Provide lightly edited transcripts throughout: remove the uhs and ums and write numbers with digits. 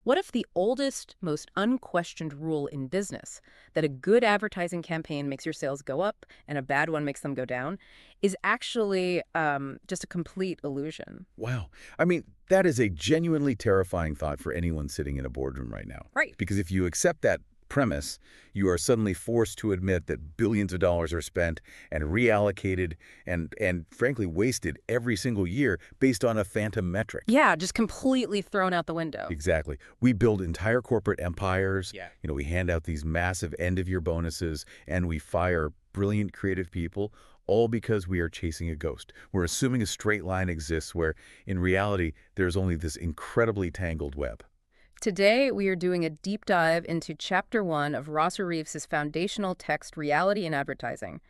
What if the oldest, most unquestioned rule in business, that a good advertising campaign makes your sales go up and a bad one makes them go down, is actually just a complete illusion? Wow. I mean, that is a genuinely terrifying thought for anyone sitting in a boardroom right now. Right. Because if you accept that premise, you are suddenly forced to admit that billions of dollars are spent and reallocated and frankly wasted every single year based on a phantom metric. Yeah, just completely thrown out the window. Exactly. We build entire corporate empires. Yeah. We hand out these massive end-of-year bonuses, and we fire brilliant creative people, all because we are chasing a ghost. We're assuming a straight line exists where, in reality, there's only this incredibly tangled web. Today, we are doing a deep dive into Chapter 1 of Rosetta Reeves' foundational text, Reality in Advertising.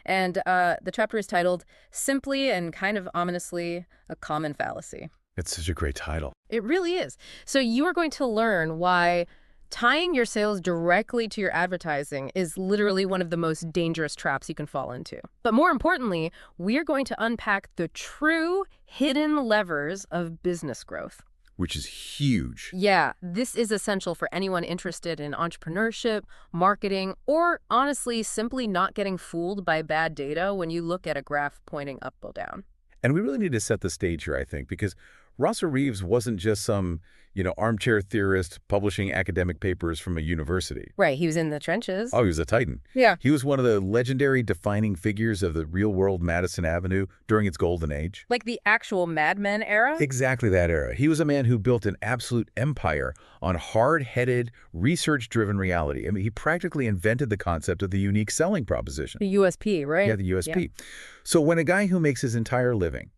And the chapter is titled, Simply and kind of ominously, a Common Fallacy. It's such a great title. It really is. So you are going to learn why tying your sales directly to your advertising is literally one of the most dangerous traps you can fall into. But more importantly, we are going to unpack the true hidden levers of business growth. Which is huge. Yeah, this is essential for anyone interested in entrepreneurship, marketing, or honestly, simply not getting fooled by bad data when you look at a graph pointing up or down. And we really need to set the stage here, I think, because Rosetta Reeves wasn't just some, armchair theorist publishing academic papers from a university. Right, he was in the trenches. Oh, he was a titan. Yeah. He was one of the legendary defining figures of the real-world Madison Avenue during its golden age. Like the actual Mad Men era? Exactly that era. He was a man who built an absolute empire on hard-headed, research-driven reality. I mean, he practically invented the concept of the unique selling proposition. The USP, right? Yeah, the USP. Yeah. So when a guy who makes his entire living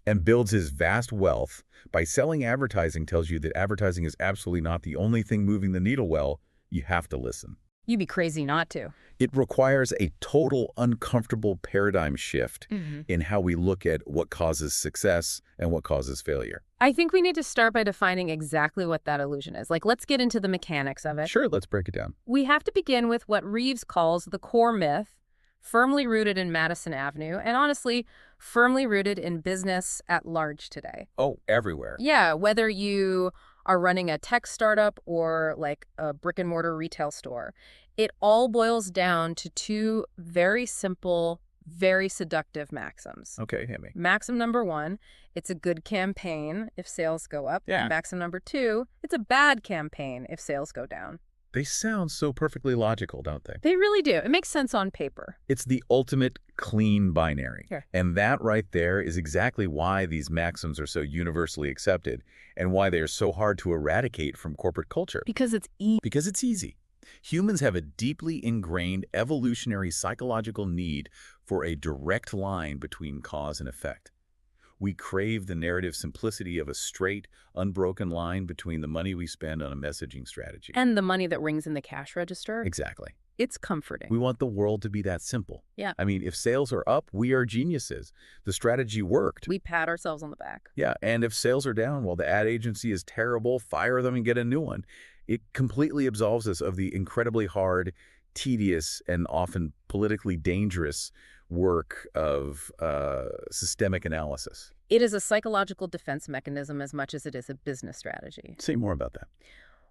and builds his vast wealth by selling advertising tells you that advertising is absolutely not the only thing moving the needle well, you have to listen. You'd be crazy not to. It requires a total uncomfortable paradigm shift in how we look at what causes success and what causes failure. I think we need to start by defining exactly what that illusion is. Let's get into the mechanics of it. Sure, let's break it down. We have to begin with what Reeves calls the core myth, firmly rooted in Madison Avenue, and honestly, firmly rooted in business at large today. Oh, everywhere. Yeah, whether you are running a tech startup or like a brick-and-mortar retail store, it all boils down to two very simple, very seductive maxims. Okay, hit me. Maxim number 1, it's a good campaign if sales go up. Yeah. Maxim number 2, it's a bad campaign if sales go down. They sound so perfectly logical, don't they? They really do. It makes sense on paper. It's the ultimate clean binary. Sure. And that right there is exactly why these maxims are so universally accepted and why they are so hard to eradicate from corporate culture. Because it's easy. Because it's easy. Humans have a deeply ingrained evolutionary psychological need for a direct line between cause and effect. We crave the narrative simplicity of a straight, unbroken line between the money we spend on a messaging strategy. And the money that rings in the cash register. Exactly. It's comforting. We want the world to be that simple. Yeah. I mean, if sales are up, we are geniuses. The strategy worked. We pat ourselves on the back. Yeah, and if sales are down, well, the ad agency is terrible, fire them and get a new one. It completely absolves us of the incredibly hard, tedious, and often politically dangerous work of systemic analysis. It is a psychological defense mechanism as much as it is a business strategy. Say more about that.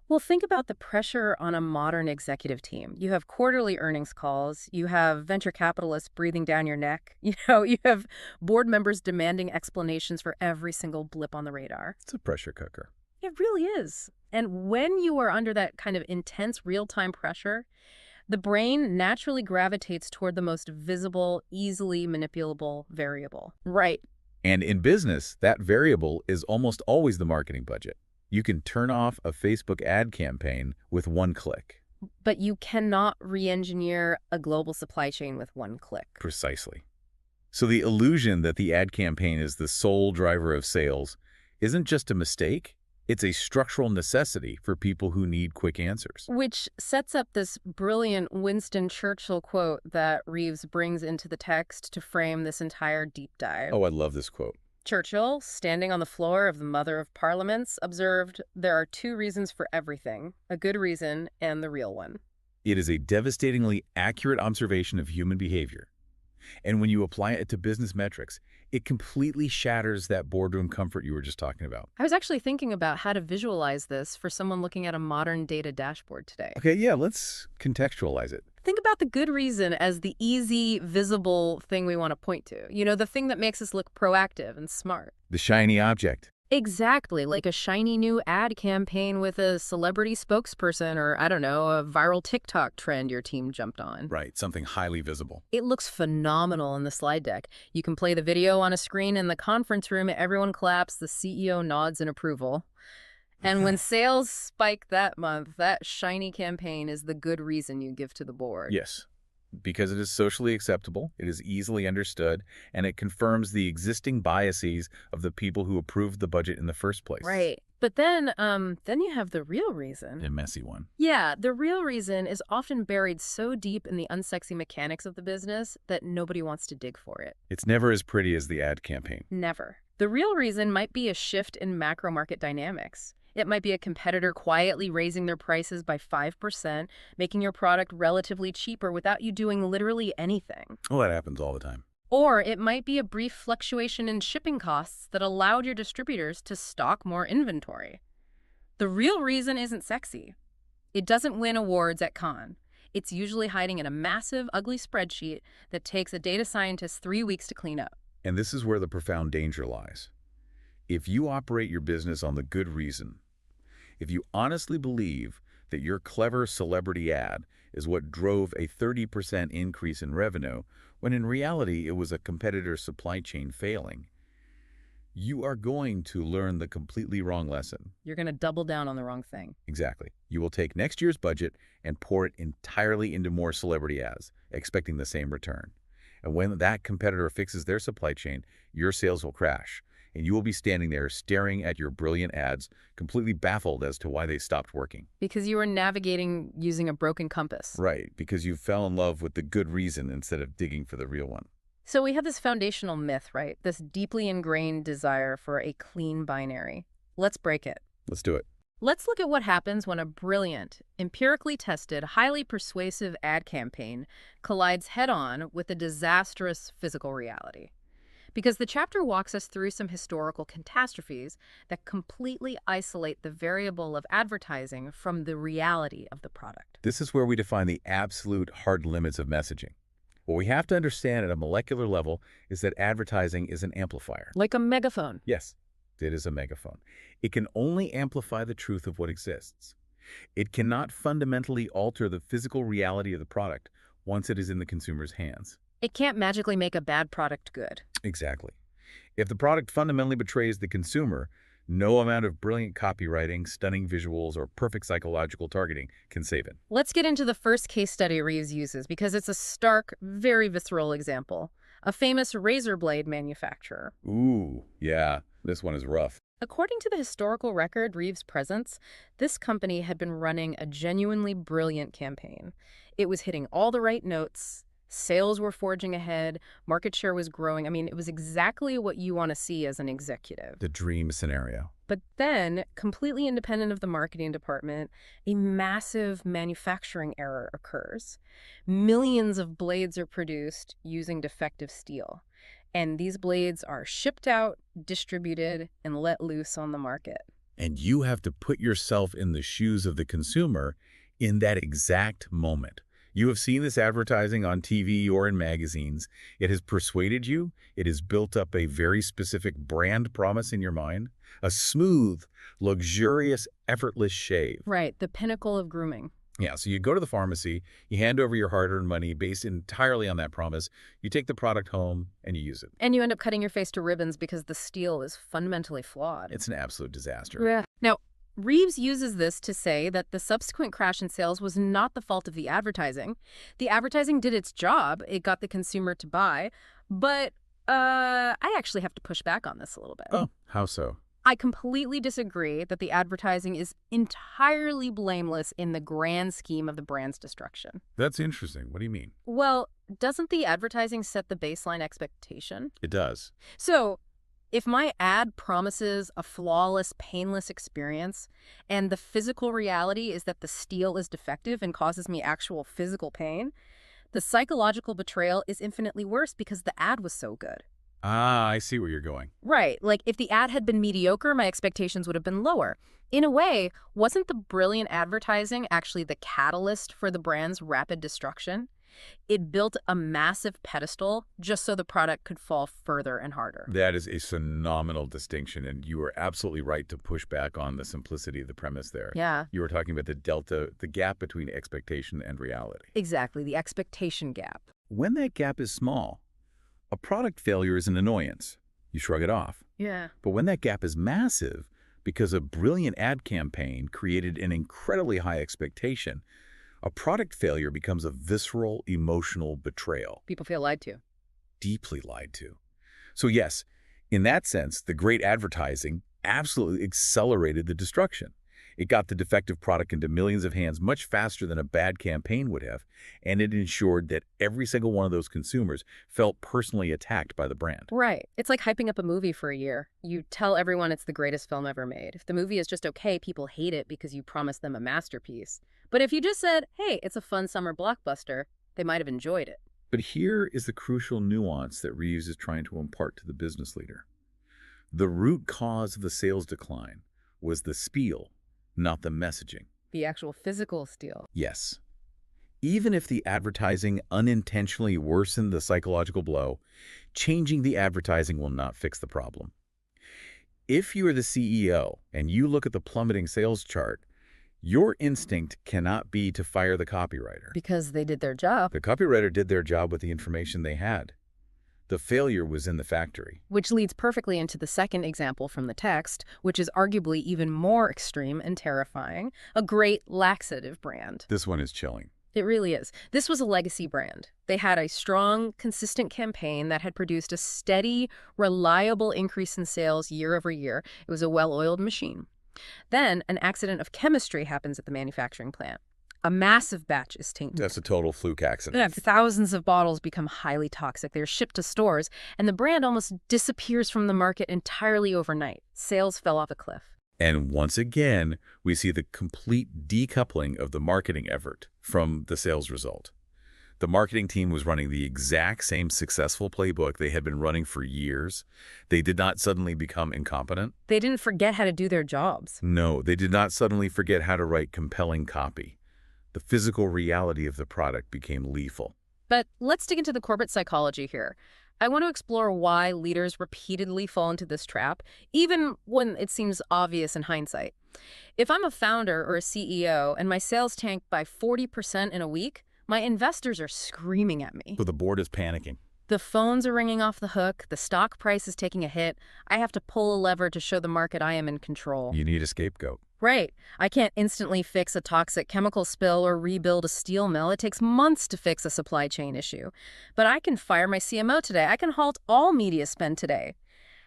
Well, think about the pressure on a modern executive team. You have quarterly earnings calls. You have venture capitalists breathing down your neck. You have board members demanding explanations for every single blip on the radar. It's a pressure cooker. It really is. And when you are under that kind of intense real-time pressure, the brain naturally gravitates toward the most visible, easily manipulable variable. Right. And in business, that variable is almost always the marketing budget. You can turn off a Facebook ad campaign with one click. But you cannot re-engineer a global supply chain with one click. Precisely. So the illusion that the ad campaign is the sole driver of sales isn't just a mistake. It's a structural necessity for people who need quick answers. Which sets up this brilliant Winston Churchill quote that Reeves brings into the text to frame this entire deep dive. Oh, I love this quote. Churchill, standing on the floor of the Mother of Parliaments, observed, "There are two reasons for everything, a good reason and the real one." It is a devastatingly accurate observation of human behavior. And when you apply it to business metrics, it completely shatters that boardroom comfort you were just talking about. I was actually thinking about how to visualize this for someone looking at a modern data dashboard today. Okay, yeah, let's contextualize it. Think about the good reason as the easy, visible thing we want to point to. You know, the thing that makes us look proactive and smart. The shiny object. Exactly, like a shiny new ad campaign with a celebrity spokesperson or, I don't know, a viral TikTok trend your team jumped on. Right, something highly visible. It looks phenomenal in the slide deck. You can play the video on a screen in the conference room, everyone claps, the CEO nods in approval. And when sales spike that month, that shiny campaign is the good reason you give to the board. Yes, because it is socially acceptable, it is easily understood, and it confirms the existing biases of the people who approved the budget in the first place. Right. But then you have the real reason. The messy one. Yeah, the real reason is often buried so deep in the unsexy mechanics of the business that nobody wants to dig for it. It's never as pretty as the ad campaign. Never. The real reason might be a shift in macro market dynamics. It might be a competitor quietly raising their prices by 5%, making your product relatively cheaper without you doing literally anything. Well, that happens all the time. Or it might be a brief fluctuation in shipping costs that allowed your distributors to stock more inventory. The real reason isn't sexy. It doesn't win awards at Cannes. It's usually hiding in a massive, ugly spreadsheet that takes a data scientist 3 weeks to clean up. And this is where the profound danger lies. If you operate your business on the good reason, if you honestly believe that your clever celebrity ad is what drove a 30% increase in revenue, when in reality it was a competitor's supply chain failing, you are going to learn the completely wrong lesson. You're going to double down on the wrong thing. Exactly. You will take next year's budget and pour it entirely into more celebrity ads, expecting the same return. And when that competitor fixes their supply chain, your sales will crash. And you will be standing there staring at your brilliant ads, completely baffled as to why they stopped working. Because you were navigating using a broken compass. Right, because you fell in love with the good reason instead of digging for the real one. So we have this foundational myth, right? This deeply ingrained desire for a clean binary. Let's break it. Let's do it. Let's look at what happens when a brilliant, empirically tested, highly persuasive ad campaign collides head-on with a disastrous physical reality. Because the chapter walks us through some historical catastrophes that completely isolate the variable of advertising from the reality of the product. This is where we define the absolute hard limits of messaging. What we have to understand at a molecular level is that advertising is an amplifier. Like a megaphone. Yes, it is a megaphone. It can only amplify the truth of what exists. It cannot fundamentally alter the physical reality of the product once it is in the consumer's hands. It can't magically make a bad product good. Exactly. If the product fundamentally betrays the consumer, no amount of brilliant copywriting, stunning visuals, or perfect psychological targeting can save it. Let's get into the first case study Reeves uses because it's a stark, very visceral example. A famous razor blade manufacturer. Ooh, yeah, this one is rough. According to the historical record Reeves presents, this company had been running a genuinely brilliant campaign. It was hitting all the right notes. Sales were forging ahead, market share was growing. I mean, it was exactly what you want to see as an executive. The dream scenario. But then, completely independent of the marketing department, a massive manufacturing error occurs. Millions of blades are produced using defective steel. And these blades are shipped out, distributed, and let loose on the market. And you have to put yourself in the shoes of the consumer in that exact moment. You have seen this advertising on TV or in magazines. It has persuaded you. It has built up a very specific brand promise in your mind. A smooth, luxurious, effortless shave. Right, the pinnacle of grooming. Yeah, so you go to the pharmacy, you hand over your hard-earned money based entirely on that promise. You take the product home and you use it. And you end up cutting your face to ribbons because the steel is fundamentally flawed. It's an absolute disaster. Yeah. Now, Reeves uses this to say that the subsequent crash in sales was not the fault of the advertising. The advertising did its job. It got the consumer to buy. But I actually have to push back on this a little bit. Oh, how so? I completely disagree that the advertising is entirely blameless in the grand scheme of the brand's destruction. That's interesting. What do you mean? Well, doesn't the advertising set the baseline expectation? It does. So, if my ad promises a flawless, painless experience, and the physical reality is that the steel is defective and causes me actual physical pain, The psychological betrayal is infinitely worse because the ad was so good. Ah, I see where you're going. Right, like if the ad had been mediocre, my expectations would have been lower. In a way, wasn't the brilliant advertising actually the catalyst for the brand's rapid destruction? It built a massive pedestal just so the product could fall further and harder. That is a phenomenal distinction, and you are absolutely right to push back on the simplicity of the premise there. Yeah, You were talking about the delta, the gap between expectation and reality. exactly, the expectation gap. When that gap is small, a product failure is an annoyance. You shrug it off. Yeah. But when that gap is massive, because a brilliant ad campaign created an incredibly high expectation, a product failure becomes a visceral, emotional betrayal, People feel lied to. deeply lied to. So yes, in that sense, the great advertising absolutely accelerated the destruction. It got the defective product into millions of hands much faster than a bad campaign would have, and it ensured that every single one of those consumers felt personally attacked by the brand. Right. It's like hyping up a movie for a year. You tell everyone it's the greatest film ever made. If the movie is just okay, people hate it because you promised them a masterpiece. But if you just said, hey, it's a fun summer blockbuster, they might have enjoyed it. But here is the crucial nuance that Reeves is trying to impart to the business leader. The root cause of the sales decline was the spiel, not the messaging. The actual physical steal. Yes. Even if the advertising unintentionally worsened the psychological blow, changing the advertising will not fix the problem. If you are the CEO and you look at the plummeting sales chart, your instinct cannot be to fire the copywriter. Because they did their job. The copywriter did their job with the information they had. The failure was in the factory. Which leads perfectly into the second example from the text, which is arguably even more extreme and terrifying, a great laxative brand. This one is chilling. It really is. This was a legacy brand. They had a strong, consistent campaign that had produced a steady, reliable increase in sales year over year. It was a well-oiled machine. Then an accident of chemistry happens at the manufacturing plant. A massive batch is tainted. That's a total fluke accident. Yeah, thousands of bottles become highly toxic. They're shipped to stores, and the brand almost disappears from the market entirely overnight. Sales fell off a cliff. And once again, we see the complete decoupling of the marketing effort from the sales result. The marketing team was running the exact same successful playbook they had been running for years. They did not suddenly become incompetent. They didn't forget how to do their jobs. No, they did not suddenly forget how to write compelling copy. The physical reality of the product became lethal. But let's dig into the corporate psychology here. I want to explore why leaders repeatedly fall into this trap, even when it seems obvious in hindsight. If I'm a founder or a CEO and my sales tank by 40% in a week, my investors are screaming at me. So the board is panicking. The phones are ringing off the hook, the stock price is taking a hit. I have to pull a lever to show the market I am in control. You need a scapegoat. Right. I can't instantly fix a toxic chemical spill or rebuild a steel mill. It takes months to fix a supply chain issue. But I can fire my CMO today. I can halt all media spend today.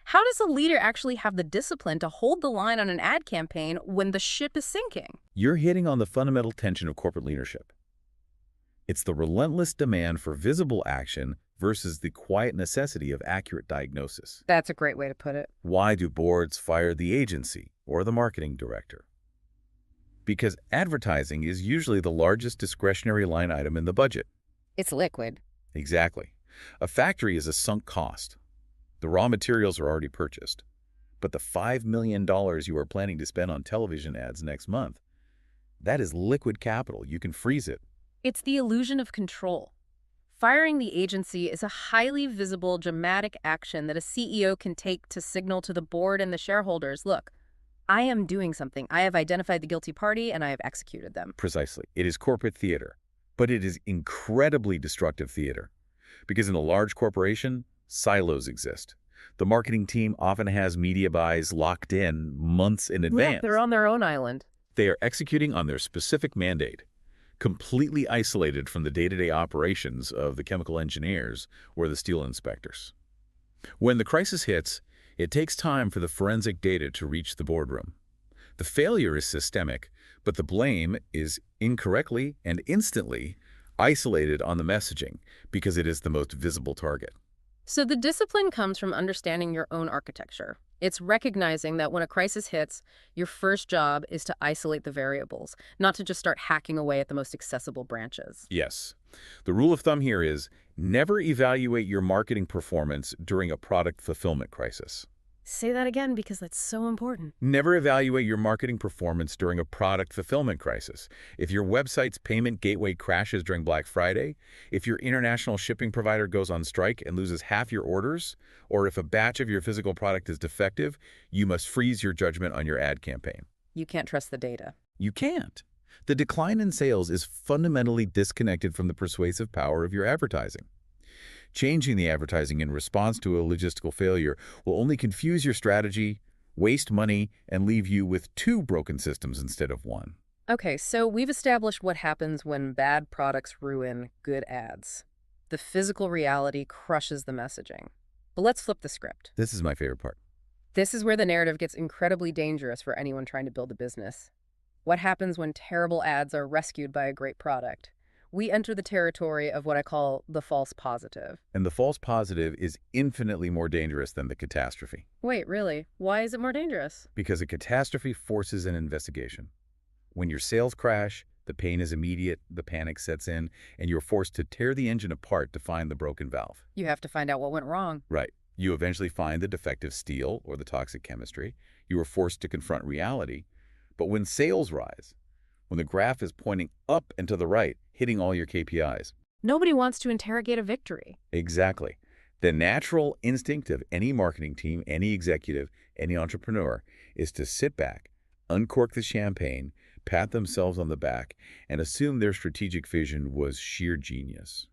How does a leader actually have the discipline to hold the line on an ad campaign when the ship is sinking? You're hitting on the fundamental tension of corporate leadership. It's the relentless demand for visible action versus the quiet necessity of accurate diagnosis. That's a great way to put it. Why do boards fire the agency or the marketing director? Because advertising is usually the largest discretionary line item in the budget. It's liquid. Exactly. A factory is a sunk cost. The raw materials are already purchased. But the $5 million you are planning to spend on television ads next month, that is liquid capital. You can freeze it. It's the illusion of control. Firing the agency is a highly visible, dramatic action that a CEO can take to signal to the board and the shareholders, look, I am doing something. I have identified the guilty party and I have executed them. Precisely. It is corporate theater, but it is incredibly destructive theater. Because in a large corporation, silos exist. The marketing team often has media buys locked in months in advance. Yeah, they're on their own island. They are executing on their specific mandate, completely isolated from the day-to-day operations of the chemical engineers or the steel inspectors. When the crisis hits, it takes time for the forensic data to reach the boardroom. The failure is systemic, but the blame is incorrectly and instantly isolated on the messaging because it is the most visible target. So the discipline comes from understanding your own architecture. It's recognizing that when a crisis hits, your first job is to isolate the variables, not to just start hacking away at the most accessible branches. Yes. The rule of thumb here is never evaluate your marketing performance during a product fulfillment crisis. Say that again because that's so important. Never evaluate your marketing performance during a product fulfillment crisis. If your website's payment gateway crashes during Black Friday, if your international shipping provider goes on strike and loses half your orders, or if a batch of your physical product is defective, you must freeze your judgment on your ad campaign. You can't trust the data. You can't. The decline in sales is fundamentally disconnected from the persuasive power of your advertising. Changing the advertising in response to a logistical failure will only confuse your strategy, waste money, and leave you with two broken systems instead of one. Okay, so we've established what happens when bad products ruin good ads. The physical reality crushes the messaging. But let's flip the script. This is my favorite part. This is where the narrative gets incredibly dangerous for anyone trying to build a business. What happens when terrible ads are rescued by a great product? We enter the territory of what I call the false positive. And the false positive is infinitely more dangerous than the catastrophe. Wait, really? Why is it more dangerous? Because a catastrophe forces an investigation. When your sales crash, the pain is immediate, the panic sets in, and you're forced to tear the engine apart to find the broken valve. You have to find out what went wrong. Right. You eventually find the defective steel or the toxic chemistry. You are forced to confront reality. But when sales rise, when the graph is pointing up and to the right, hitting all your KPIs. Nobody wants to interrogate a victory. Exactly. The natural instinct of any marketing team, any executive, any entrepreneur is to sit back, uncork the champagne, pat themselves on the back, and assume their strategic vision was sheer genius.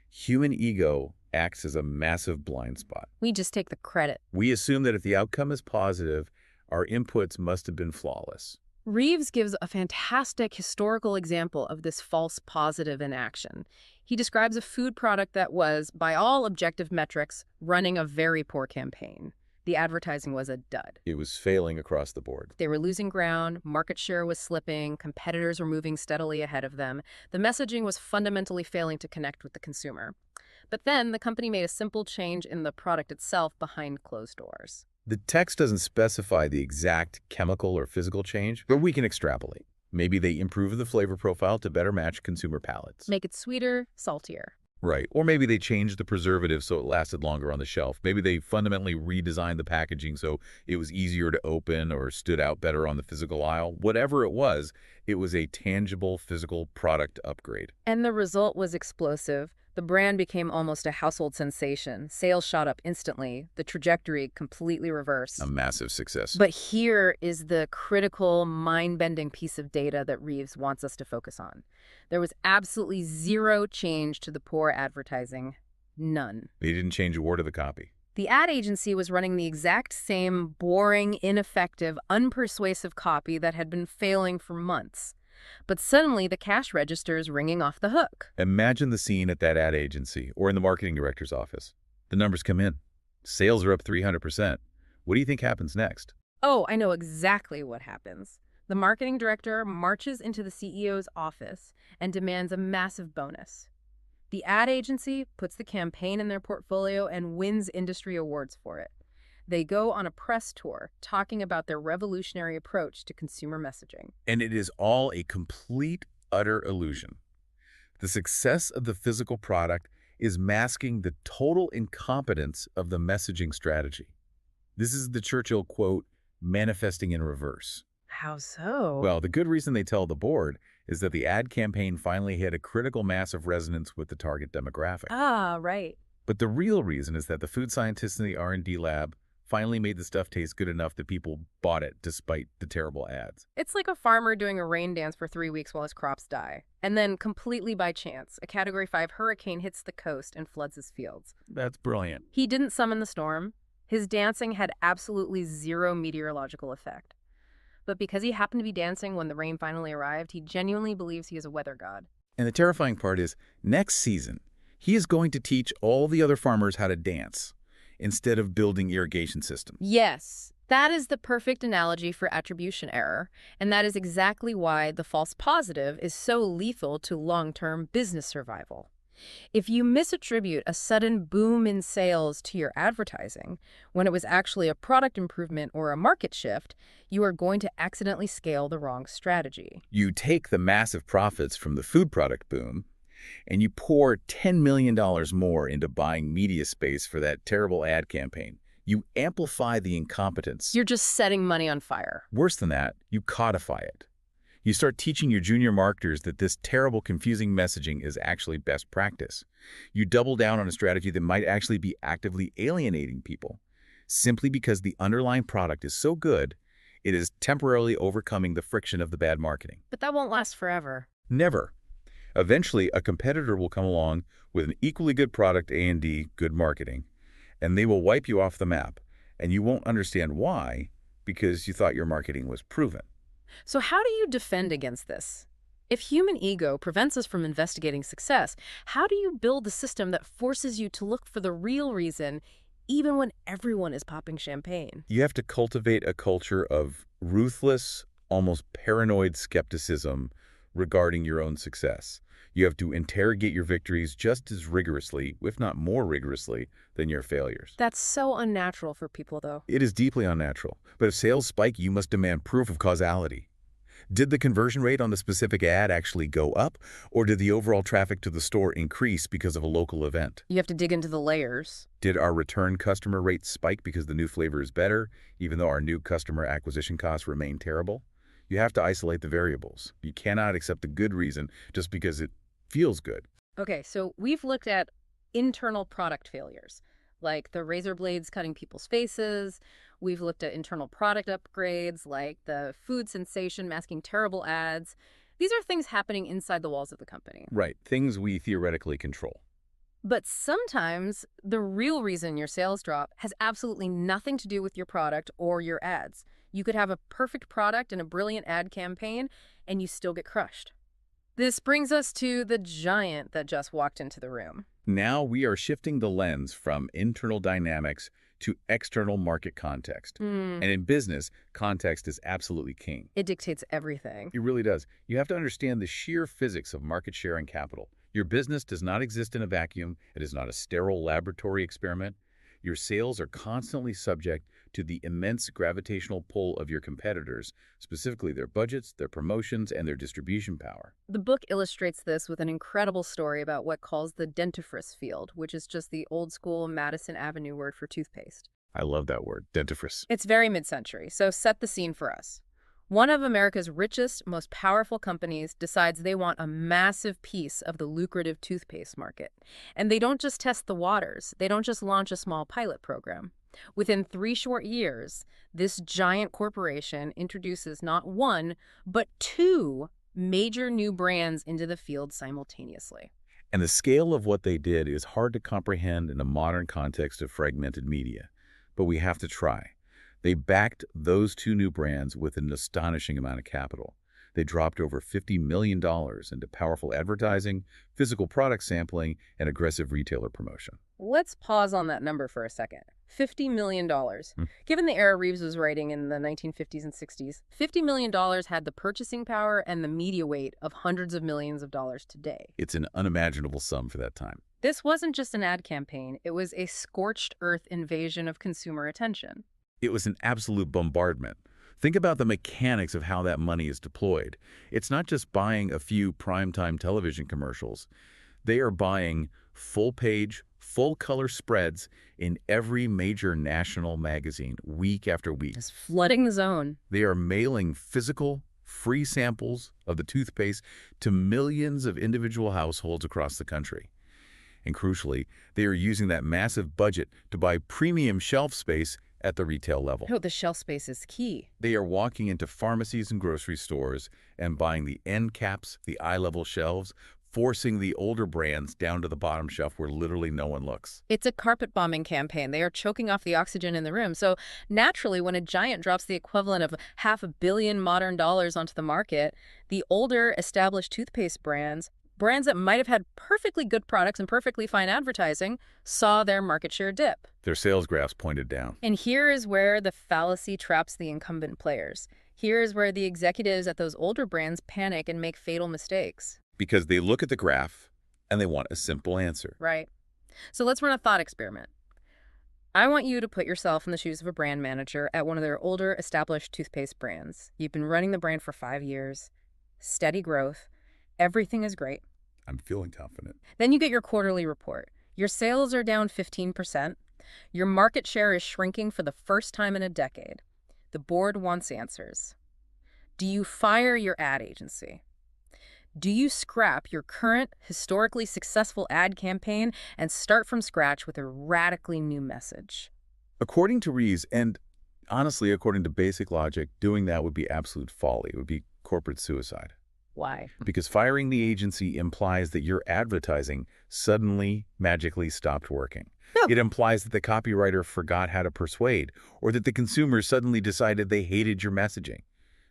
Human ego acts as a massive blind spot. We just take the credit. We assume that if the outcome is positive, our inputs must have been flawless. Reeves gives a fantastic historical example of this false positive in action. He describes a food product that was, by all objective metrics, running a very poor campaign. The advertising was a dud. It was failing across the board. They were losing ground, market share was slipping, competitors were moving steadily ahead of them. The messaging was fundamentally failing to connect with the consumer. But then the company made a simple change in the product itself behind closed doors. The text doesn't specify the exact chemical or physical change, but we can extrapolate. Maybe they improve the flavor profile to better match consumer palates. Make it sweeter, saltier. Right. Or maybe they changed the preservative so it lasted longer on the shelf. Maybe they fundamentally redesigned the packaging so it was easier to open or stood out better on the physical aisle. Whatever it was a tangible physical product upgrade. And the result was explosive. The brand became almost a household sensation. Sales shot up instantly. The trajectory completely reversed. A massive success. But here is the critical, mind-bending piece of data that Reeves wants us to focus on. There was absolutely zero change to the poor advertising. None. They didn't change a word of the copy. The ad agency was running the exact same boring, ineffective, unpersuasive copy that had been failing for months. But suddenly, the cash register is ringing off the hook. Imagine the scene at that ad agency or in the marketing director's office. The numbers come in. Sales are up 300%. What do you think happens next? Oh, I know exactly what happens. The marketing director marches into the CEO's office and demands a massive bonus. The ad agency puts the campaign in their portfolio and wins industry awards for it. They go on a press tour talking about their revolutionary approach to consumer messaging. And it is all a complete, utter illusion. The success of the physical product is masking the total incompetence of the messaging strategy. This is the Churchill quote, manifesting in reverse. How so? Well, the good reason they tell the board is that the ad campaign finally hit a critical mass of resonance with the target demographic. Ah, right. But the real reason is that the food scientists in the R&D lab finally made the stuff taste good enough that people bought it despite the terrible ads. It's like a farmer doing a rain dance for 3 weeks while his crops die. And then, completely by chance, a Category 5 hurricane hits the coast and floods his fields. That's brilliant. He didn't summon the storm. His dancing had absolutely zero meteorological effect. But because he happened to be dancing when the rain finally arrived, he genuinely believes he is a weather god. And the terrifying part is, next season, he is going to teach all the other farmers how to dance instead of building irrigation systems. Yes, that is the perfect analogy for attribution error, and that is exactly why the false positive is so lethal to long-term business survival. If you misattribute a sudden boom in sales to your advertising, when it was actually a product improvement or a market shift, you are going to accidentally scale the wrong strategy. You take the massive profits from the food product boom, and you pour $10 million more into buying media space for that terrible ad campaign. You amplify the incompetence. You're just setting money on fire. Worse than that, you codify it. You start teaching your junior marketers that this terrible, confusing messaging is actually best practice. You double down on a strategy that might actually be actively alienating people, simply because the underlying product is so good, it is temporarily overcoming the friction of the bad marketing. But that won't last forever. Never. Eventually, a competitor will come along with an equally good product A&D, good marketing, and they will wipe you off the map, and you won't understand why, because you thought your marketing was proven. So how do you defend against this? If human ego prevents us from investigating success, how do you build a system that forces you to look for the real reason, even when everyone is popping champagne? You have to cultivate a culture of ruthless, almost paranoid skepticism regarding your own success. You have to interrogate your victories just as rigorously, if not more rigorously, than your failures. That's so unnatural for people, though. It is deeply unnatural. But if sales spike, you must demand proof of causality. Did the conversion rate on the specific ad actually go up, or did the overall traffic to the store increase because of a local event? You have to dig into the layers. Did our return customer rate spike because the new flavor is better, even though our new customer acquisition costs remain terrible? You have to isolate the variables. You cannot accept the good reason just because it feels good. Okay, so we've looked at internal product failures, like the razor blades cutting people's faces. We've looked at internal product upgrades, like the food sensation masking terrible ads. These are things happening inside the walls of the company. Right, things we theoretically control. But sometimes the real reason your sales drop has absolutely nothing to do with your product or your ads. You could have a perfect product and a brilliant ad campaign, and you still get crushed. This brings us to the giant that just walked into the room. Now we are shifting the lens from internal dynamics to external market context. And in business, context is absolutely king. It dictates everything. It really does. You have to understand the sheer physics of market share and capital. Your business does not exist in a vacuum. It is not a sterile laboratory experiment. Your sales are constantly subject to the immense gravitational pull of your competitors, specifically their budgets, their promotions, and their distribution power. The book illustrates this with an incredible story about what calls the dentifrice field, which is just the old school Madison Avenue word for toothpaste. I love that word, dentifrice. It's very mid-century, so set the scene for us. One of America's richest, most powerful companies decides they want a massive piece of the lucrative toothpaste market. And they don't just test the waters. They don't just launch a small pilot program. Within 3 short years, this giant corporation introduces not one, but 2 major new brands into the field simultaneously. And the scale of what they did is hard to comprehend in a modern context of fragmented media. But we have to try. They backed those 2 new brands with an astonishing amount of capital. They dropped over $50 million into powerful advertising, physical product sampling, and aggressive retailer promotion. Let's pause on that number for a second. $50 million. Given the era Reeves was writing in the 1950s and 60s, $50 million had the purchasing power and the media weight of hundreds of millions of dollars today. It's an unimaginable sum for that time. This wasn't just an ad campaign. It was a scorched earth invasion of consumer attention. It was an absolute bombardment. Think about the mechanics of how that money is deployed. It's not just buying a few primetime television commercials. They are buying full-page, full-color spreads in every major national magazine week after week. It's flooding the zone. They are mailing physical, free samples of the toothpaste to millions of individual households across the country. And crucially, they are using that massive budget to buy premium shelf space at the retail level. Oh, the shelf space is key. They are walking into pharmacies and grocery stores and buying the end caps, the eye-level shelves, forcing the older brands down to the bottom shelf where literally no one looks. It's a carpet bombing campaign. They are choking off the oxygen in the room. So naturally, when a giant drops the equivalent of $500 million modern dollars onto the market, the older established toothpaste brands that might have had perfectly good products and perfectly fine advertising, saw their market share dip. Their sales graphs pointed down. And here is where the fallacy traps the incumbent players. Here is where the executives at those older brands panic and make fatal mistakes. Because they look at the graph, And they want a simple answer. Right. So let's run a thought experiment. I want you to put yourself in the shoes of a brand manager at one of their older, established toothpaste brands. You've been running the brand for 5 years, steady growth, everything is great. I'm feeling confident. Then you get your quarterly report. Your sales are down 15%. Your market share is shrinking for the first time in a decade. The board wants answers. Do you fire your ad agency? Do you scrap your current, historically successful ad campaign and start from scratch with a radically new message? According to Reeves, and honestly, according to basic logic, doing that would be absolute folly. It would be corporate suicide. Why? Because firing the agency implies that your advertising suddenly, magically stopped working. No. It implies that the copywriter forgot how to persuade, or that the consumers suddenly decided they hated your messaging.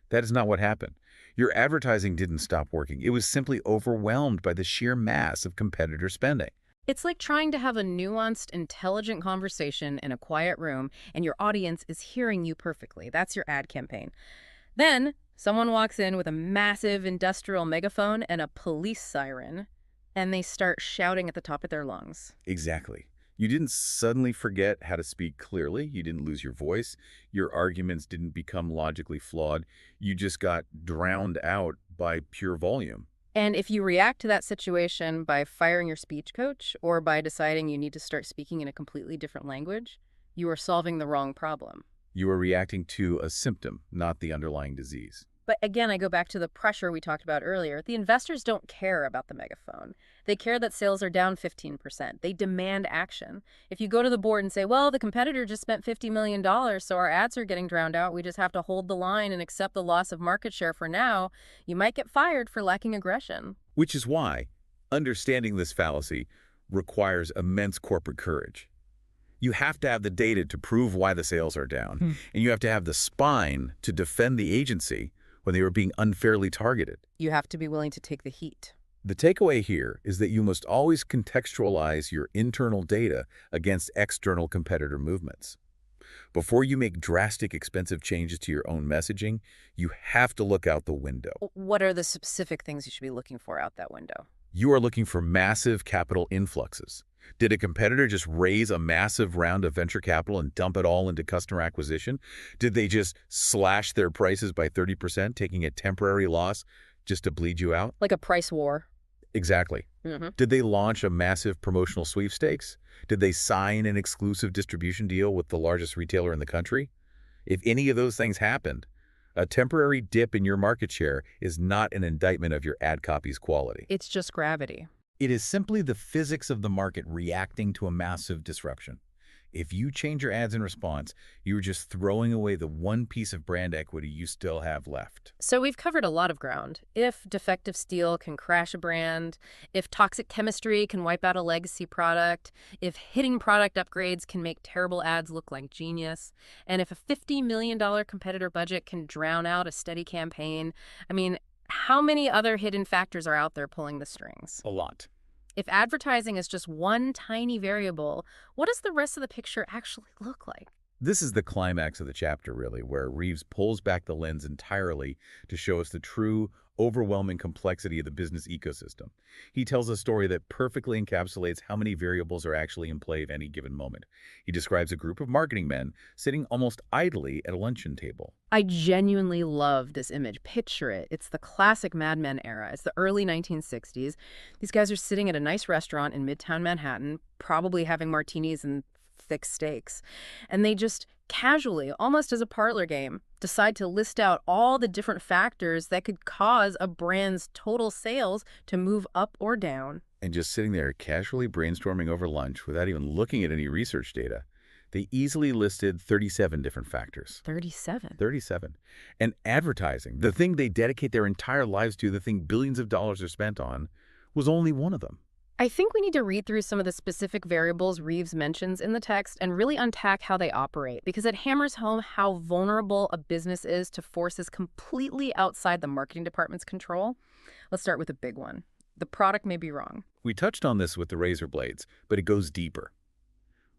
That is not what happened. Your advertising didn't stop working. It was simply overwhelmed by the sheer mass of competitor spending. It's like trying to have a nuanced, intelligent conversation in a quiet room, and your audience is hearing you perfectly. That's your ad campaign. Then someone walks in with a massive industrial megaphone and a police siren, and they start shouting at the top of their lungs. Exactly. You didn't suddenly forget how to speak clearly. You didn't lose your voice. Your arguments didn't become logically flawed. You just got drowned out by pure volume. And if you react to that situation by firing your speech coach or by deciding you need to start speaking in a completely different language, you are solving the wrong problem. You are reacting to a symptom, not the underlying disease. But again, I go back to the pressure we talked about earlier. The investors don't care about the megaphone. They care that sales are down 15%. They demand action. If you go to the board and say, well, the competitor just spent $50 million, so our ads are getting drowned out, we just have to hold the line and accept the loss of market share for now, you might get fired for lacking aggression. Which is why understanding this fallacy requires immense corporate courage. You have to have the data to prove why the sales are down, and you have to have the spine to defend the agency when they were being unfairly targeted. You have to be willing to take the heat. The takeaway here is that you must always contextualize your internal data against external competitor movements. Before you make drastic, expensive changes to your own messaging, you have to look out the window. What are the specific things you should be looking for out that window? You are looking for massive capital influxes. Did a competitor just raise a massive round of venture capital and dump it all into customer acquisition? Did they just slash their prices by 30%, taking a temporary loss just to bleed you out? Like a price war. Exactly. Did they launch a massive promotional sweepstakes? Did they sign an exclusive distribution deal with the largest retailer in the country? If any of those things happened, a temporary dip in your market share is not an indictment of your ad copy's quality. It's just gravity. It is simply the physics of the market reacting to a massive disruption. If you change your ads in response, you are just throwing away the one piece of brand equity you still have left. So we've covered a lot of ground. If defective steel can crash a brand, if toxic chemistry can wipe out a legacy product, if hitting product upgrades can make terrible ads look like genius, and if a $50 million competitor budget can drown out a steady campaign, I mean, how many other hidden factors are out there pulling the strings? A lot. If advertising is just one tiny variable, what does the rest of the picture actually look like? This is the climax of the chapter, really, where Reeves pulls back the lens entirely to show us the true, overwhelming complexity of the business ecosystem. He tells a story that perfectly encapsulates how many variables are actually in play at any given moment. He describes a group of marketing men sitting almost idly at a luncheon table. I genuinely love this image. Picture it. It's the classic Mad Men era. It's the early 1960s. These guys are sitting at a nice restaurant in Midtown Manhattan, probably having martinis and thick steaks. And they just casually, almost as a parlor game, decide to list out all the different factors that could cause a brand's total sales to move up or down. And just sitting there casually brainstorming over lunch without even looking at any research data, they easily listed 37 different factors. 37? 37. And advertising, the thing they dedicate their entire lives to, the thing billions of dollars are spent on, was only one of them. I think we need to read through some of the specific variables Reeves mentions in the text and really unpack how they operate, because it hammers home how vulnerable a business is to forces completely outside the marketing department's control. Let's start with a big one. The product may be wrong. We touched on this with the razor blades, but it goes deeper.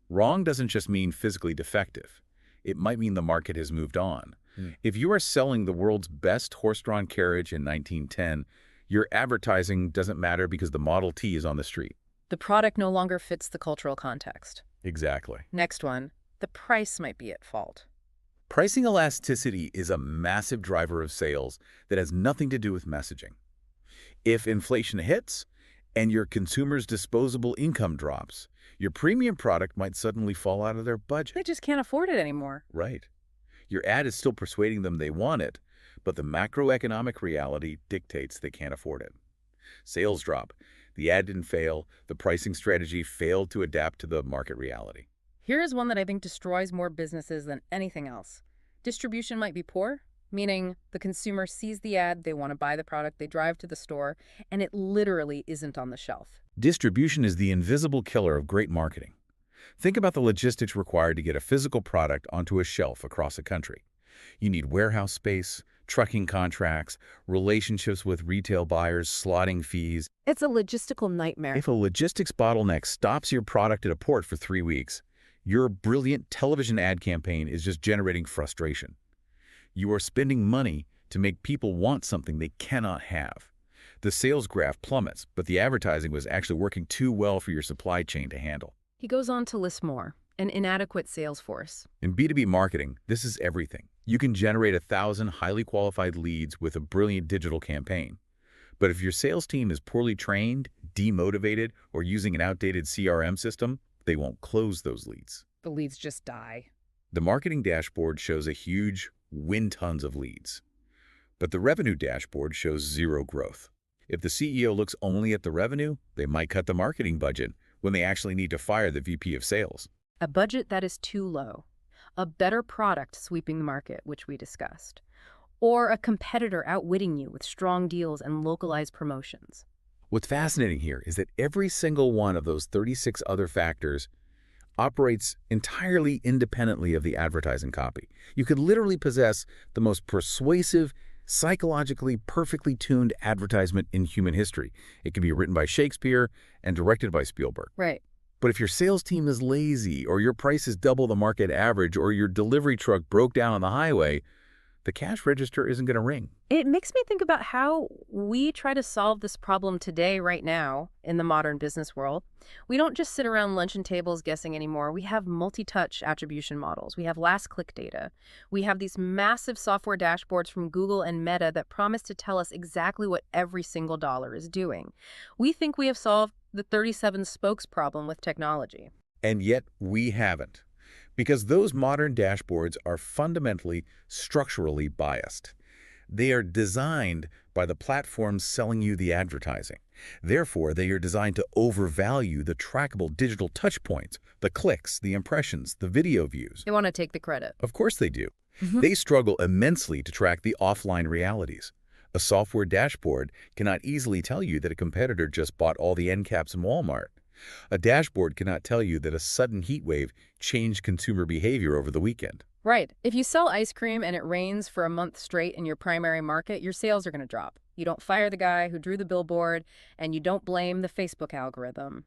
Wrong doesn't just mean physically defective. It might mean the market has moved on. If you are selling the world's best horse-drawn carriage in 1910, Your advertising doesn't matter because the Model T is on the street. The product no longer fits the cultural context. Exactly. Next one, the price might be at fault. Pricing elasticity is a massive driver of sales that has nothing to do with messaging. If inflation hits and your consumer's disposable income drops, your premium product might suddenly fall out of their budget. They just can't afford it anymore. Right. Your ad is still persuading them they want it, but the macroeconomic reality dictates they can't afford it. Sales drop. The ad didn't fail. The pricing strategy failed to adapt to the market reality. Here is one that I think destroys more businesses than anything else. Distribution might be poor, meaning the consumer sees the ad, they want to buy the product, they drive to the store, and it literally isn't on the shelf. Distribution is the invisible killer of great marketing. Think about the logistics required to get a physical product onto a shelf across a country. You need warehouse space, trucking contracts, relationships with retail buyers, slotting fees. It's a logistical nightmare. If a logistics bottleneck stops your product at a port for 3 weeks, your brilliant television ad campaign is just generating frustration. You are spending money to make people want something they cannot have. The sales graph plummets, but the advertising was actually working too well for your supply chain to handle. He goes on to list more. An inadequate sales force. In B2B marketing, this is everything. You can generate 1,000 highly qualified leads with a brilliant digital campaign. But if your sales team is poorly trained, demotivated, or using an outdated CRM system, they won't close those leads. The leads just die. The marketing dashboard shows a huge win tons of leads. But the revenue dashboard shows zero growth. If the CEO looks only at the revenue, they might cut the marketing budget when they actually need to fire the VP of sales. A budget that is too low. A better product sweeping the market, which we discussed. Or a competitor outwitting you with strong deals and localized promotions. What's fascinating here is that every single one of those 36 other factors operates entirely independently of the advertising copy. You could literally possess the most persuasive, psychologically perfectly tuned advertisement in human history. It could be written by Shakespeare and directed by Spielberg. Right. But if your sales team is lazy, or your price is double the market average, or your delivery truck broke down on the highway, the cash register isn't going to ring. It makes me think about how we try to solve this problem today, right now, in the modern business world. We don't just sit around luncheon tables guessing anymore. We have multi-touch attribution models. We have last-click data. We have these massive software dashboards from Google and Meta that promise to tell us exactly what every single dollar is doing. We think we have solved the 37 spokes problem with technology. And yet we haven't. Because those modern dashboards are fundamentally structurally biased. They are designed by the platforms selling you the advertising. Therefore, they are designed to overvalue the trackable digital touchpoints, the clicks, the impressions, the video views. They want to take the credit. Of course they do. They struggle immensely to track the offline realities. A software dashboard cannot easily tell you that a competitor just bought all the end caps in Walmart. A dashboard cannot tell you that a sudden heat wave changed consumer behavior over the weekend. Right. If you sell ice cream and it rains for a month straight in your primary market, your sales are going to drop. You don't fire the guy who drew the billboard, and you don't blame the Facebook algorithm.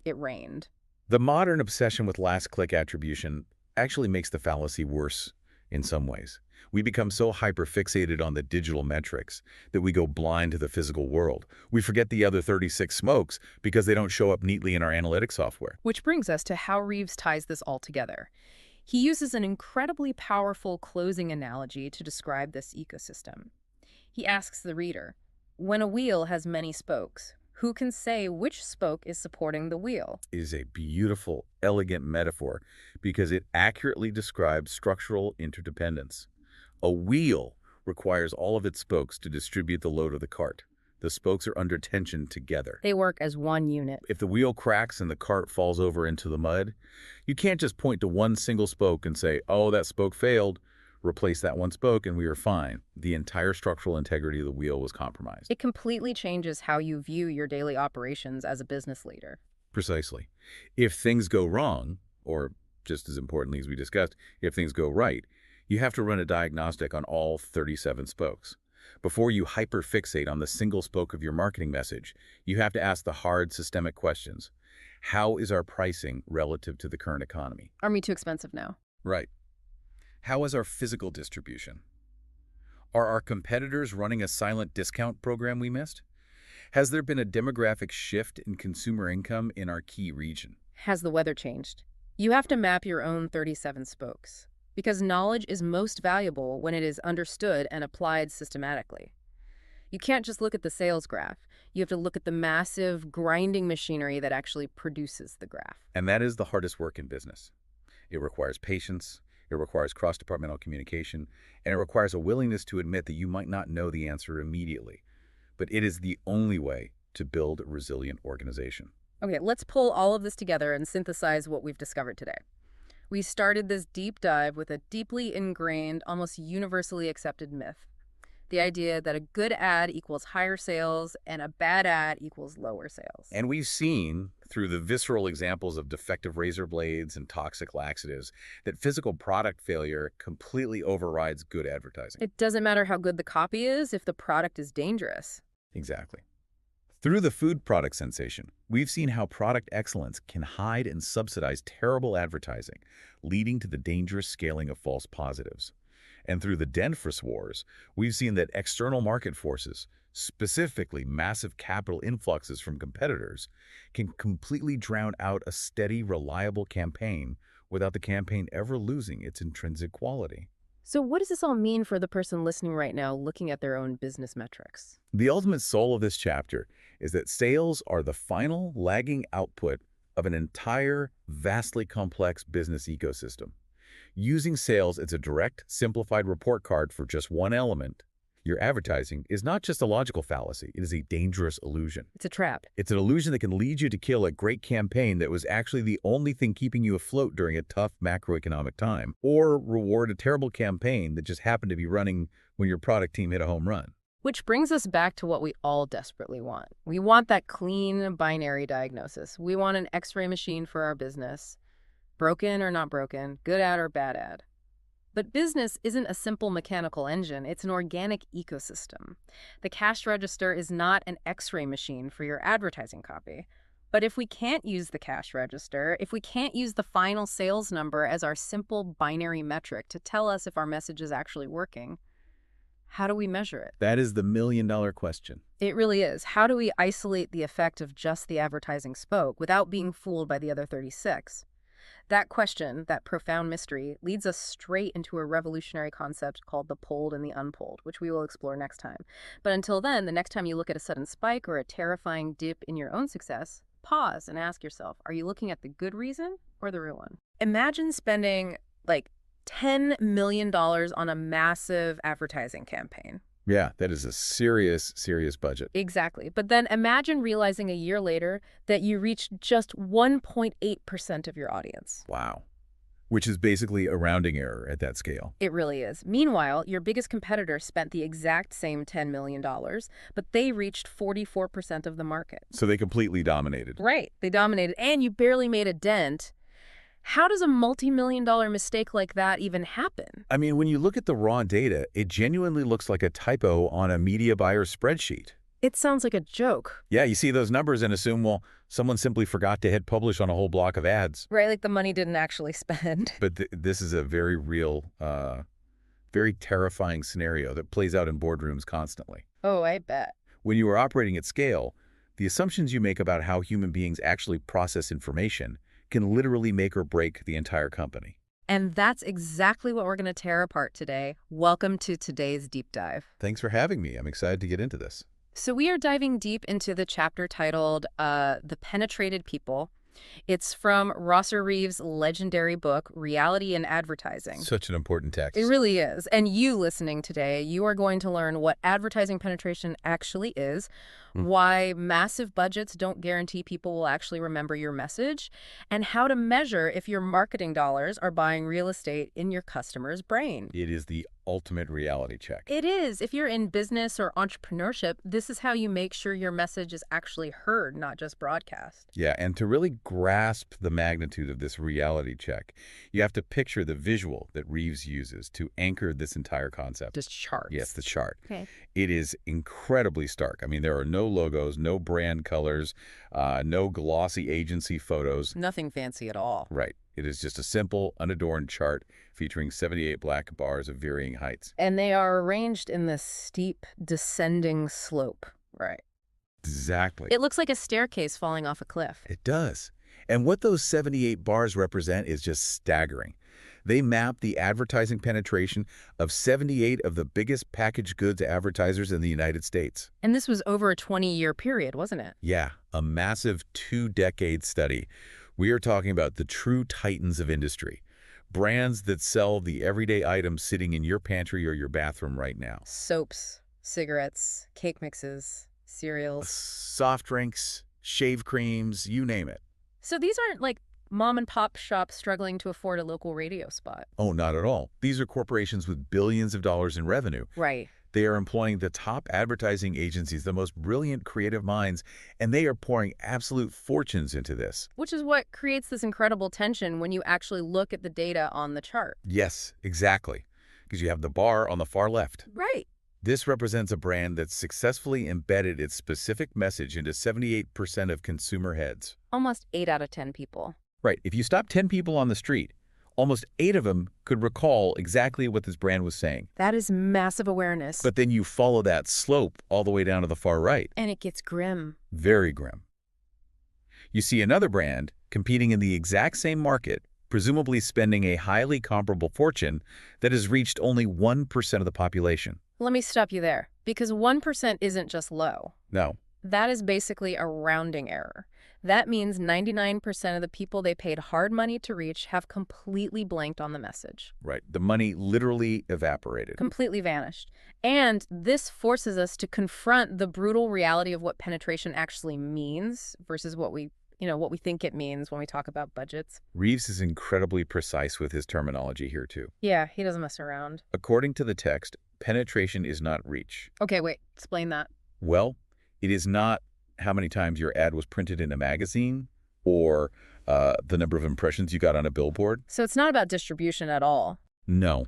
It rained. The modern obsession with last-click attribution actually makes the fallacy worse in some ways. We become so hyper-fixated on the digital metrics that we go blind to the physical world. We forget the other 36 smokes because they don't show up neatly in our analytics software. Which brings us to how Reeves ties this all together. He uses an incredibly powerful closing analogy to describe this ecosystem. He asks the reader, when a wheel has many spokes, who can say which spoke is supporting the wheel? It is a beautiful, elegant metaphor because it accurately describes structural interdependence. A wheel requires all of its spokes to distribute the load of the cart. The spokes are under tension together. They work as one unit. If the wheel cracks and the cart falls over into the mud, you can't just point to one single spoke and say, oh, that spoke failed. Replace that one spoke and we are fine. The entire structural integrity of the wheel was compromised. It completely changes how you view your daily operations as a business leader. Precisely. If things go wrong, or just as importantly as we discussed, if things go right, you have to run a diagnostic on all 37 spokes. Before you hyperfixate on the single spoke of your marketing message, you have to ask the hard systemic questions. How is our pricing relative to the current economy? Are we too expensive now? Right. How is our physical distribution? Are our competitors running a silent discount program we missed? Has there been a demographic shift in consumer income in our key region? Has the weather changed? You have to map your own 37 spokes, because knowledge is most valuable when it is understood and applied systematically. You can't just look at the sales graph. You have to look at the massive grinding machinery that actually produces the graph. And that is the hardest work in business. It requires patience, it requires cross-departmental communication, and it requires a willingness to admit that you might not know the answer immediately. But it is the only way to build a resilient organization. Okay, let's pull all of this together and synthesize what we've discovered today. We started this deep dive with a deeply ingrained, almost universally accepted myth. The idea that a good ad equals higher sales and a bad ad equals lower sales. And we've seen, through the visceral examples of defective razor blades and toxic laxatives, that physical product failure completely overrides good advertising. It doesn't matter how good the copy is if the product is dangerous. Exactly. Through the food product sensation, we've seen how product excellence can hide and subsidize terrible advertising, leading to the dangerous scaling of false positives. And through the denfrice wars, we've seen that external market forces, specifically massive capital influxes from competitors, can completely drown out a steady, reliable campaign without the campaign ever losing its intrinsic quality. So what does this all mean for the person listening right now looking at their own business metrics? The ultimate soul of this chapter is that sales are the final lagging output of an entire, vastly complex business ecosystem. Using sales as a direct, simplified report card for just one element, your advertising, is not just a logical fallacy, it is a dangerous illusion. It's a trap. It's an illusion that can lead you to kill a great campaign that was actually the only thing keeping you afloat during a tough macroeconomic time, or reward a terrible campaign that just happened to be running when your product team hit a home run. Which brings us back to what we all desperately want. We want that clean binary diagnosis. We want an X-ray machine for our business. Broken or not broken, good ad or bad ad. But business isn't a simple mechanical engine, it's an organic ecosystem. The cash register is not an X-ray machine for your advertising copy. But if we can't use the cash register, if we can't use the final sales number as our simple binary metric to tell us if our message is actually working, how do we measure it? That is the million-dollar question. It really is. How do we isolate the effect of just the advertising spoke without being fooled by the other 36? That question, that profound mystery, leads us straight into a revolutionary concept called the polled and the unpolled, which we will explore next time. But until then, the next time you look at a sudden spike or a terrifying dip in your own success, pause and ask yourself, are you looking at the good reason or the real one? Imagine spending like $10 million on a massive advertising campaign. Yeah, that is a serious, serious budget. Exactly. But then imagine realizing a year later that you reached just 1.8% of your audience. Wow. Which is basically a rounding error at that scale. It really is. Meanwhile, your biggest competitor spent the exact same $10 million, but they reached 44% of the market. So they completely dominated. Right. They dominated, and you barely made a dent. How does a multi-million-dollar mistake like that even happen? I mean, when you look at the raw data, it genuinely looks like a typo on a media buyer's spreadsheet. It sounds like a joke. Yeah, you see those numbers and assume, well, someone simply forgot to hit publish on a whole block of ads. Right, like the money didn't actually spend. But this is a very real, very terrifying scenario that plays out in boardrooms constantly. Oh, I bet. When you are operating at scale, the assumptions you make about how human beings actually process information can literally make or break the entire company. And that's exactly what we're going to tear apart today. Welcome to today's deep dive. Thanks for having me. I'm excited to get into this. So we are diving deep into the chapter titled The Penetrated People. It's from Reeves' legendary book, Reality in Advertising. Such an important text. It really is. And you listening today, you are going to learn what advertising penetration actually is, why massive budgets don't guarantee people will actually remember your message, and how to measure if your marketing dollars are buying real estate in your customer's brain. It is the ultimate reality check. It is. If you're in business or entrepreneurship, this is how you make sure your message is actually heard, not just broadcast. Yeah, and to really grasp the magnitude of this reality check, you have to picture the visual that Reeves uses to anchor this entire concept. Just charts. Yes, the chart. Okay. It is incredibly stark. I mean, there are no logos, no brand colors, no glossy agency photos. Nothing fancy at all. Right. It is just a simple, unadorned chart featuring 78 black bars of varying heights. And they are arranged in this steep, descending slope. Right. Exactly. It looks like a staircase falling off a cliff. It does. And what those 78 bars represent is just staggering. They map the advertising penetration of 78 of the biggest packaged goods advertisers in the United States. And this was over a 20-year period, wasn't it? Yeah, a massive 2-decade study. We are talking about the true titans of industry. Brands that sell the everyday items sitting in your pantry or your bathroom right now. Soaps, cigarettes, cake mixes, cereals. Soft drinks, shave creams, you name it. So these aren't like mom and pop shops struggling to afford a local radio spot. Oh, not at all. These are corporations with billions of dollars in revenue. Right. They are employing the top advertising agencies, the most brilliant creative minds, and they are pouring absolute fortunes into this. Which is what creates this incredible tension when you actually look at the data on the chart. Yes, exactly. Because you have the bar on the far left. Right. This represents a brand that successfully embedded its specific message into 78% of consumer heads. Almost 8 out of 10 people. Right. If you stop 10 people on the street, almost 8 of them could recall exactly what this brand was saying. That is massive awareness. But then you follow that slope all the way down to the far right. And it gets grim. Very grim. You see another brand competing in the exact same market, presumably spending a highly comparable fortune that has reached only 1% of the population. Let me stop you there, because 1% isn't just low. No. That is basically a rounding error. That means 99% of the people they paid hard money to reach have completely blanked on the message. Right. The money literally evaporated. Completely vanished. And this forces us to confront the brutal reality of what penetration actually means versus what we think it means when we talk about budgets. Reeves is incredibly precise with his terminology here, too. Yeah, he doesn't mess around. According to the text, penetration is not reach. Okay, wait, explain that. Well, it is not how many times your ad was printed in a magazine or the number of impressions you got on a billboard. So it's not about distribution at all. No.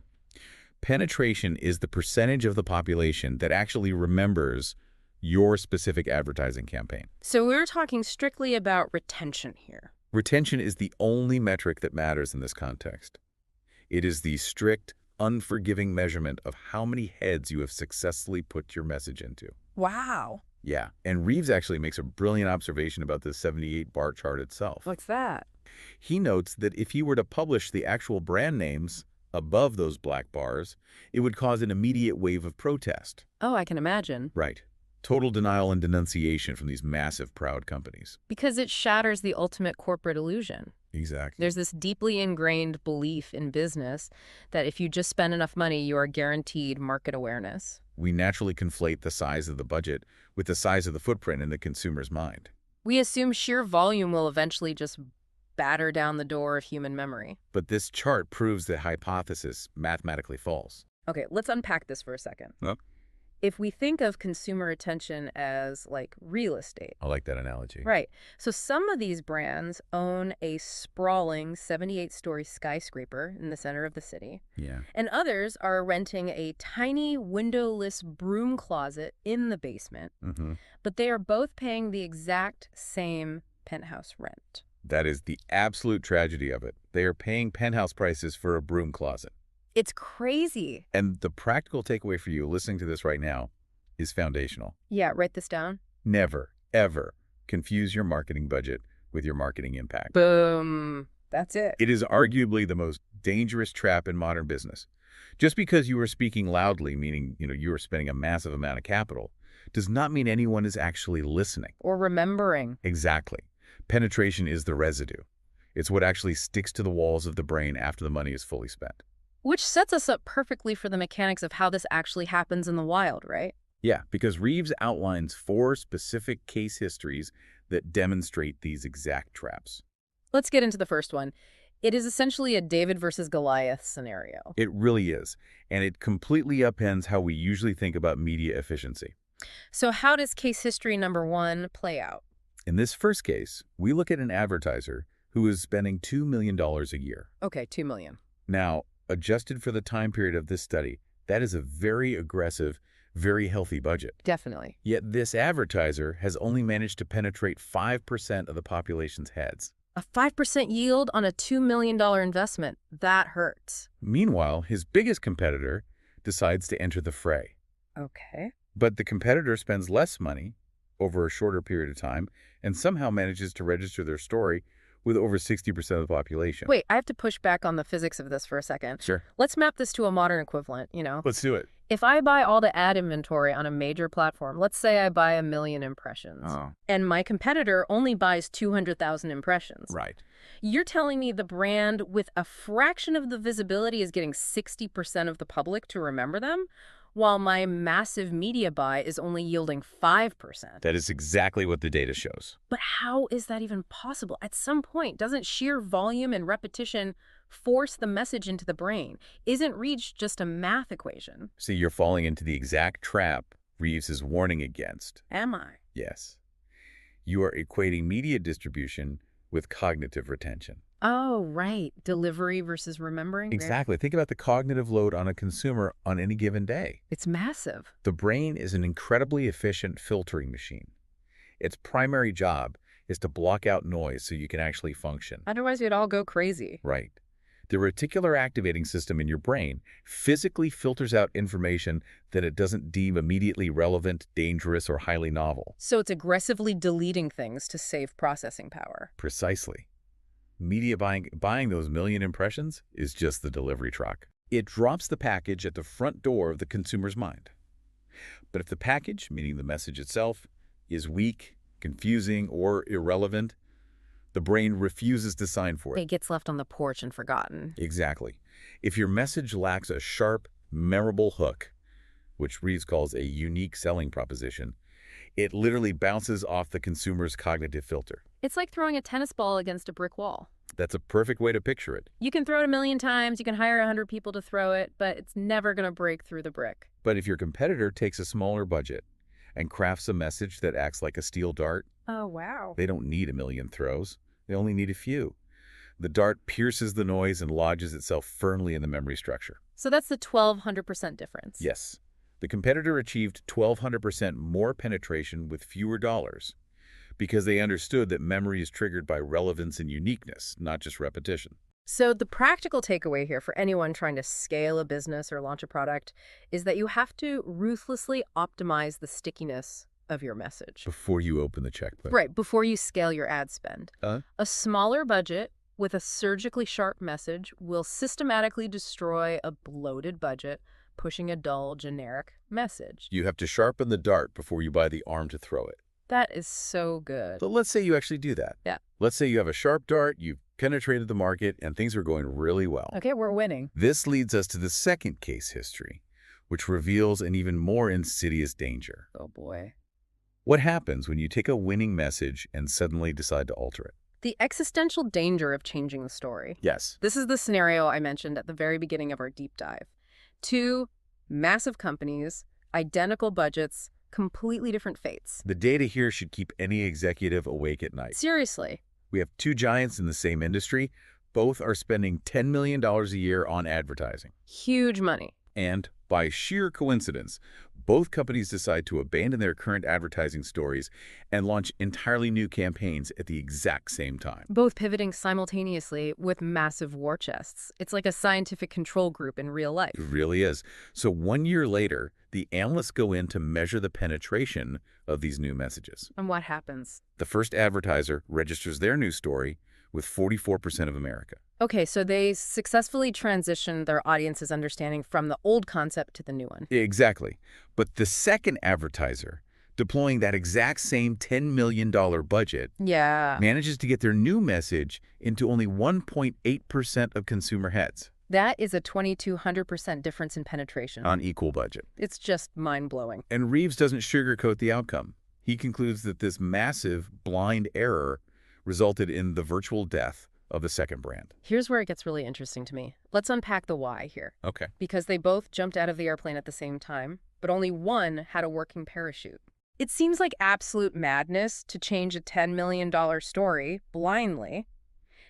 Penetration is the percentage of the population that actually remembers your specific advertising campaign. So we're talking strictly about retention here. Retention is the only metric that matters in this context. It is the strict, unforgiving measurement of how many heads you have successfully put your message into. Wow. Yeah, and Reeves actually makes a brilliant observation about the 78-bar chart itself. What's that? He notes that if he were to publish the actual brand names above those black bars, it would cause an immediate wave of protest. Oh, I can imagine. Right. Total denial and denunciation from these massive, proud companies. Because it shatters the ultimate corporate illusion. Exactly. There's this deeply ingrained belief in business that if you just spend enough money, you are guaranteed market awareness. We naturally conflate the size of the budget with the size of the footprint in the consumer's mind. We assume sheer volume will eventually just batter down the door of human memory. But this chart proves the hypothesis mathematically false. Okay, let's unpack this for a second. Huh? If we think of consumer attention as like real estate. I like that analogy. Right. So some of these brands own a sprawling 78-story skyscraper in the center of the city. Yeah. And others are renting a tiny windowless broom closet in the basement. Mm-hmm. But they are both paying the exact same penthouse rent. That is the absolute tragedy of it. They are paying penthouse prices for a broom closet. It's crazy. And the practical takeaway for you listening to this right now is foundational. Yeah, write this down. Never, ever confuse your marketing budget with your marketing impact. Boom. That's it. It is arguably the most dangerous trap in modern business. Just because you are speaking loudly, meaning, you are spending a massive amount of capital, does not mean anyone is actually listening. Or remembering. Exactly. Penetration is the residue. It's what actually sticks to the walls of the brain after the money is fully spent. Which sets us up perfectly for the mechanics of how this actually happens in the wild, right? Yeah, because Reeves outlines 4 specific case histories that demonstrate these exact traps. Let's get into the first one. It is essentially a David versus Goliath scenario. It really is, and it completely upends how we usually think about media efficiency. So how does case history number 1 play out? In this first case, we look at an advertiser who is spending $2 million a year. Okay, $2 million. Now, adjusted for the time period of this study, that is a very aggressive, very healthy budget. Definitely. Yet this advertiser has only managed to penetrate 5% of the population's heads. A 5% yield on a $2 million investment. That hurts. Meanwhile, his biggest competitor decides to enter the fray. Okay. But the competitor spends less money, over a shorter period of time and somehow manages to register their story with over 60% of the population. Wait, I have to push back on the physics of this for a second. Sure. Let's map this to a modern equivalent. Let's do it. If I buy all the ad inventory on a major platform, let's say I buy 1 million impressions, and my competitor only buys 200,000 impressions. Right. You're telling me the brand with a fraction of the visibility is getting 60% of the public to remember them, while my massive media buy is only yielding 5%. That is exactly what the data shows. But how is that even possible? At some point, doesn't sheer volume and repetition force the message into the brain? Isn't reach just a math equation? See, you're falling into the exact trap Reeves is warning against. Am I? Yes. You are equating media distribution with cognitive retention. Oh, right. Delivery versus remembering. Exactly. Think about the cognitive load on a consumer on any given day. It's massive. The brain is an incredibly efficient filtering machine. Its primary job is to block out noise so you can actually function. Otherwise, we'd all go crazy. Right. The reticular activating system in your brain physically filters out information that it doesn't deem immediately relevant, dangerous, or highly novel. So it's aggressively deleting things to save processing power. Precisely. Media buying those million impressions is just the delivery truck. It drops the package at the front door of the consumer's mind. But if the package, meaning the message itself, is weak, confusing, or irrelevant, the brain refuses to sign for it. It gets left on the porch and forgotten. Exactly. If your message lacks a sharp, memorable hook, which Reeves calls a unique selling proposition, it literally bounces off the consumer's cognitive filter. It's like throwing a tennis ball against a brick wall. That's a perfect way to picture it. You can throw it 1,000,000 times, you can hire 100 people to throw it, but it's never going to break through the brick. But if your competitor takes a smaller budget and crafts a message that acts like a steel dart, Oh, wow. they don't need 1,000,000 throws. They only need a few. The dart pierces the noise and lodges itself firmly in the memory structure. So that's the 1,200% difference. Yes. The competitor achieved 1,200% more penetration with fewer dollars because they understood that memory is triggered by relevance and uniqueness, not just repetition. So the practical takeaway here for anyone trying to scale a business or launch a product is that you have to ruthlessly optimize the stickiness of your message. Before you open the checkbook. Right, before you scale your ad spend. A smaller budget with a surgically sharp message will systematically destroy a bloated budget, pushing a dull, generic message. You have to sharpen the dart before you buy the arm to throw it. That is so good. So let's say you actually do that. Yeah. Let's say you have a sharp dart, you've penetrated the market, and things are going really well. Okay, we're winning. This leads us to the second case history, which reveals an even more insidious danger. Oh, boy. What happens when you take a winning message and suddenly decide to alter it? The existential danger of changing the story. Yes. This is the scenario I mentioned at the very beginning of our deep dive. Two massive companies, identical budgets, completely different fates. The data here should keep any executive awake at night. Seriously. We have two giants in the same industry. Both are spending $10 million a year on advertising. Huge money. And by sheer coincidence, both companies decide to abandon their current advertising stories and launch entirely new campaigns at the exact same time. Both pivoting simultaneously with massive war chests. It's like a scientific control group in real life. It really is. So 1 year later, the analysts go in to measure the penetration of these new messages. And what happens? The first advertiser registers their new story with 44% of America. Okay, so they successfully transitioned their audience's understanding from the old concept to the new one. Exactly. But the second advertiser, deploying that exact same $10 million budget, manages to get their new message into only 1.8% of consumer heads. That is a 2,200% difference in penetration. On equal budget. It's just mind-blowing. And Reeves doesn't sugarcoat the outcome. He concludes that this massive blind error resulted in the virtual death of the second brand. Here's where it gets really interesting to me. Let's unpack the why here. Okay. Because they both jumped out of the airplane at the same time, but only one had a working parachute. It seems like absolute madness to change a $10 million story blindly.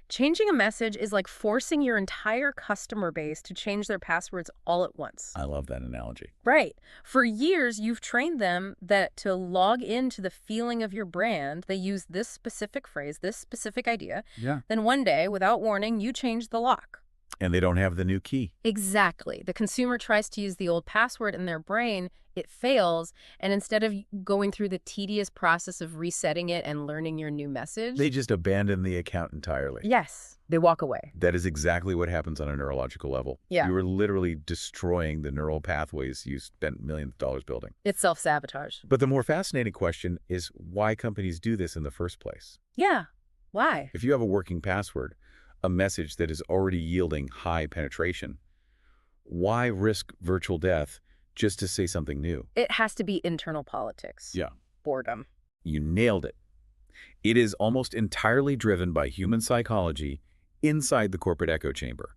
Changing a message is like forcing your entire customer base to change their passwords all at once. I love that analogy. Right. For years, you've trained them that to log into the feeling of your brand, they use this specific phrase, this specific idea. Yeah. Then one day, without warning, you change the lock. And they don't have the new key. Exactly. The consumer tries to use the old password in their brain, it fails, and instead of going through the tedious process of resetting it and learning your new message, They just abandon the account entirely. yes, they walk away. That is exactly what happens on a neurological level. Yeah. You are literally destroying the neural pathways you spent millions of dollars building. It's self-sabotage. But the more fascinating question is why companies do this in the first place. Yeah. Why? If you have a working password, a message that is already yielding high penetration, why risk virtual death just to say something new? It has to be internal politics. Yeah. Boredom. You nailed it. It is almost entirely driven by human psychology inside the corporate echo chamber.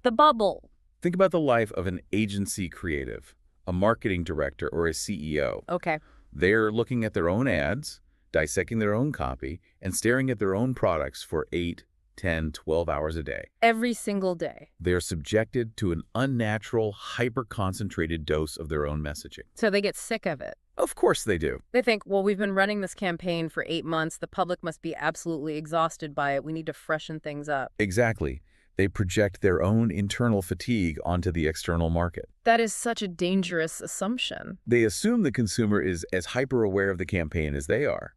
The bubble. Think about the life of an agency creative, a marketing director, or a CEO. Okay. They're looking at their own ads, dissecting their own copy, and staring at their own products for 8, 10, 12 hours a day. Every single day. They're subjected to an unnatural, hyper-concentrated dose of their own messaging. So they get sick of it. Of course they do. They think, well, we've been running this campaign for 8 months. The public must be absolutely exhausted by it. We need to freshen things up. Exactly. They project their own internal fatigue onto the external market. That is such a dangerous assumption. They assume the consumer is as hyper-aware of the campaign as they are.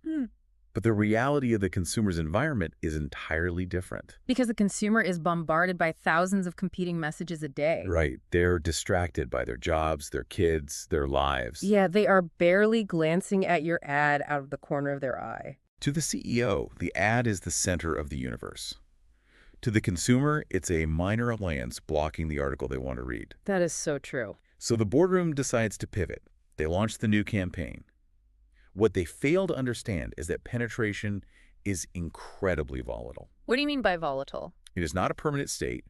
But the reality of the consumer's environment is entirely different. Because the consumer is bombarded by thousands of competing messages a day. Right. They're distracted by their jobs, their kids, their lives. Yeah, they are barely glancing at your ad out of the corner of their eye. To the CEO, the ad is the center of the universe. To the consumer, it's a minor annoyance blocking the article they want to read. That is so true. So the boardroom decides to pivot. They launch the new campaign. What they fail to understand is that penetration is incredibly volatile. What do you mean by volatile? It is not a permanent state.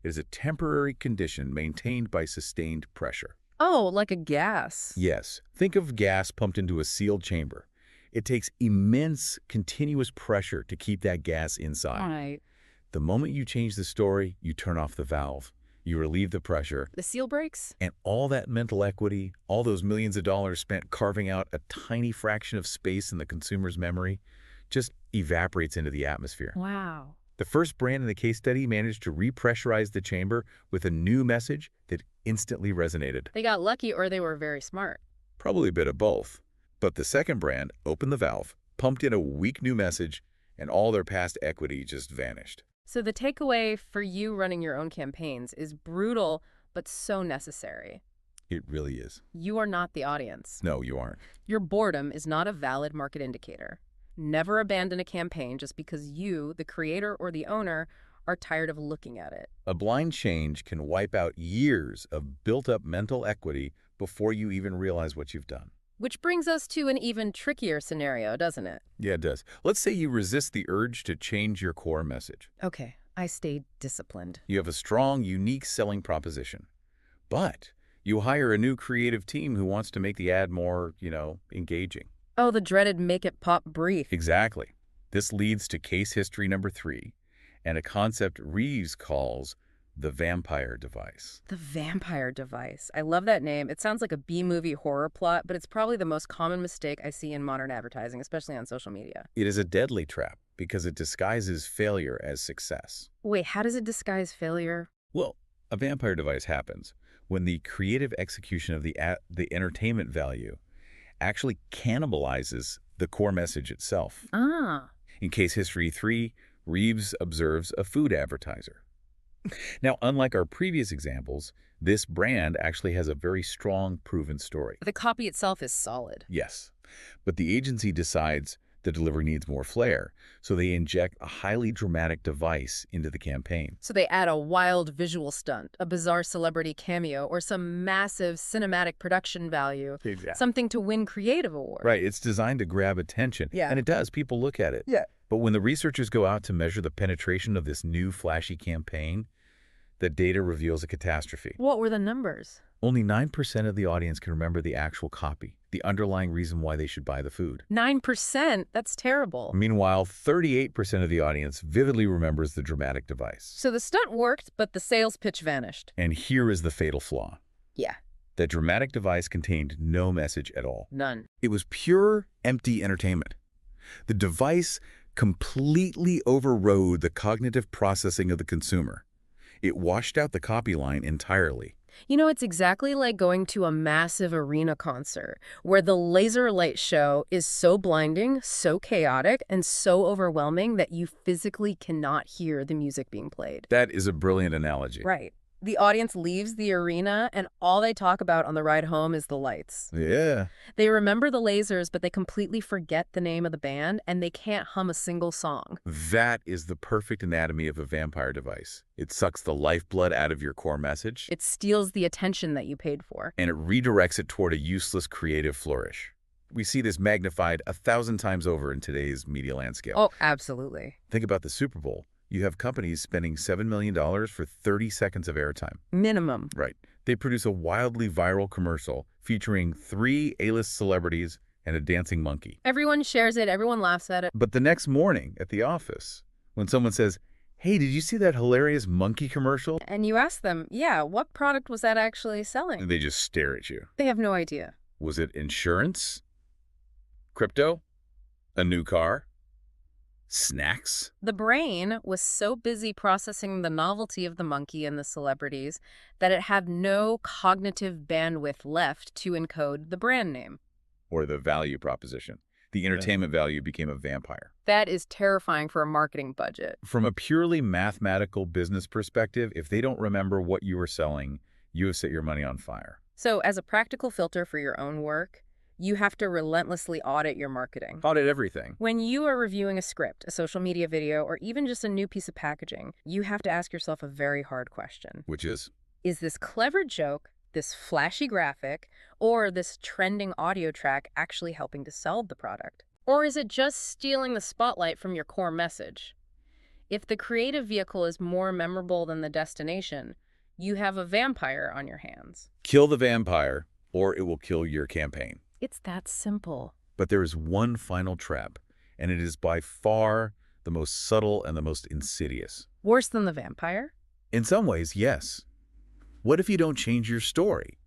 It is a temporary condition maintained by sustained pressure. Oh, like a gas. Yes. Think of gas pumped into a sealed chamber. It takes immense, continuous pressure to keep that gas inside. Right. The moment you change the story, you turn off the valve. You relieve the pressure. The seal breaks? And all that mental equity, all those millions of dollars spent carving out a tiny fraction of space in the consumer's memory, just evaporates into the atmosphere. Wow. The first brand in the case study managed to repressurize the chamber with a new message that instantly resonated. They got lucky or they were very smart. Probably a bit of both. But the second brand opened the valve, pumped in a weak new message, and all their past equity just vanished. So the takeaway for you running your own campaigns is brutal, but so necessary. It really is. You are not the audience. No, you aren't. Your boredom is not a valid market indicator. Never abandon a campaign just because you, the creator or the owner, are tired of looking at it. A blind change can wipe out years of built-up mental equity before you even realize what you've done. Which brings us to an even trickier scenario, doesn't it? Yeah, it does. Let's say you resist the urge to change your core message. Okay, I stayed disciplined. You have a strong, unique selling proposition. But you hire a new creative team who wants to make the ad more, engaging. Oh, the dreaded make it pop brief. Exactly. This leads to case history number 3 and a concept Reeves calls the vampire device. The vampire device. I love that name. It sounds like a B-movie horror plot, but it's probably the most common mistake I see in modern advertising, especially on social media. It is a deadly trap because it disguises failure as success. Wait, how does it disguise failure? Well, a vampire device happens when the creative execution of the entertainment value actually cannibalizes the core message itself. Ah. In case history 3, Reeves observes a food advertiser. Now, unlike our previous examples, this brand actually has a very strong, proven story. The copy itself is solid. Yes, but the agency decides the delivery needs more flair, so they inject a highly dramatic device into the campaign. So they add a wild visual stunt, a bizarre celebrity cameo, or some massive cinematic production value. Exactly. Something to win creative awards. Right, it's designed to grab attention. Yeah. And it does. People look at it. Yeah. But when the researchers go out to measure the penetration of this new flashy campaign, the data reveals a catastrophe. What were the numbers? Only 9% of the audience can remember the actual copy, the underlying reason why they should buy the food. 9%? That's terrible. Meanwhile, 38% of the audience vividly remembers the dramatic device. So the stunt worked, but the sales pitch vanished. And here is the fatal flaw. Yeah. That dramatic device contained no message at all. None. It was pure, empty entertainment. The device completely overrode the cognitive processing of the consumer. It washed out the copy line entirely. You know, it's exactly like going to a massive arena concert where the laser light show is so blinding, so chaotic, and so overwhelming that you physically cannot hear the music being played. That is a brilliant analogy. Right. The audience leaves the arena, and all they talk about on the ride home is the lights. Yeah. They remember the lasers, but they completely forget the name of the band, and they can't hum a single song. That is the perfect anatomy of a vampire device. It sucks the lifeblood out of your core message. It steals the attention that you paid for. And it redirects it toward a useless creative flourish. We see this magnified 1,000 times over in today's media landscape. Oh, absolutely. Think about the Super Bowl. You have companies spending $7 million for 30 seconds of airtime. Minimum. Right. They produce a wildly viral commercial featuring 3 A-list celebrities and a dancing monkey. Everyone shares it. Everyone laughs at it. But the next morning at the office, when someone says, "Hey, did you see that hilarious monkey commercial?" And you ask them, yeah, what product was that actually selling? They just stare at you. They have no idea. Was it insurance? Crypto? A new car? Snacks? The brain was so busy processing the novelty of the monkey and the celebrities that it had no cognitive bandwidth left to encode the brand name. Or the value proposition. The entertainment value became a vampire. That is terrifying for a marketing budget. From a purely mathematical business perspective, if they don't remember what you were selling, you have set your money on fire. So as a practical filter for your own work, you have to relentlessly audit your marketing. Audit everything. When you are reviewing a script, a social media video, or even just a new piece of packaging, you have to ask yourself a very hard question. Which is? Is this clever joke, this flashy graphic, or this trending audio track actually helping to sell the product? Or is it just stealing the spotlight from your core message? If the creative vehicle is more memorable than the destination, you have a vampire on your hands. Kill the vampire, or it will kill your campaign. It's that simple. But there is one final trap, and it is by far the most subtle and the most insidious. Worse than the vampire? In some ways, yes. What if you don't change your story,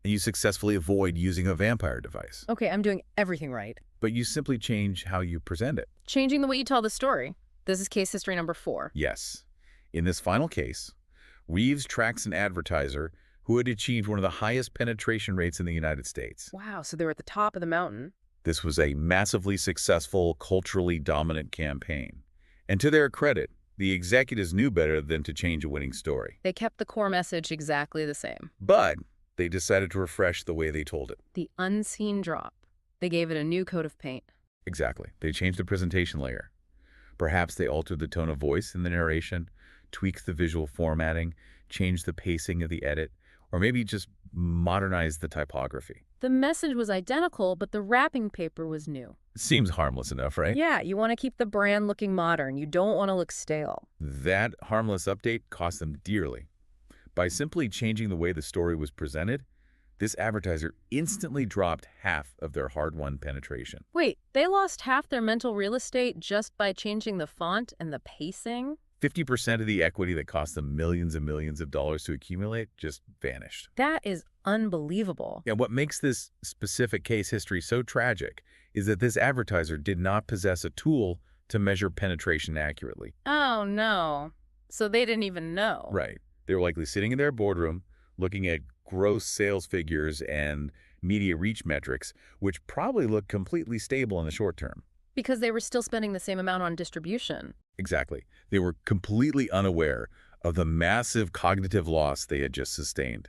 and you successfully avoid using a vampire device? Okay, I'm doing everything right. But you simply change how you present it. Changing the way you tell the story. This is case history number 4. Yes. In this final case, Reeves tracks an advertiser who had achieved one of the highest penetration rates in the United States. Wow, so they were at the top of the mountain. This was a massively successful, culturally dominant campaign. And to their credit, the executives knew better than to change a winning story. They kept the core message exactly the same. But they decided to refresh the way they told it. The unseen drop. They gave it a new coat of paint. Exactly. They changed the presentation layer. Perhaps they altered the tone of voice in the narration, tweaked the visual formatting, changed the pacing of the edit, or maybe just modernized the typography. The message was identical, but the wrapping paper was new. Seems harmless enough, right? Yeah, you want to keep the brand looking modern. You don't want to look stale. That harmless update cost them dearly. By simply changing the way the story was presented, this advertiser instantly dropped half of their hard-won penetration. Wait, they lost half their mental real estate just by changing the font and the pacing? 50% of the equity that cost them millions and millions of dollars to accumulate just vanished. That is unbelievable. And what makes this specific case history so tragic is that this advertiser did not possess a tool to measure penetration accurately. Oh, no. So they didn't even know. Right. They were likely sitting in their boardroom looking at gross sales figures and media reach metrics, which probably looked completely stable in the short term. Because they were still spending the same amount on distribution. Exactly. They were completely unaware of the massive cognitive loss they had just sustained.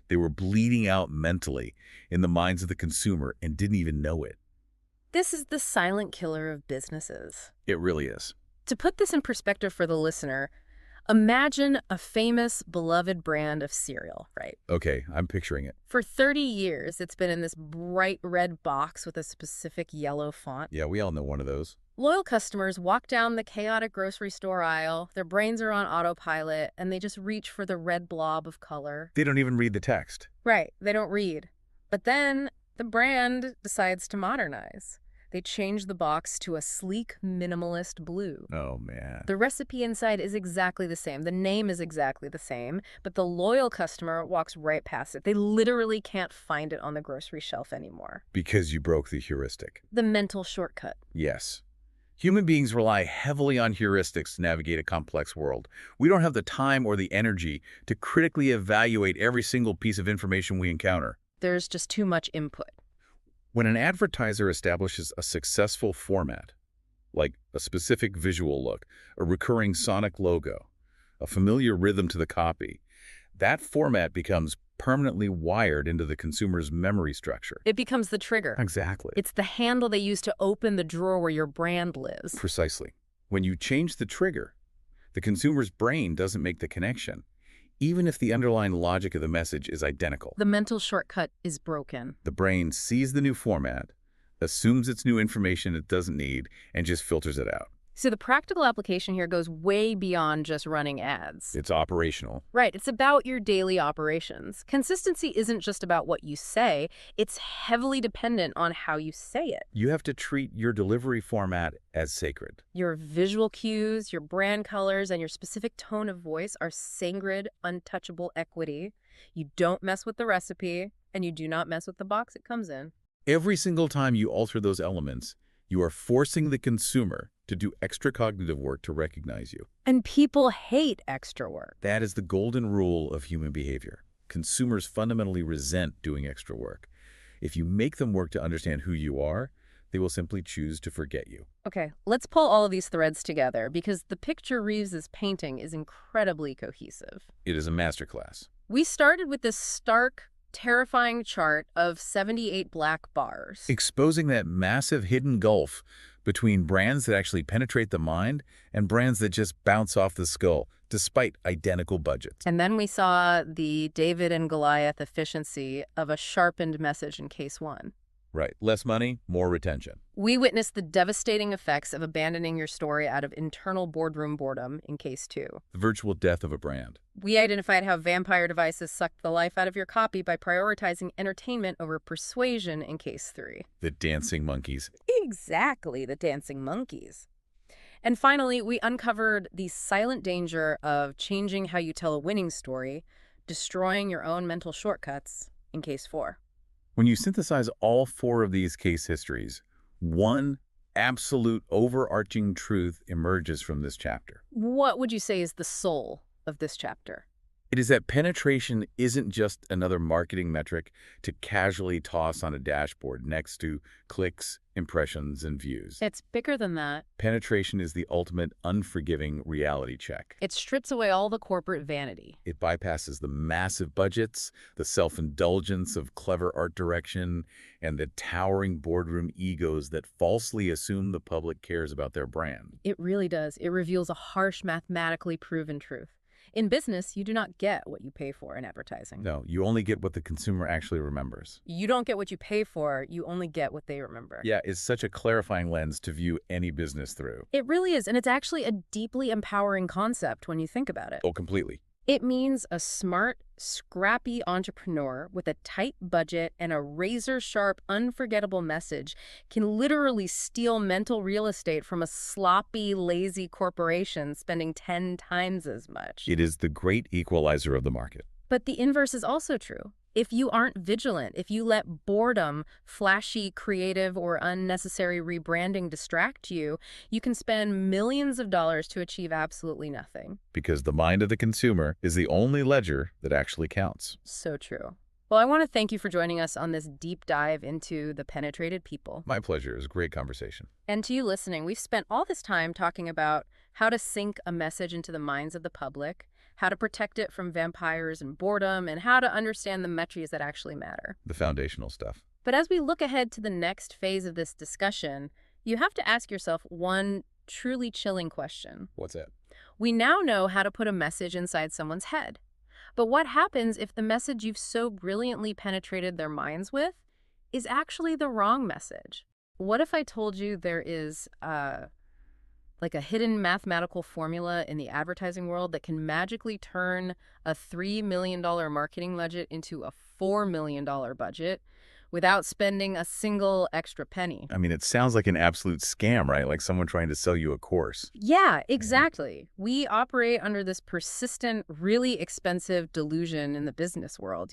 They were bleeding out mentally in the minds of the consumer and didn't even know it. This is the silent killer of businesses. It really is. To put this in perspective for the listener, imagine a famous, beloved brand of cereal, right? Okay, I'm picturing it. For 30 years, it's been in this bright red box with a specific yellow font. Yeah, we all know one of those. Loyal customers walk down the chaotic grocery store aisle, their brains are on autopilot, and they just reach for the red blob of color. They don't even read the text. Right, they don't read. But then the brand decides to modernize. They change the box to a sleek, minimalist blue. Oh, man. The recipe inside is exactly the same. The name is exactly the same, but the loyal customer walks right past it. They literally can't find it on the grocery shelf anymore. Because you broke the heuristic. The mental shortcut. Yes. Human beings rely heavily on heuristics to navigate a complex world. We don't have the time or the energy to critically evaluate every single piece of information we encounter. There's just too much input. When an advertiser establishes a successful format, like a specific visual look, a recurring sonic logo, a familiar rhythm to the copy, that format becomes permanently wired into the consumer's memory structure. It becomes the trigger. Exactly. It's the handle they use to open the drawer where your brand lives. Precisely. When you change the trigger, the consumer's brain doesn't make the connection, even if the underlying logic of the message is identical. The mental shortcut is broken. The brain sees the new format, assumes it's new information it doesn't need, and just filters it out. So the practical application here goes way beyond just running ads. It's operational. Right, it's about your daily operations. Consistency isn't just about what you say, it's heavily dependent on how you say it. You have to treat your delivery format as sacred. Your visual cues, your brand colors, and your specific tone of voice are sacred, untouchable equity. You don't mess with the recipe, and you do not mess with the box it comes in. Every single time you alter those elements, you are forcing the consumer to do extra cognitive work to recognize you. And people hate extra work. That is the golden rule of human behavior. Consumers fundamentally resent doing extra work. If you make them work to understand who you are, they will simply choose to forget you. Okay, let's pull all of these threads together because the picture Reeves is painting is incredibly cohesive. It is a masterclass. We started with this stark, terrifying chart of 78 black bars. Exposing that massive hidden gulf between brands that actually penetrate the mind and brands that just bounce off the skull, despite identical budgets. And then we saw the David and Goliath efficiency of a sharpened message in case one. Right. Less money, more retention. We witnessed the devastating effects of abandoning your story out of internal boardroom boredom in case two. The virtual death of a brand. We identified how vampire devices sucked the life out of your copy by prioritizing entertainment over persuasion in case three. The dancing monkeys. Exactly, the dancing monkeys. And finally, we uncovered the silent danger of changing how you tell a winning story, destroying your own mental shortcuts in case four. When you synthesize all four of these case histories, one absolute overarching truth emerges from this chapter. What would you say is the soul of this chapter? It is that penetration isn't just another marketing metric to casually toss on a dashboard next to clicks, impressions, and views. It's bigger than that. Penetration is the ultimate unforgiving reality check. It strips away all the corporate vanity. It bypasses the massive budgets, the self-indulgence of clever art direction, and the towering boardroom egos that falsely assume the public cares about their brand. It really does. It reveals a harsh, mathematically proven truth. In business, you do not get what you pay for in advertising. No, you only get what the consumer actually remembers. You don't get what you pay for, you only get what they remember. Yeah, it's such a clarifying lens to view any business through. It really is, and it's actually a deeply empowering concept when you think about it. Oh, completely. It means a smart, scrappy entrepreneur with a tight budget and a razor-sharp, unforgettable message can literally steal mental real estate from a sloppy, lazy corporation spending 10 times as much. It is the great equalizer of the market. But the inverse is also true. If you aren't vigilant, if you let boredom, flashy, creative, or unnecessary rebranding distract you, you can spend millions of dollars to achieve absolutely nothing. Because the mind of the consumer is the only ledger that actually counts. So true. Well, I want to thank you for joining us on this deep dive into the penetrated people. My pleasure. It was a great conversation. And to you listening, we've spent all this time talking about how to sink a message into the minds of the public, how to protect it from vampires and boredom, and how to understand the metrics that actually matter. The foundational stuff. But as we look ahead to the next phase of this discussion, you have to ask yourself one truly chilling question. What's that? We now know how to put a message inside someone's head. But what happens if the message you've so brilliantly penetrated their minds with is actually the wrong message? What if I told you there is like a hidden mathematical formula in the advertising world that can magically turn a $3 million marketing budget into a $4 million budget without spending a single extra penny. I mean, it sounds like an absolute scam, right? Like someone trying to sell you a course. Yeah, exactly. We operate under this persistent, really expensive delusion in the business world.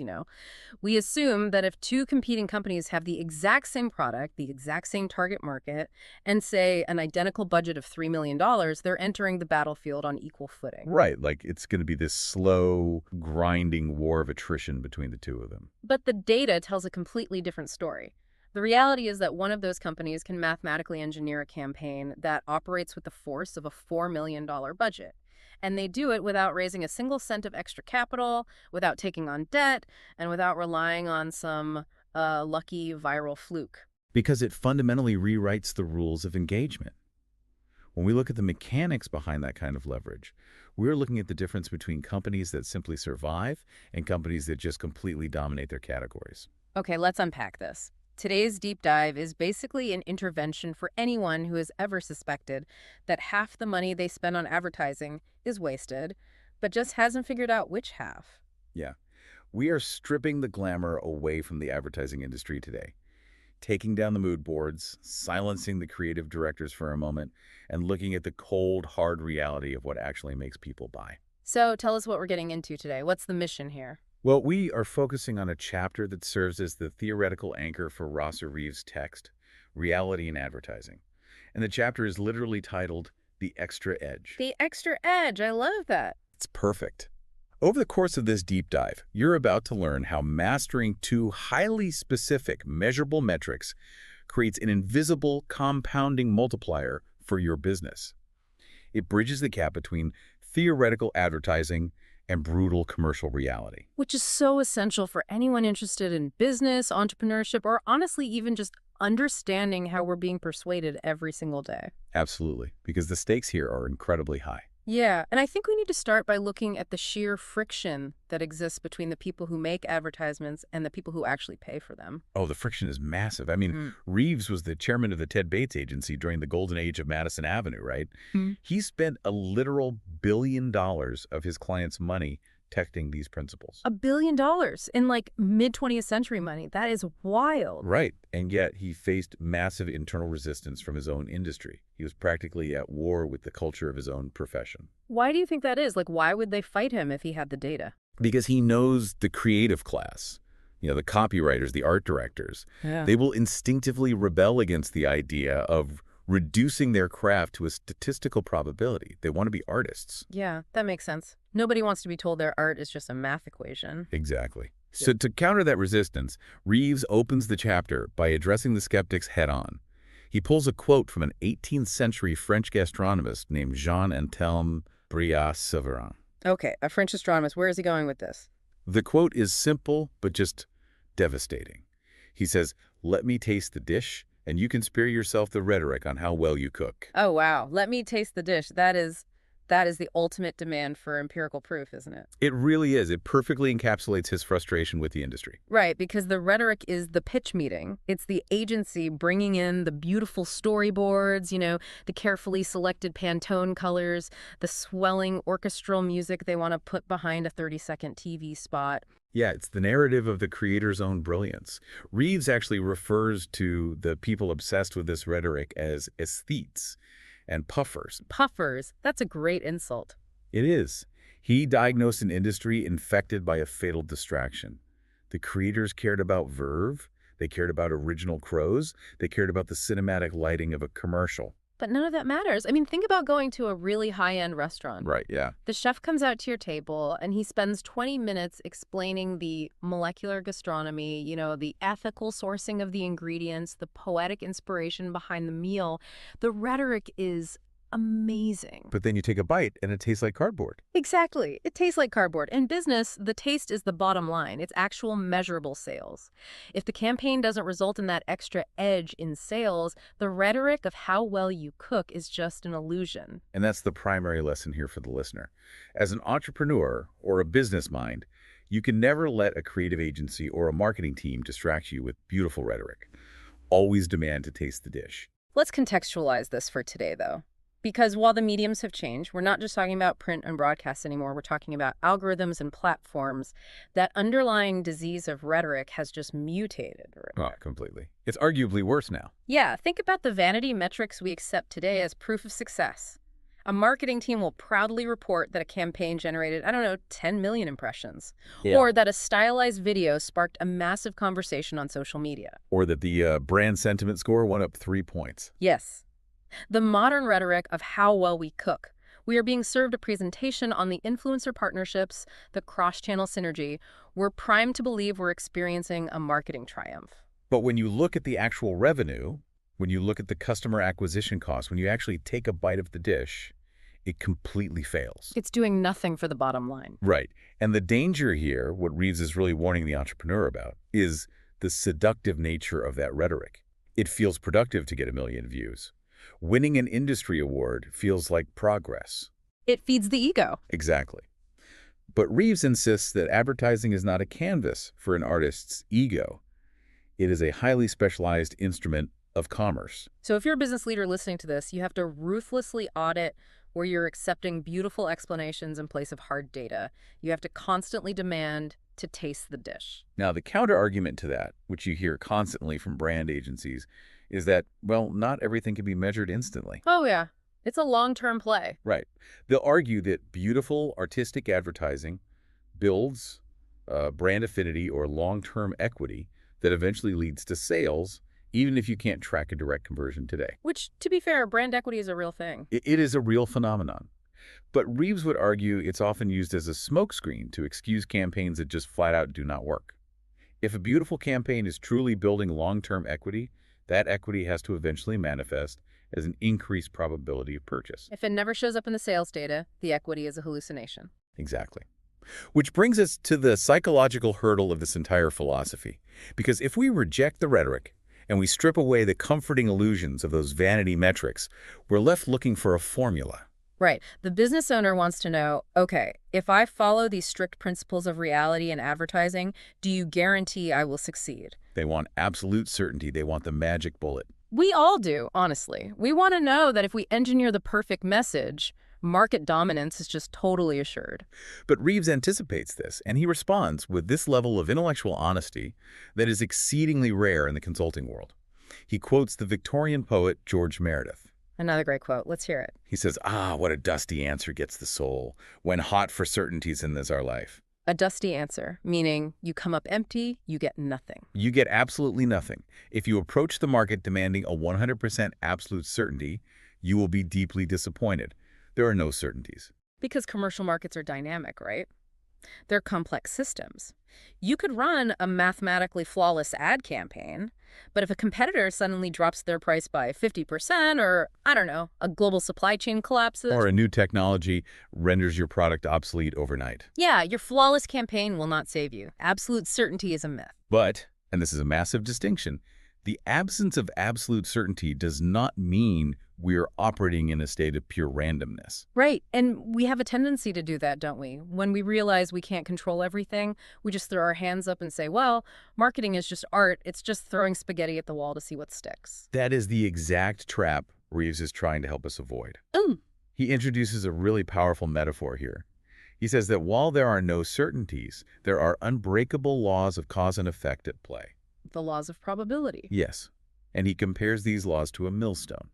We assume that if two competing companies have the exact same product, the exact same target market, and say an identical budget of $3 million, they're entering the battlefield on equal footing. Right, like it's going to be this slow, grinding war of attrition between the two of them. But the data tells a completely different story. The reality is that one of those companies can mathematically engineer a campaign that operates with the force of a $4 million budget. And they do it without raising a single cent of extra capital, without taking on debt, and without relying on some lucky viral fluke. Because it fundamentally rewrites the rules of engagement. When we look at the mechanics behind that kind of leverage, we're looking at the difference between companies that simply survive and companies that just completely dominate their categories. Okay, let's unpack this. Today's deep dive is basically an intervention for anyone who has ever suspected that half the money they spend on advertising is wasted, but just hasn't figured out which half. Yeah, we are stripping the glamour away from the advertising industry today, taking down the mood boards, silencing the creative directors for a moment, and looking at the cold, hard reality of what actually makes people buy. So tell us what we're getting into today. What's the mission here? Well, we are focusing on a chapter that serves as the theoretical anchor for Reeves' text, Reality in Advertising. And the chapter is literally titled The Extra Edge. The extra edge. I love that. It's perfect. Over the course of this deep dive, you're about to learn how mastering two highly specific, measurable metrics creates an invisible compounding multiplier for your business. It bridges the gap between theoretical advertising and brutal commercial reality. Which is so essential for anyone interested in business, entrepreneurship, or honestly, even just understanding how we're being persuaded every single day. Absolutely, because the stakes here are incredibly high. Yeah, and I think we need to start by looking at the sheer friction that exists between the people who make advertisements and the people who actually pay for them. Oh, the friction is massive. I mean, Reeves was the chairman of the Ted Bates Agency during the golden age of Madison Avenue, right? He spent a literal $1 billion of his clients' money protecting these principles. $1 billion in like mid-20th century money. That is wild. Right. And yet he faced massive internal resistance from his own industry. He was practically at war with the culture of his own profession. Why do you think that is? Like, why would they fight him if he had the data? Because he knows the creative class, the copywriters, the art directors. Yeah. They will instinctively rebel against the idea of reducing their craft to a statistical probability. They want to be artists. Yeah, that makes sense. Nobody wants to be told their art is just a math equation. Exactly. So to counter that resistance, Reeves opens the chapter by addressing the skeptics head-on. He pulls a quote from an 18th century French gastronomist named Jean-Antelme Brillat-Savarin. Okay, a French astronomist. Where is he going with this? The quote is simple, but just devastating. He says, "Let me taste the dish, and you can spare yourself the rhetoric on how well you cook." Oh, wow. Let me taste the dish. That is the ultimate demand for empirical proof, isn't it? It really is. It perfectly encapsulates his frustration with the industry. Right, because the rhetoric is the pitch meeting. It's the agency bringing in the beautiful storyboards, the carefully selected Pantone colors, the swelling orchestral music they want to put behind a 30-second TV spot. Yeah, it's the narrative of the creator's own brilliance. Reeves actually refers to the people obsessed with this rhetoric as aesthetes and puffers. Puffers? That's a great insult. It is. He diagnosed an industry infected by a fatal distraction. The creators cared about verve, they cared about original prose, they cared about the cinematic lighting of a commercial. But none of that matters. I mean, think about going to a really high-end restaurant. Right, yeah. The chef comes out to your table and he spends 20 minutes explaining the molecular gastronomy, the ethical sourcing of the ingredients, the poetic inspiration behind the meal. The rhetoric is amazing. But then you take a bite and it tastes like cardboard. Exactly. It tastes like cardboard. In business, the taste is the bottom line. It's actual measurable sales. If the campaign doesn't result in that extra edge in sales, the rhetoric of how well you cook is just an illusion. And that's the primary lesson here for the listener. As an entrepreneur or a business mind, you can never let a creative agency or a marketing team distract you with beautiful rhetoric. Always demand to taste the dish. Let's contextualize this for today, though. Because while the mediums have changed, we're not just talking about print and broadcast anymore. We're talking about algorithms and platforms. That underlying disease of rhetoric has just mutated. Oh, completely. It's arguably worse now. Yeah, think about the vanity metrics we accept today as proof of success. A marketing team will proudly report that a campaign generated, I don't know, 10 million impressions. Yeah. Or that a stylized video sparked a massive conversation on social media. Or that the brand sentiment score went up 3 points. Yes. The modern rhetoric of how well we cook. We are being served a presentation on the influencer partnerships, the cross-channel synergy. We're primed to believe we're experiencing a marketing triumph. But when you look at the actual revenue, when you look at the customer acquisition cost, when you actually take a bite of the dish, it completely fails. It's doing nothing for the bottom line. Right. And the danger here, what Reeves is really warning the entrepreneur about, is the seductive nature of that rhetoric. It feels productive to get 1 million views. Winning an industry award feels like progress. It feeds the ego. Exactly. But Reeves insists that advertising is not a canvas for an artist's ego. It is a highly specialized instrument of commerce. So if you're a business leader listening to this, you have to ruthlessly audit where you're accepting beautiful explanations in place of hard data. You have to constantly demand to taste the dish. Now, the counter-argument to that, which you hear constantly from brand agencies, is that, well, not everything can be measured instantly. Oh, yeah. It's a long-term play. Right. They'll argue that beautiful artistic advertising builds brand affinity or long-term equity that eventually leads to sales, even if you can't track a direct conversion today. Which, to be fair, brand equity is a real thing. It is a real phenomenon. But Reeves would argue it's often used as a smokescreen to excuse campaigns that just flat out do not work. If a beautiful campaign is truly building long-term equity, that equity has to eventually manifest as an increased probability of purchase. If it never shows up in the sales data, the equity is a hallucination. Exactly. Which brings us to the psychological hurdle of this entire philosophy. Because if we reject the rhetoric and we strip away the comforting illusions of those vanity metrics, we're left looking for a formula. Right. The business owner wants to know, okay, if I follow these strict principles of reality and advertising, do you guarantee I will succeed? They want absolute certainty. They want the magic bullet. We all do, honestly. We want to know that if we engineer the perfect message, market dominance is just totally assured. But Reeves anticipates this, and he responds with this level of intellectual honesty that is exceedingly rare in the consulting world. He quotes the Victorian poet George Meredith. Another great quote. Let's hear it. He says, what a dusty answer gets the soul when hot for certainties in this our life. A dusty answer, meaning you come up empty, you get nothing. You get absolutely nothing. If you approach the market demanding a 100% absolute certainty, you will be deeply disappointed. There are no certainties. Because commercial markets are dynamic, right? They're complex systems. You could run a mathematically flawless ad campaign, but if a competitor suddenly drops their price by 50% or, I don't know, a global supply chain collapses. Or a new technology renders your product obsolete overnight. Yeah, your flawless campaign will not save you. Absolute certainty is a myth. But, and this is a massive distinction, the absence of absolute certainty does not mean we're operating in a state of pure randomness. Right, and we have a tendency to do that, don't we? When we realize we can't control everything, we just throw our hands up and say, well, marketing is just art. It's just throwing spaghetti at the wall to see what sticks. That is the exact trap Reeves is trying to help us avoid. He introduces a really powerful metaphor here. He says that while there are no certainties, there are unbreakable laws of cause and effect at play. The laws of probability. Yes, and he compares these laws to a millstone.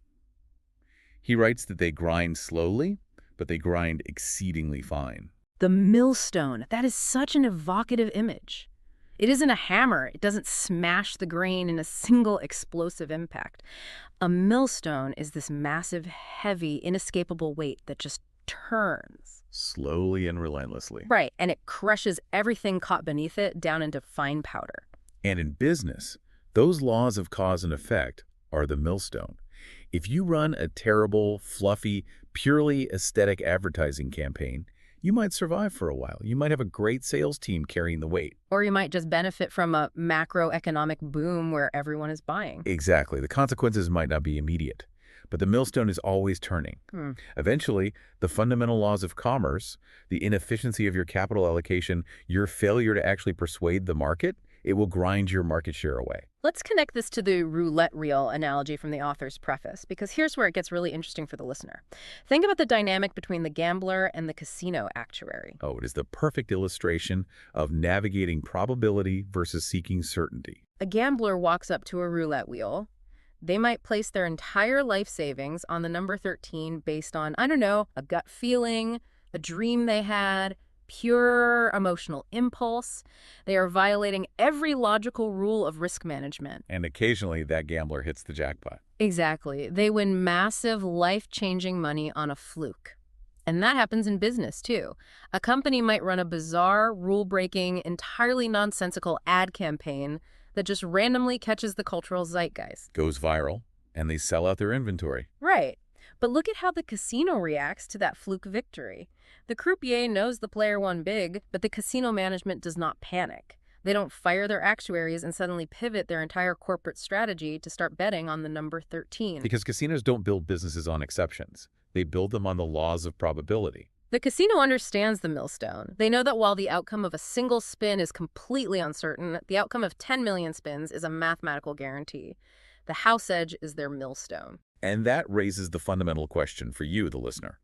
He writes that they grind slowly, but they grind exceedingly fine. The millstone. That is such an evocative image. It isn't a hammer. It doesn't smash the grain in a single explosive impact. A millstone is this massive, heavy, inescapable weight that just turns. Slowly and relentlessly. Right, and it crushes everything caught beneath it down into fine powder. And in business, those laws of cause and effect are the millstone. If you run a terrible, fluffy, purely aesthetic advertising campaign, you might survive for a while. You might have a great sales team carrying the weight. Or you might just benefit from a macroeconomic boom where everyone is buying. Exactly. The consequences might not be immediate, but the millstone is always turning. Eventually, the fundamental laws of commerce, the inefficiency of your capital allocation, your failure to actually persuade the market, It will grind your market share away. Let's connect this to the roulette wheel analogy from the author's preface, because here's where it gets really interesting for the listener. Think about the dynamic between the gambler and the casino actuary. Oh, it is the perfect illustration of navigating probability versus seeking certainty. A gambler walks up to a roulette wheel. They might place their entire life savings on the number 13 based on, I don't know, a gut feeling, a dream they had, pure emotional impulse. They are violating every logical rule of risk management. And occasionally that gambler hits the jackpot. Exactly. They win massive, life-changing money on a fluke. And that happens in business, too. A company might run a bizarre, rule-breaking, entirely nonsensical ad campaign that just randomly catches the cultural zeitgeist. Goes viral, and they sell out their inventory. Right. But look at how the casino reacts to that fluke victory. The croupier knows the player won big, but the casino management does not panic. They don't fire their actuaries and suddenly pivot their entire corporate strategy to start betting on the number 13. Because casinos don't build businesses on exceptions. They build them on the laws of probability. The casino understands the millstone. They know that while the outcome of a single spin is completely uncertain, the outcome of 10 million spins is a mathematical guarantee. The house edge is their millstone. And that raises the fundamental question for you, the listener.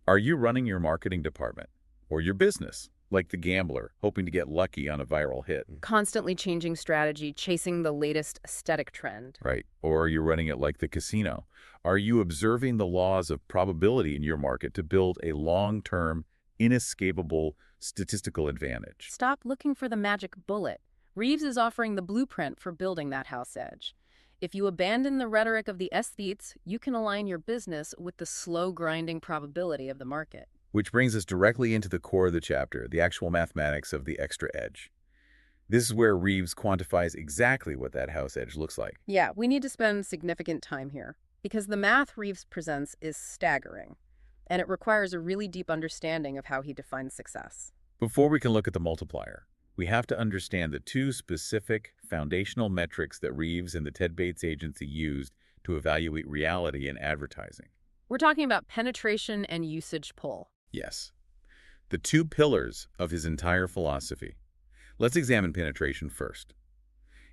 Are you running your marketing department or your business like the gambler, hoping to get lucky on a viral hit? Constantly changing strategy, chasing the latest aesthetic trend. Right. Or are you running it like the casino? Are you observing the laws of probability in your market to build a long-term, inescapable statistical advantage? Stop looking for the magic bullet. Reeves is offering the blueprint for building that house edge. If you abandon the rhetoric of the aesthetes, you can align your business with the slow grinding probability of the market. Which brings us directly into the core of the chapter, the actual mathematics of the extra edge. This is where Reeves quantifies exactly what that house edge looks like. Yeah, we need to spend significant time here, because the math Reeves presents is staggering, and it requires a really deep understanding of how he defines success. Before we can look at the multiplier, we have to understand the two specific foundational metrics that Reeves and the Ted Bates agency used to evaluate reality in advertising. We're talking about penetration and usage pull. Yes, the two pillars of his entire philosophy. Let's examine penetration first.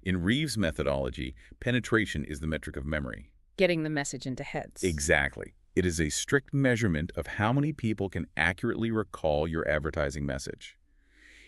In Reeves' methodology, penetration is the metric of memory. Getting the message into heads. Exactly. It is a strict measurement of how many people can accurately recall your advertising message.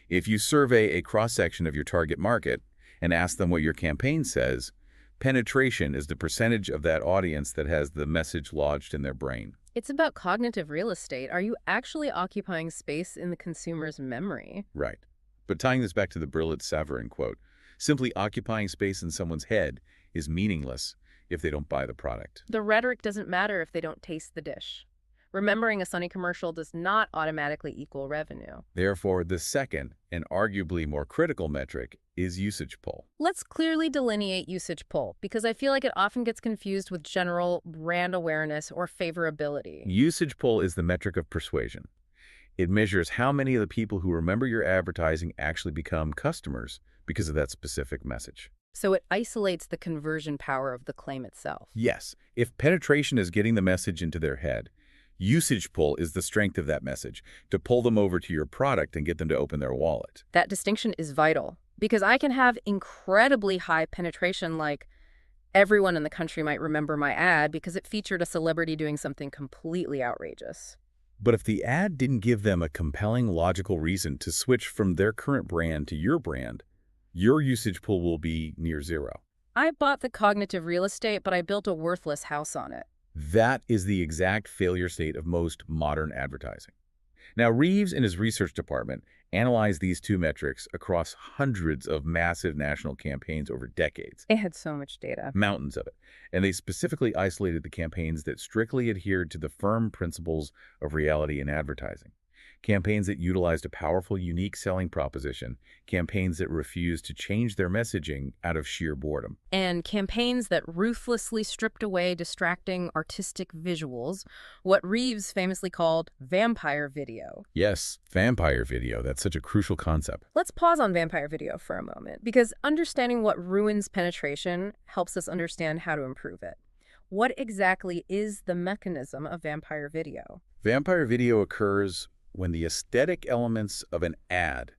If you survey a cross-section of your target market and ask them what your campaign says, penetration is the percentage of that audience that has the message lodged in their brain. It's about cognitive real estate. Are you actually occupying space in the consumer's memory? Right. But tying this back to the Brillat-Savarin quote, simply occupying space in someone's head is meaningless if they don't buy the product. The rhetoric doesn't matter if they don't taste the dish. Remembering a Sunny commercial does not automatically equal revenue. Therefore, the second, and arguably more critical metric, is usage pull. Let's clearly delineate usage pull, because I feel like it often gets confused with general brand awareness or favorability. Usage pull is the metric of persuasion. It measures how many of the people who remember your advertising actually become customers because of that specific message. So it isolates the conversion power of the claim itself. Yes, if penetration is getting the message into their head, usage pull is the strength of that message, to pull them over to your product and get them to open their wallet. That distinction is vital, because I can have incredibly high penetration, like everyone in the country might remember my ad because it featured a celebrity doing something completely outrageous. But if the ad didn't give them a compelling logical reason to switch from their current brand to your brand, your usage pull will be near zero. I bought the cognitive real estate, but I built a worthless house on it. That is the exact failure state of most modern advertising. Now, Reeves and his research department analyzed these two metrics across hundreds of massive national campaigns over decades. It had so much data. Mountains of it. And they specifically isolated the campaigns that strictly adhered to the firm principles of reality in advertising. Campaigns that utilized a powerful, unique selling proposition. Campaigns that refused to change their messaging out of sheer boredom. And campaigns that ruthlessly stripped away distracting artistic visuals, what Reeves famously called vampire video. Yes, vampire video. That's such a crucial concept. Let's pause on vampire video for a moment, because understanding what ruins penetration helps us understand how to improve it. What exactly is the mechanism of vampire video? Vampire video occurs when the aesthetic elements of an ad,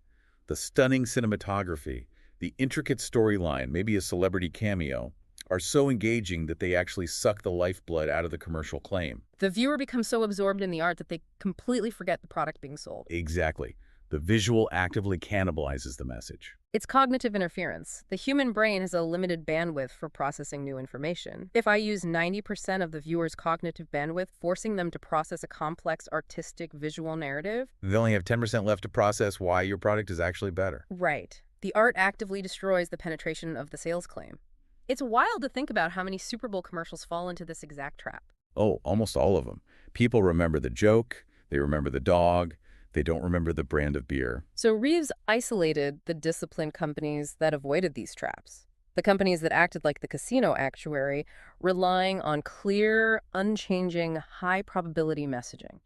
the stunning cinematography, The intricate storyline, maybe a celebrity cameo, are so engaging that they actually suck the lifeblood out of the commercial claim. The viewer becomes so absorbed in the art that they completely forget the product being sold. Exactly. The visual actively cannibalizes the message. It's cognitive interference. The human brain has a limited bandwidth for processing new information. If I use 90% of the viewer's cognitive bandwidth, forcing them to process a complex, artistic, visual narrative... They only have 10% left to process why your product is actually better. Right. The art actively destroys the penetration of the sales claim. It's wild to think about how many Super Bowl commercials fall into this exact trap. Oh, almost all of them. People remember the joke, they remember the dog, they don't remember the brand of beer. So Reeves isolated the disciplined companies that avoided these traps. The companies that acted like the casino actuary, relying on clear, unchanging, high-probability messaging.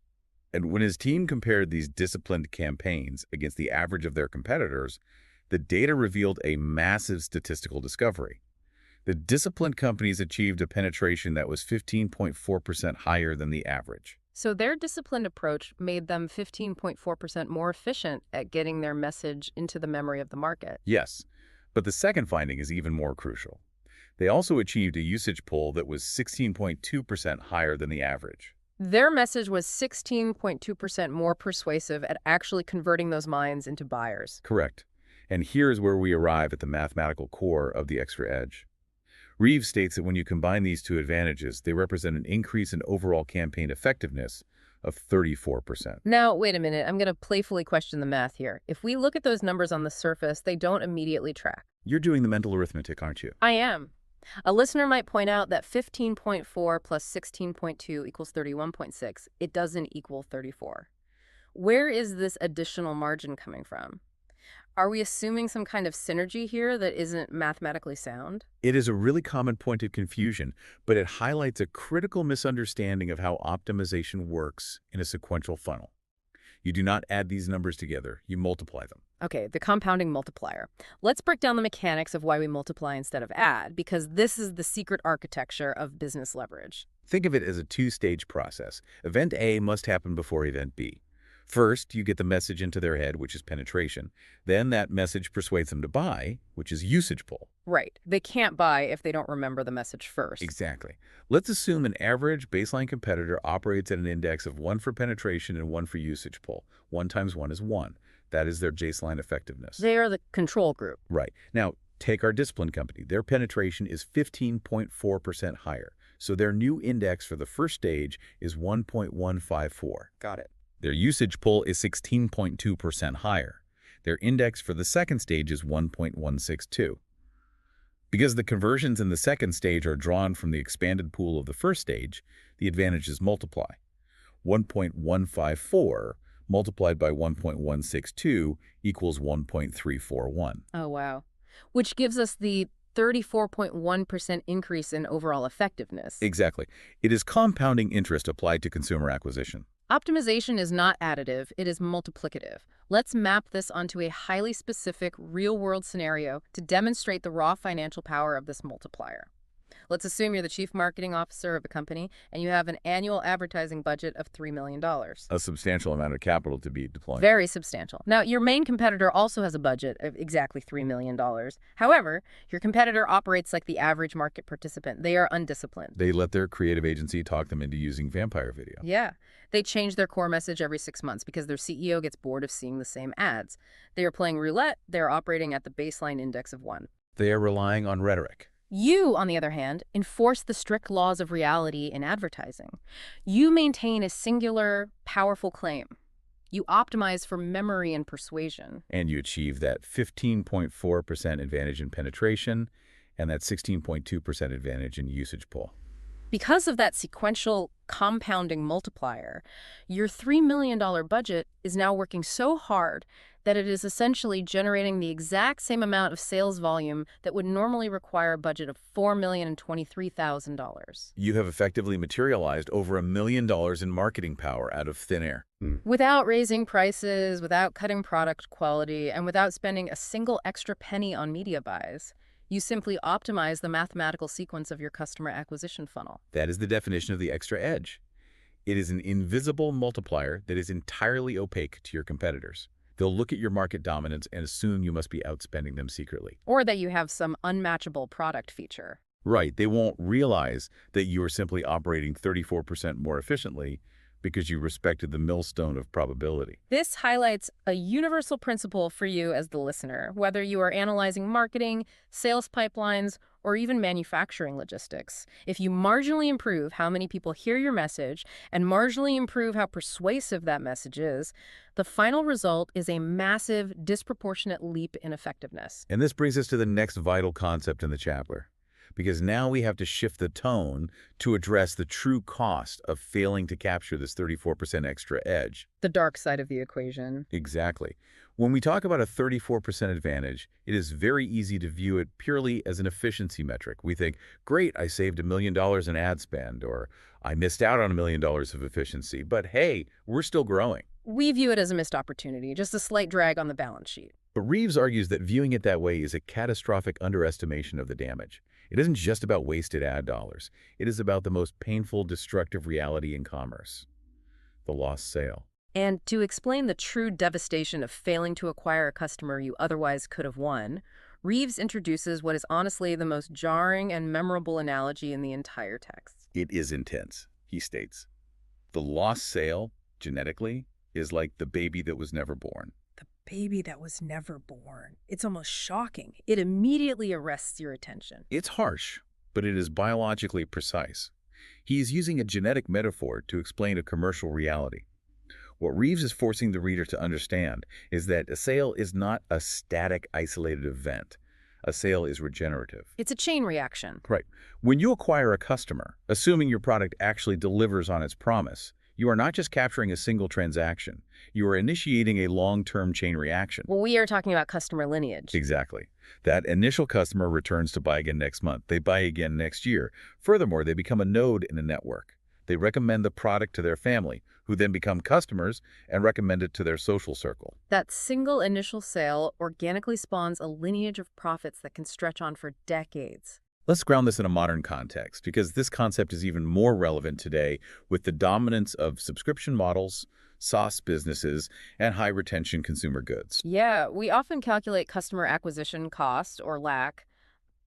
And when his team compared these disciplined campaigns against the average of their competitors, the data revealed a massive statistical discovery. The disciplined companies achieved a penetration that was 15.4% higher than the average. So their disciplined approach made them 15.4% more efficient at getting their message into the memory of the market. Yes, but the second finding is even more crucial. They also achieved a usage pull that was 16.2% higher than the average. Their message was 16.2% more persuasive at actually converting those minds into buyers. Correct. And here's where we arrive at the mathematical core of the extra edge. Reeves states that when you combine these two advantages, they represent an increase in overall campaign effectiveness of 34%. Now, wait a minute. I'm going to playfully question the math here. If we look at those numbers on the surface, they don't immediately track. You're doing the mental arithmetic, aren't you? I am. A listener might point out that 15.4 plus 16.2 equals 31.6. It doesn't equal 34. Where is this additional margin coming from? Are we assuming some kind of synergy here that isn't mathematically sound? It is a really common point of confusion, but it highlights a critical misunderstanding of how optimization works in a sequential funnel. You do not add these numbers together, you multiply them. Okay, the compounding multiplier. Let's break down the mechanics of why we multiply instead of add, because this is the secret architecture of business leverage. Think of it as a two-stage process. Event A must happen before event B. First, you get the message into their head, which is penetration. Then that message persuades them to buy, which is usage pull. Right. They can't buy if they don't remember the message first. Exactly. Let's assume an average baseline competitor operates at an index of 1 for penetration and 1 for usage pull. 1 times 1 is 1. That is their baseline effectiveness. They are the control group. Right. Now, take our discipline company. Their penetration is 15.4% higher. So their new index for the first stage is 1.154. Got it. Their usage pull is 16.2% higher. Their index for the second stage is 1.162. Because the conversions in the second stage are drawn from the expanded pool of the first stage, the advantages multiply. 1.154 multiplied by 1.162 equals 1.341. Oh, wow. Which gives us the 34.1% increase in overall effectiveness. Exactly. It is compounding interest applied to consumer acquisition. Optimization is not additive, it is multiplicative. Let's map this onto a highly specific, real-world scenario to demonstrate the raw financial power of this multiplier. Let's assume you're the chief marketing officer of a company and you have an annual advertising budget of $3 million. A substantial amount of capital to be deployed. Very substantial. Now, your main competitor also has a budget of exactly $3 million. However, your competitor operates like the average market participant. They are undisciplined. They let their creative agency talk them into using vampire video. Yeah. They change their core message every 6 months because their CEO gets bored of seeing the same ads. They are playing roulette. They are operating at the baseline index of 1. They are relying on rhetoric. You, on the other hand, enforce the strict laws of reality in advertising. You maintain a singular, powerful claim. You optimize for memory and persuasion. And you achieve that 15.4% advantage in penetration and that 16.2% advantage in usage pull. Because of that sequential compounding multiplier, your $3 million budget is now working so hard that it is essentially generating the exact same amount of sales volume that would normally require a budget of $4,023,000. You have effectively materialized over $1 million in marketing power out of thin air. Without raising prices, without cutting product quality, and without spending a single extra penny on media buys. You simply optimize the mathematical sequence of your customer acquisition funnel. That is the definition of the extra edge. It is an invisible multiplier that is entirely opaque to your competitors. They'll look at your market dominance and assume you must be outspending them secretly. Or that you have some unmatchable product feature. Right, they won't realize that you are simply operating 34% more efficiently because you respected the millstone of probability. This highlights a universal principle for you as the listener, whether you are analyzing marketing, sales pipelines, or even manufacturing logistics. If you marginally improve how many people hear your message and marginally improve how persuasive that message is, the final result is a massive, disproportionate leap in effectiveness. And this brings us to the next vital concept in the chapter, because now we have to shift the tone to address the true cost of failing to capture this 34% extra edge. The dark side of the equation. Exactly. When we talk about a 34% advantage, it is very easy to view it purely as an efficiency metric. We think, great, I saved $1 million in ad spend, or I missed out on $1 million of efficiency, but hey, we're still growing. We view it as a missed opportunity, just a slight drag on the balance sheet. But Reeves argues that viewing it that way is a catastrophic underestimation of the damage. It isn't just about wasted ad dollars. It is about the most painful, destructive reality in commerce: the lost sale. And to explain the true devastation of failing to acquire a customer you otherwise could have won, Reeves introduces what is honestly the most jarring and memorable analogy in the entire text. It is intense, he states. The lost sale, genetically, is like the baby that was never born. The baby that was never born. It's almost shocking. It immediately arrests your attention. It's harsh, but it is biologically precise. He is using a genetic metaphor to explain a commercial reality. What Reeves is forcing the reader to understand is that a sale is not a static, isolated event. A sale is regenerative. It's a chain reaction. Right. When you acquire a customer, assuming your product actually delivers on its promise, you are not just capturing a single transaction. You are initiating a long-term chain reaction. Well, we are talking about customer lineage. Exactly. That initial customer returns to buy again next month. They buy again next year. Furthermore, they become a node in a network. They recommend the product to their family, who then become customers and recommend it to their social circle. That single initial sale organically spawns a lineage of profits that can stretch on for decades. Let's ground this in a modern context, because this concept is even more relevant today with the dominance of subscription models, SaaS businesses, and high-retention consumer goods. Yeah, we often calculate customer acquisition cost, or lack,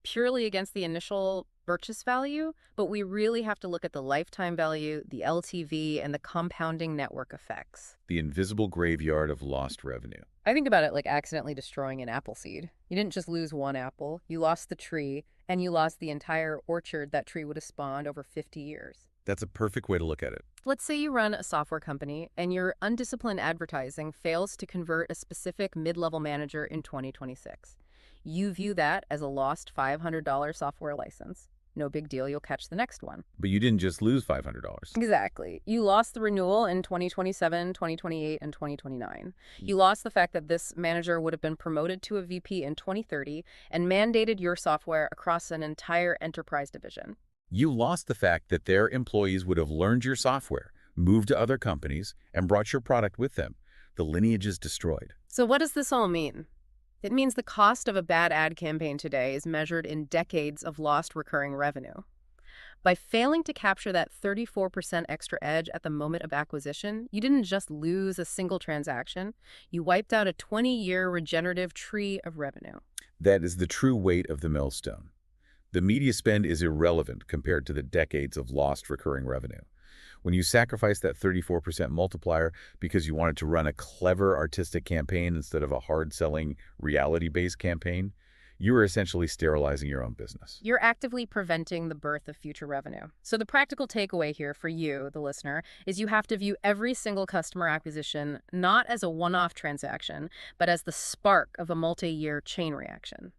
purely against the initial purchase value, but we really have to look at the lifetime value, the LTV, and the compounding network effects. The invisible graveyard of lost revenue. I think about it like accidentally destroying an apple seed. You didn't just lose one apple, you lost the tree, and you lost the entire orchard that tree would have spawned over 50 years. That's a perfect way to look at it. Let's say you run a software company and your undisciplined advertising fails to convert a specific mid-level manager in 2026. You view that as a lost $500 software license. No big deal, you'll catch the next one. But you didn't just lose $500. Exactly. You lost the renewal in 2027, 2028, and 2029. You lost the fact that this manager would have been promoted to a VP in 2030 and mandated your software across an entire enterprise division. You lost the fact that their employees would have learned your software, moved to other companies, and brought your product with them. The lineage is destroyed. So what does this all mean? It means the cost of a bad ad campaign today is measured in decades of lost recurring revenue. By failing to capture that 34% extra edge at the moment of acquisition, you didn't just lose a single transaction, you wiped out a 20-year regenerative tree of revenue. That is the true weight of the millstone. The media spend is irrelevant compared to the decades of lost recurring revenue. When you sacrifice that 34% multiplier because you wanted to run a clever artistic campaign instead of a hard-selling, reality-based campaign, you are essentially sterilizing your own business. You're actively preventing the birth of future revenue. So the practical takeaway here for you, the listener, is you have to view every single customer acquisition not as a one-off transaction, but as the spark of a multi-year chain reaction.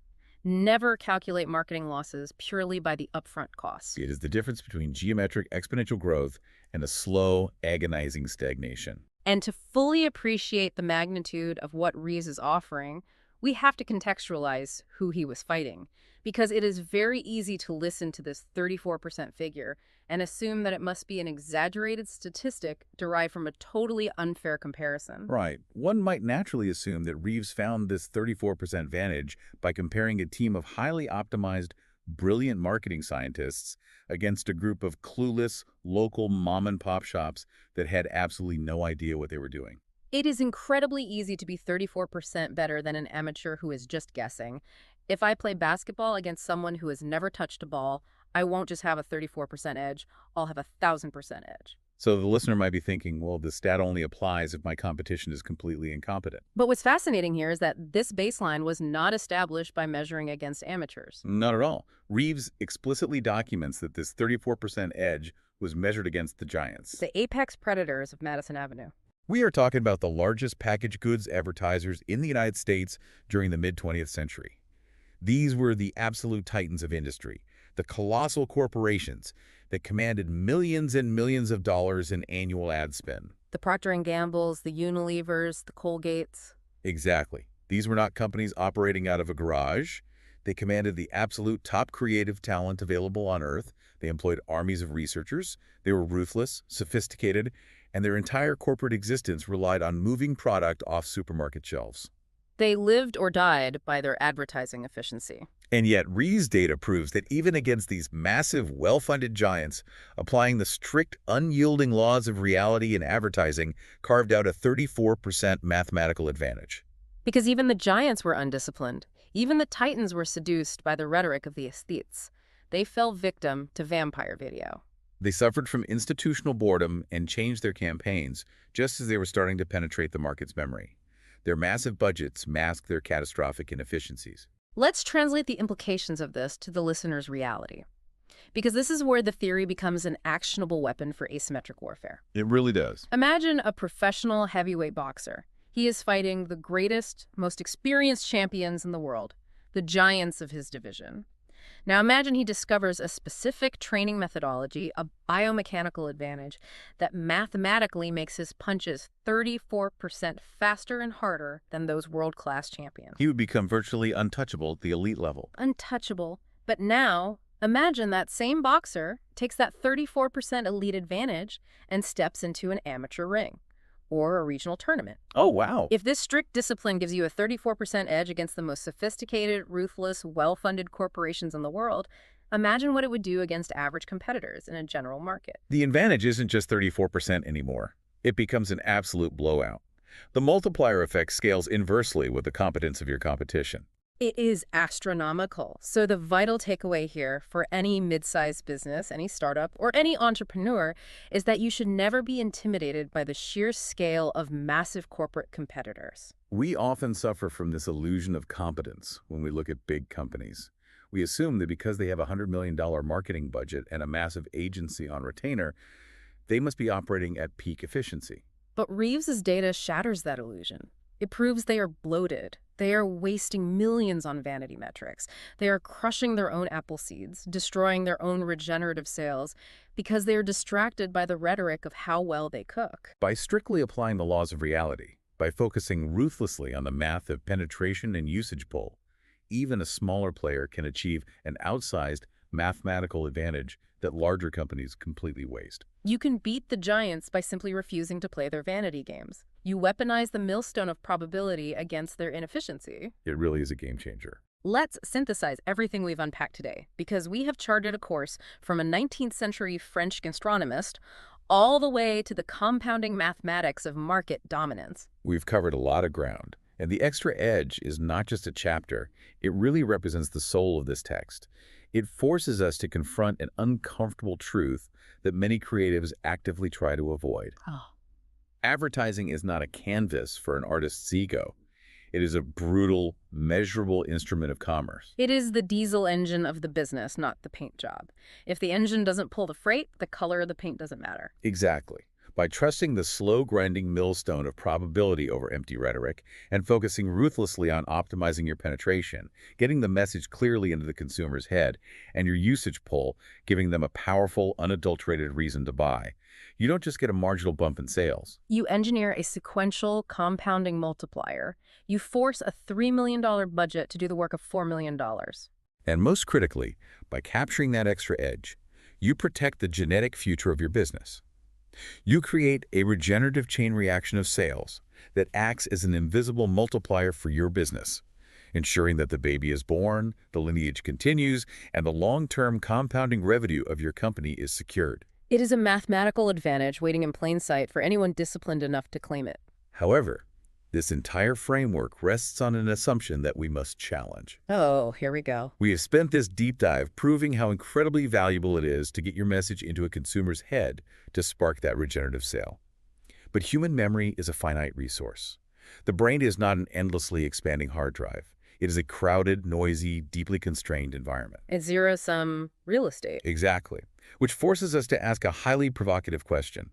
Never calculate marketing losses purely by the upfront costs. It is the difference between geometric exponential growth and a slow, agonizing stagnation. And to fully appreciate the magnitude of what Reeves is offering, we have to contextualize who he was fighting, because it is very easy to listen to this 34% figure and assume that it must be an exaggerated statistic derived from a totally unfair comparison. Right. One might naturally assume that Reeves found this 34% advantage by comparing a team of highly optimized, brilliant marketing scientists against a group of clueless, local mom-and-pop shops that had absolutely no idea what they were doing. It is incredibly easy to be 34% better than an amateur who is just guessing. If I play basketball against someone who has never touched a ball, I won't just have a 34% edge, I'll have a 1,000% edge. So the listener might be thinking, well, the stat only applies if my competition is completely incompetent. But what's fascinating here is that this baseline was not established by measuring against amateurs. Not at all. Reeves explicitly documents that this 34% edge was measured against the giants. The apex predators of Madison Avenue. We are talking about the largest packaged goods advertisers in the United States during the mid-20th century. These were the absolute titans of industry, the colossal corporations that commanded millions and millions of dollars in annual ad spend. The Procter & Gamble's, the Unilevers, the Colgates. Exactly. These were not companies operating out of a garage. They commanded the absolute top creative talent available on Earth. They employed armies of researchers. They were ruthless, sophisticated, and their entire corporate existence relied on moving product off supermarket shelves. They lived or died by their advertising efficiency. And yet, Reeves' data proves that even against these massive, well-funded giants, applying the strict, unyielding laws of reality in advertising carved out a 34% mathematical advantage. Because even the giants were undisciplined. Even the titans were seduced by the rhetoric of the aesthetes. They fell victim to vampire video. They suffered from institutional boredom and changed their campaigns just as they were starting to penetrate the market's memory. Their massive budgets masked their catastrophic inefficiencies. Let's translate the implications of this to the listener's reality. Because this is where the theory becomes an actionable weapon for asymmetric warfare. It really does. Imagine a professional heavyweight boxer. He is fighting the greatest, most experienced champions in the world, the giants of his division. Now imagine he discovers a specific training methodology, a biomechanical advantage, that mathematically makes his punches 34% faster and harder than those world-class champions. He would become virtually untouchable at the elite level. Untouchable. But now, imagine that same boxer takes that 34% elite advantage and steps into an amateur ring or a regional tournament. Oh, wow. If this strict discipline gives you a 34% edge against the most sophisticated, ruthless, well-funded corporations in the world, imagine what it would do against average competitors in a general market. The advantage isn't just 34% anymore. It becomes an absolute blowout. The multiplier effect scales inversely with the competence of your competition. It is astronomical. So the vital takeaway here for any mid-sized business, any startup, or any entrepreneur is that you should never be intimidated by the sheer scale of massive corporate competitors. We often suffer from this illusion of competence when we look at big companies. We assume that because they have a $100 million marketing budget and a massive agency on retainer, they must be operating at peak efficiency. But Reeves's data shatters that illusion. It proves they are bloated. They are wasting millions on vanity metrics. They are crushing their own apple seeds, destroying their own regenerative sales because they are distracted by the rhetoric of how well they cook. By strictly applying the laws of reality, by focusing ruthlessly on the math of penetration and usage pull, even a smaller player can achieve an outsized mathematical advantage that larger companies completely waste. You can beat the giants by simply refusing to play their vanity games. You weaponize the millstone of probability against their inefficiency. It really is a game changer. Let's synthesize everything we've unpacked today, because we have charted a course from a 19th century French gastronomist all the way to the compounding mathematics of market dominance. We've covered a lot of ground, and the extra edge is not just a chapter. It really represents the soul of this text. It forces us to confront an uncomfortable truth that many creatives actively try to avoid. Advertising is not a canvas for an artist's ego. It is a brutal, measurable instrument of commerce. It is the diesel engine of the business, not the paint job. If the engine doesn't pull the freight, the color of the paint doesn't matter. Exactly. By trusting the slow-grinding millstone of probability over empty rhetoric and focusing ruthlessly on optimizing your penetration, getting the message clearly into the consumer's head, and your usage pull, giving them a powerful, unadulterated reason to buy, you don't just get a marginal bump in sales. You engineer a sequential compounding multiplier. You force a $3 million budget to do the work of $4 million. And most critically, by capturing that extra edge, you protect the genetic future of your business. You create a regenerative chain reaction of sales that acts as an invisible multiplier for your business, ensuring that the baby is born, the lineage continues, and the long-term compounding revenue of your company is secured. It is a mathematical advantage waiting in plain sight for anyone disciplined enough to claim it. However, this entire framework rests on an assumption that we must challenge. Oh, here we go. We have spent this deep dive proving how incredibly valuable it is to get your message into a consumer's head to spark that regenerative sale. But human memory is a finite resource. The brain is not an endlessly expanding hard drive. It is a crowded, noisy, deeply constrained environment. It's zero-sum real estate. Exactly. Which forces us to ask a highly provocative question.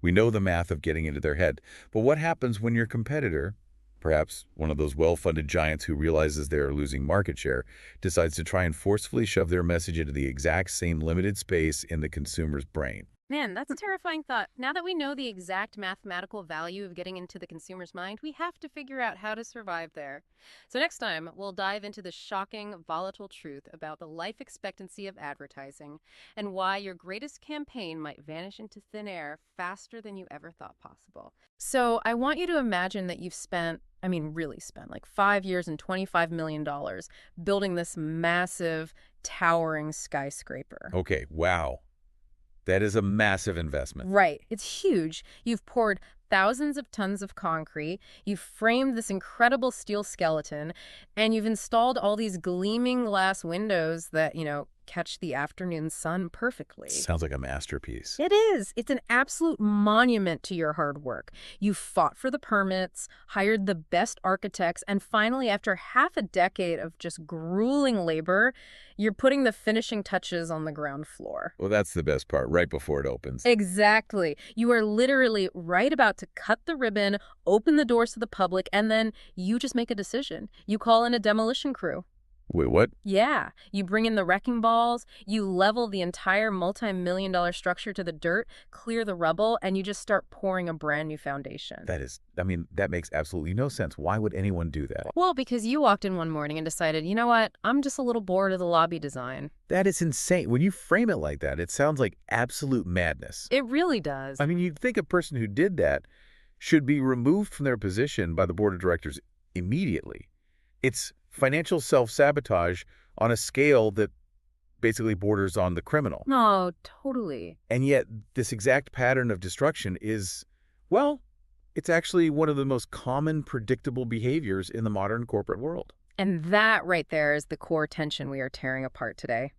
We know the math of getting into their head, but what happens when your competitor, perhaps one of those well-funded giants who realizes they're losing market share, decides to try and forcefully shove their message into the exact same limited space in the consumer's brain? Man, that's a terrifying thought. Now that we know the exact mathematical value of getting into the consumer's mind, we have to figure out how to survive there. So next time, we'll dive into the shocking, volatile truth about the life expectancy of advertising and why your greatest campaign might vanish into thin air faster than you ever thought possible. So I want you to imagine that you've really spent like 5 years and $25 million building this massive, towering skyscraper. Okay, wow. That is a massive investment. Right. It's huge. You've poured thousands of tons of concrete, you've framed this incredible steel skeleton, and you've installed all these gleaming glass windows that, catch the afternoon sun perfectly. Sounds like a masterpiece. It is. It's an absolute monument to your hard work. You fought for the permits, hired the best architects, and finally, after half a decade of just grueling labor, you're putting the finishing touches on the ground floor. Well, that's the best part, right before it opens. Exactly. You are literally right about to cut the ribbon, open the doors to the public, and then you just make a decision. You call in a demolition crew. Wait, what? Yeah. You bring in the wrecking balls, you level the entire multi-million-dollar structure to the dirt, clear the rubble, and you just start pouring a brand new foundation. That makes absolutely no sense. Why would anyone do that? Well, because you walked in one morning and decided, you know what, I'm just a little bored of the lobby design. That is insane. When you frame it like that, it sounds like absolute madness. It really does. You'd think a person who did that should be removed from their position by the board of directors immediately. It's financial self-sabotage on a scale that basically borders on the criminal. No, totally. And yet, this exact pattern of destruction is, well, it's actually one of the most common predictable behaviors in the modern corporate world. And that right there is the core tension we are tearing apart today.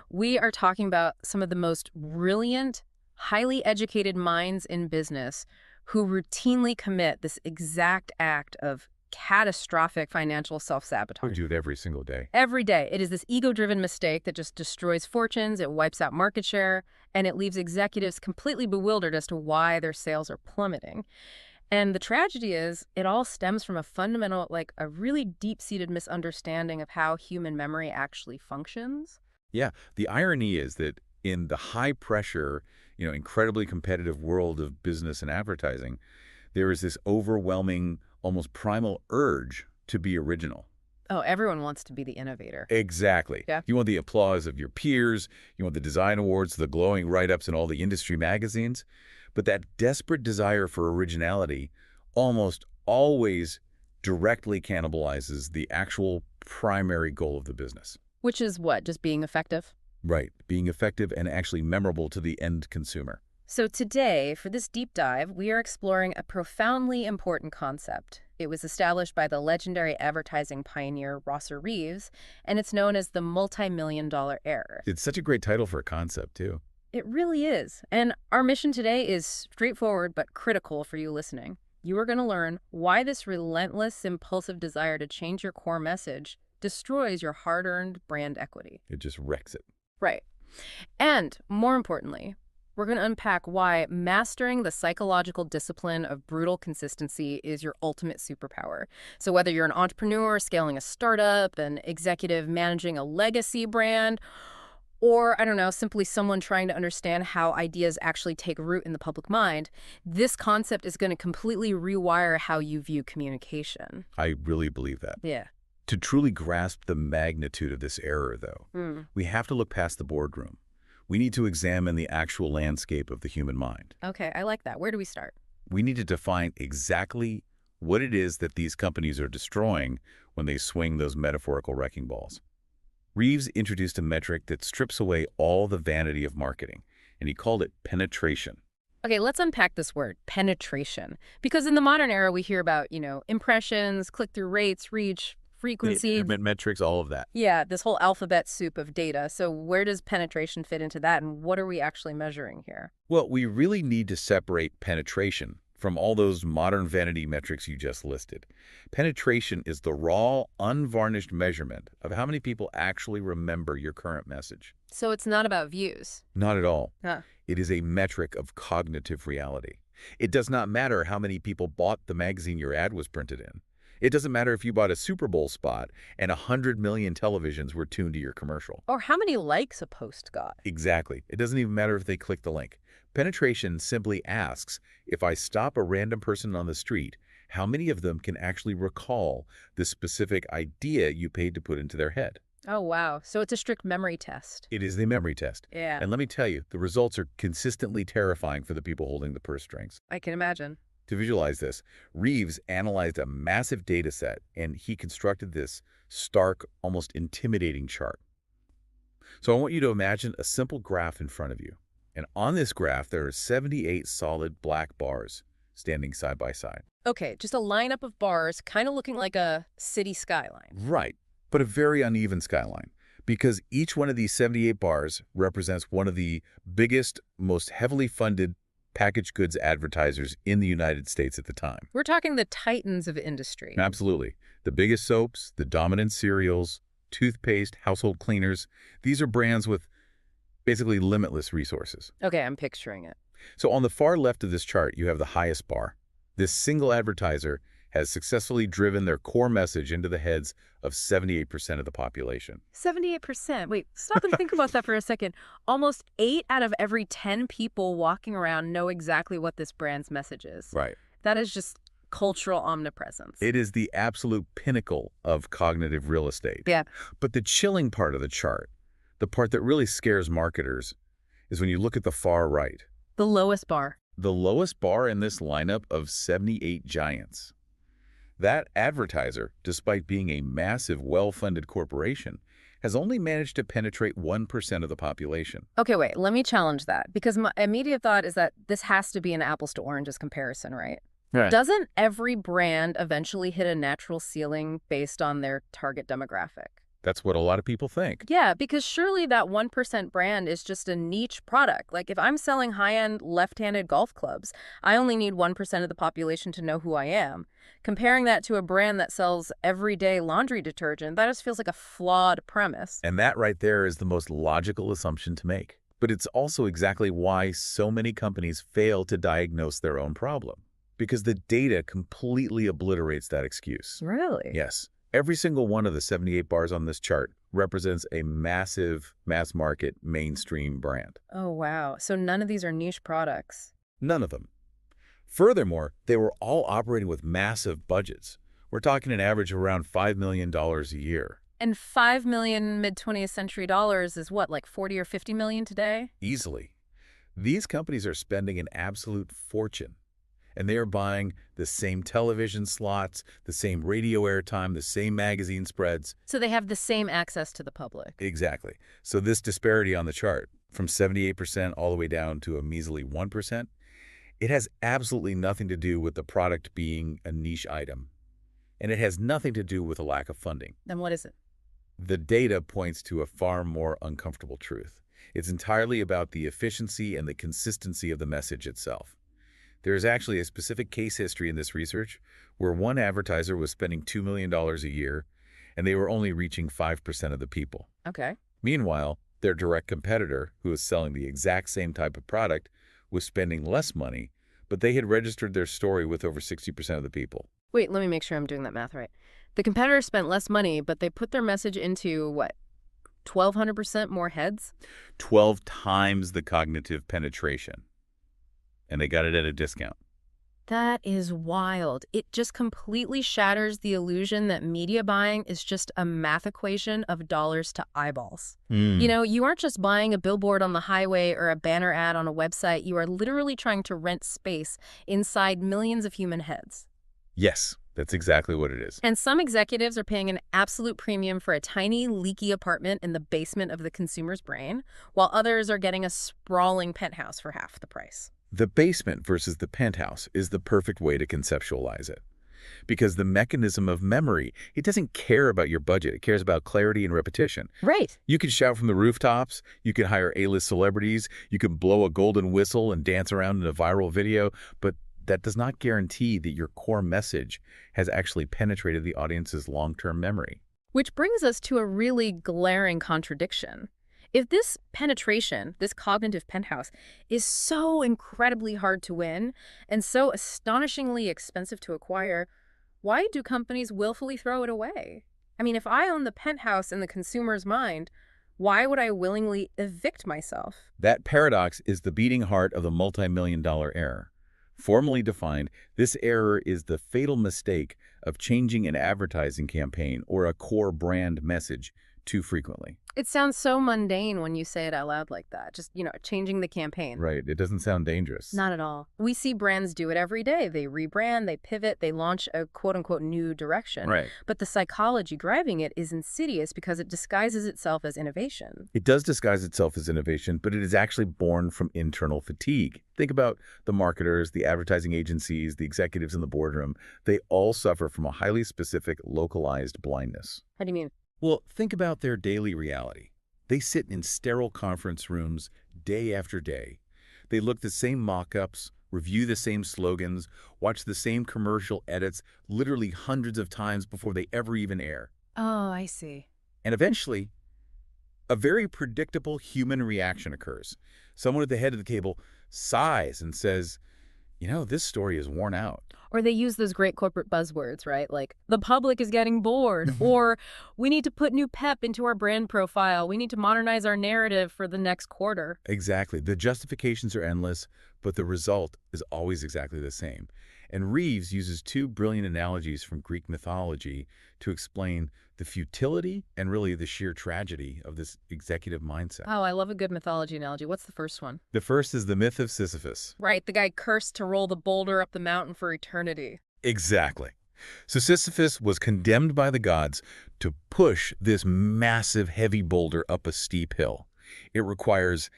We are talking about some of the most brilliant, highly educated minds in business who routinely commit this exact act of catastrophic financial self-sabotage. We do it every single day. Every day. It is this ego-driven mistake that just destroys fortunes, it wipes out market share, and it leaves executives completely bewildered as to why their sales are plummeting. And the tragedy is, it all stems from a fundamental, a really deep-seated misunderstanding of how human memory actually functions. Yeah, the irony is that in the high-pressure, incredibly competitive world of business and advertising, there is this overwhelming, almost primal urge to be original. Oh, everyone wants to be the innovator. Exactly. Yeah. You want the applause of your peers, you want the design awards, the glowing write-ups in all the industry magazines, but that desperate desire for originality almost always directly cannibalizes the actual primary goal of the business. Which is what? Just being effective? Right. Being effective and actually memorable to the end consumer. So today, for this deep dive, we are exploring a profoundly important concept. It was established by the legendary advertising pioneer Reeves, and it's known as the multi-million-dollar error. It's such a great title for a concept, too. It really is. And our mission today is straightforward but critical for you listening. You are going to learn why this relentless, impulsive desire to change your core message destroys your hard-earned brand equity. It just wrecks it. Right. And more importantly, we're going to unpack why mastering the psychological discipline of brutal consistency is your ultimate superpower. So whether you're an entrepreneur scaling a startup, an executive managing a legacy brand, or, simply someone trying to understand how ideas actually take root in the public mind, this concept is going to completely rewire how you view communication. I really believe that. Yeah. To truly grasp the magnitude of this error, though, we have to look past the boardroom. We need to examine the actual landscape of the human mind. Okay, I like that. Where do we start? We need to define exactly what it is that these companies are destroying when they swing those metaphorical wrecking balls. Reeves introduced a metric that strips away all the vanity of marketing, and he called it penetration. Okay, let's unpack this word, penetration. Because in the modern era, we hear about, impressions, click-through rates, reach, frequency. Metrics, all of that. Yeah, this whole alphabet soup of data. So where does penetration fit into that, and what are we actually measuring here? Well, we really need to separate penetration from all those modern vanity metrics you just listed. Penetration is the raw, unvarnished measurement of how many people actually remember your current message. So it's not about views. Not at all. Huh. It is a metric of cognitive reality. It does not matter how many people bought the magazine your ad was printed in. It doesn't matter if you bought a Super Bowl spot and 100 million televisions were tuned to your commercial. Or how many likes a post got. Exactly. It doesn't even matter if they click the link. Penetration simply asks, if I stop a random person on the street, how many of them can actually recall the specific idea you paid to put into their head? Oh, wow. So it's a strict memory test. It is the memory test. Yeah, And let me tell you, the results are consistently terrifying for the people holding the purse strings. I can imagine. To visualize this, Reeves analyzed a massive data set, and he constructed this stark, almost intimidating chart. So I want you to imagine a simple graph in front of you. And on this graph, there are 78 solid black bars standing side by side. Okay, just a lineup of bars, kind of looking like a city skyline. Right, but a very uneven skyline, because each one of these 78 bars represents one of the biggest, most heavily funded packaged goods advertisers in the United States at the time. We're talking the titans of industry. Absolutely. The biggest soaps, the dominant cereals, toothpaste, household cleaners, these are brands with basically limitless resources. Okay, I'm picturing it. So on the far left of this chart, you have the highest bar. This single advertiser has successfully driven their core message into the heads of 78% of the population. 78%. Wait, stop and think about that for a second. Almost 8 out of every 10 people walking around know exactly what this brand's message is. Right. That is just cultural omnipresence. It is the absolute pinnacle of cognitive real estate. Yeah. But the chilling part of the chart, the part that really scares marketers, is when you look at the far right. The lowest bar. The lowest bar in this lineup of 78 giants. That advertiser, despite being a massive, well-funded corporation, has only managed to penetrate 1% of the population. Okay, wait, let me challenge that, because my immediate thought is that this has to be an apples to oranges comparison, right? Right. Doesn't every brand eventually hit a natural ceiling based on their target demographic? That's what a lot of people think. Yeah, because surely that 1% brand is just a niche product. Like if I'm selling high-end left-handed golf clubs, I only need 1% of the population to know who I am. Comparing that to a brand that sells everyday laundry detergent, that just feels like a flawed premise. And that right there is the most logical assumption to make. But it's also exactly why so many companies fail to diagnose their own problem. Because the data completely obliterates that excuse. Really? Yes. Every single one of the 78 bars on this chart represents a massive mass-market mainstream brand. Oh, wow. So none of these are niche products. None of them. Furthermore, they were all operating with massive budgets. We're talking an average of around $5 million a year. And 5 million mid-20th century dollars is what, like 40 or 50 million today? Easily. These companies are spending an absolute fortune. And they are buying the same television slots, the same radio airtime, the same magazine spreads. So they have the same access to the public. Exactly. So this disparity on the chart, from 78% all the way down to a measly 1%, it has absolutely nothing to do with the product being a niche item. And it has nothing to do with a lack of funding. Then what is it? The data points to a far more uncomfortable truth. It's entirely about the efficiency and the consistency of the message itself. There is actually a specific case history in this research where one advertiser was spending $2 million a year, and they were only reaching 5% of the people. Okay. Meanwhile, their direct competitor, who was selling the exact same type of product, was spending less money, but they had registered their story with over 60% of the people. Wait, let me make sure I'm doing that math right. The competitor spent less money, but they put their message into, what, 1,200% more heads? 12 times the cognitive penetration. And they got it at a discount. That is wild. It just completely shatters the illusion that media buying is just a math equation of dollars to eyeballs. You know, you aren't just buying a billboard on the highway or a banner ad on a website. You are literally trying to rent space inside millions of human heads. Yes, that's exactly what it is. And some executives are paying an absolute premium for a tiny, leaky apartment in the basement of the consumer's brain, while others are getting a sprawling penthouse for half the price. The basement versus the penthouse is the perfect way to conceptualize it. Because the mechanism of memory, it doesn't care about your budget. It cares about clarity and repetition. Right. You can shout from the rooftops, you can hire A-list celebrities, you can blow a golden whistle and dance around in a viral video, but that does not guarantee that your core message has actually penetrated the audience's long-term memory. Which brings us to a really glaring contradiction. If this penetration, this cognitive penthouse, is so incredibly hard to win and so astonishingly expensive to acquire, why do companies willfully throw it away? I mean, if I own the penthouse in the consumer's mind, why would I willingly evict myself? That paradox is the beating heart of the multi-million-dollar error. Formally defined, this error is the fatal mistake of changing an advertising campaign or a core brand message too frequently. It sounds so mundane when you say it out loud like that. Just, changing the campaign. Right, it doesn't sound dangerous. Not at all. We see brands do it every day. They rebrand, they pivot, they launch a quote-unquote new direction. Right. But the psychology driving it is insidious because it disguises itself as innovation. It does disguise itself as innovation, but it is actually born from internal fatigue. Think about the marketers, the advertising agencies, the executives in the boardroom. They all suffer from a highly specific, localized blindness. How do you mean? Well, think about their daily reality. They sit in sterile conference rooms day after day. They look the same mock-ups, review the same slogans, watch the same commercial edits literally hundreds of times before they ever even air. Oh, I see. And eventually, a very predictable human reaction occurs. Someone at the head of the table sighs and says, this story is worn out. Or they use those great corporate buzzwords, right? Like, the public is getting bored. Or, we need to put new pep into our brand profile. We need to modernize our narrative for the next quarter. Exactly. The justifications are endless, but the result is always exactly the same. And Reeves uses two brilliant analogies from Greek mythology to explain the futility and really the sheer tragedy of this executive mindset. Oh, I love a good mythology analogy. What's the first one? The first is the myth of Sisyphus. Right, the guy cursed to roll the boulder up the mountain for eternity. Exactly. So Sisyphus was condemned by the gods to push this massive, heavy boulder up a steep hill. It requires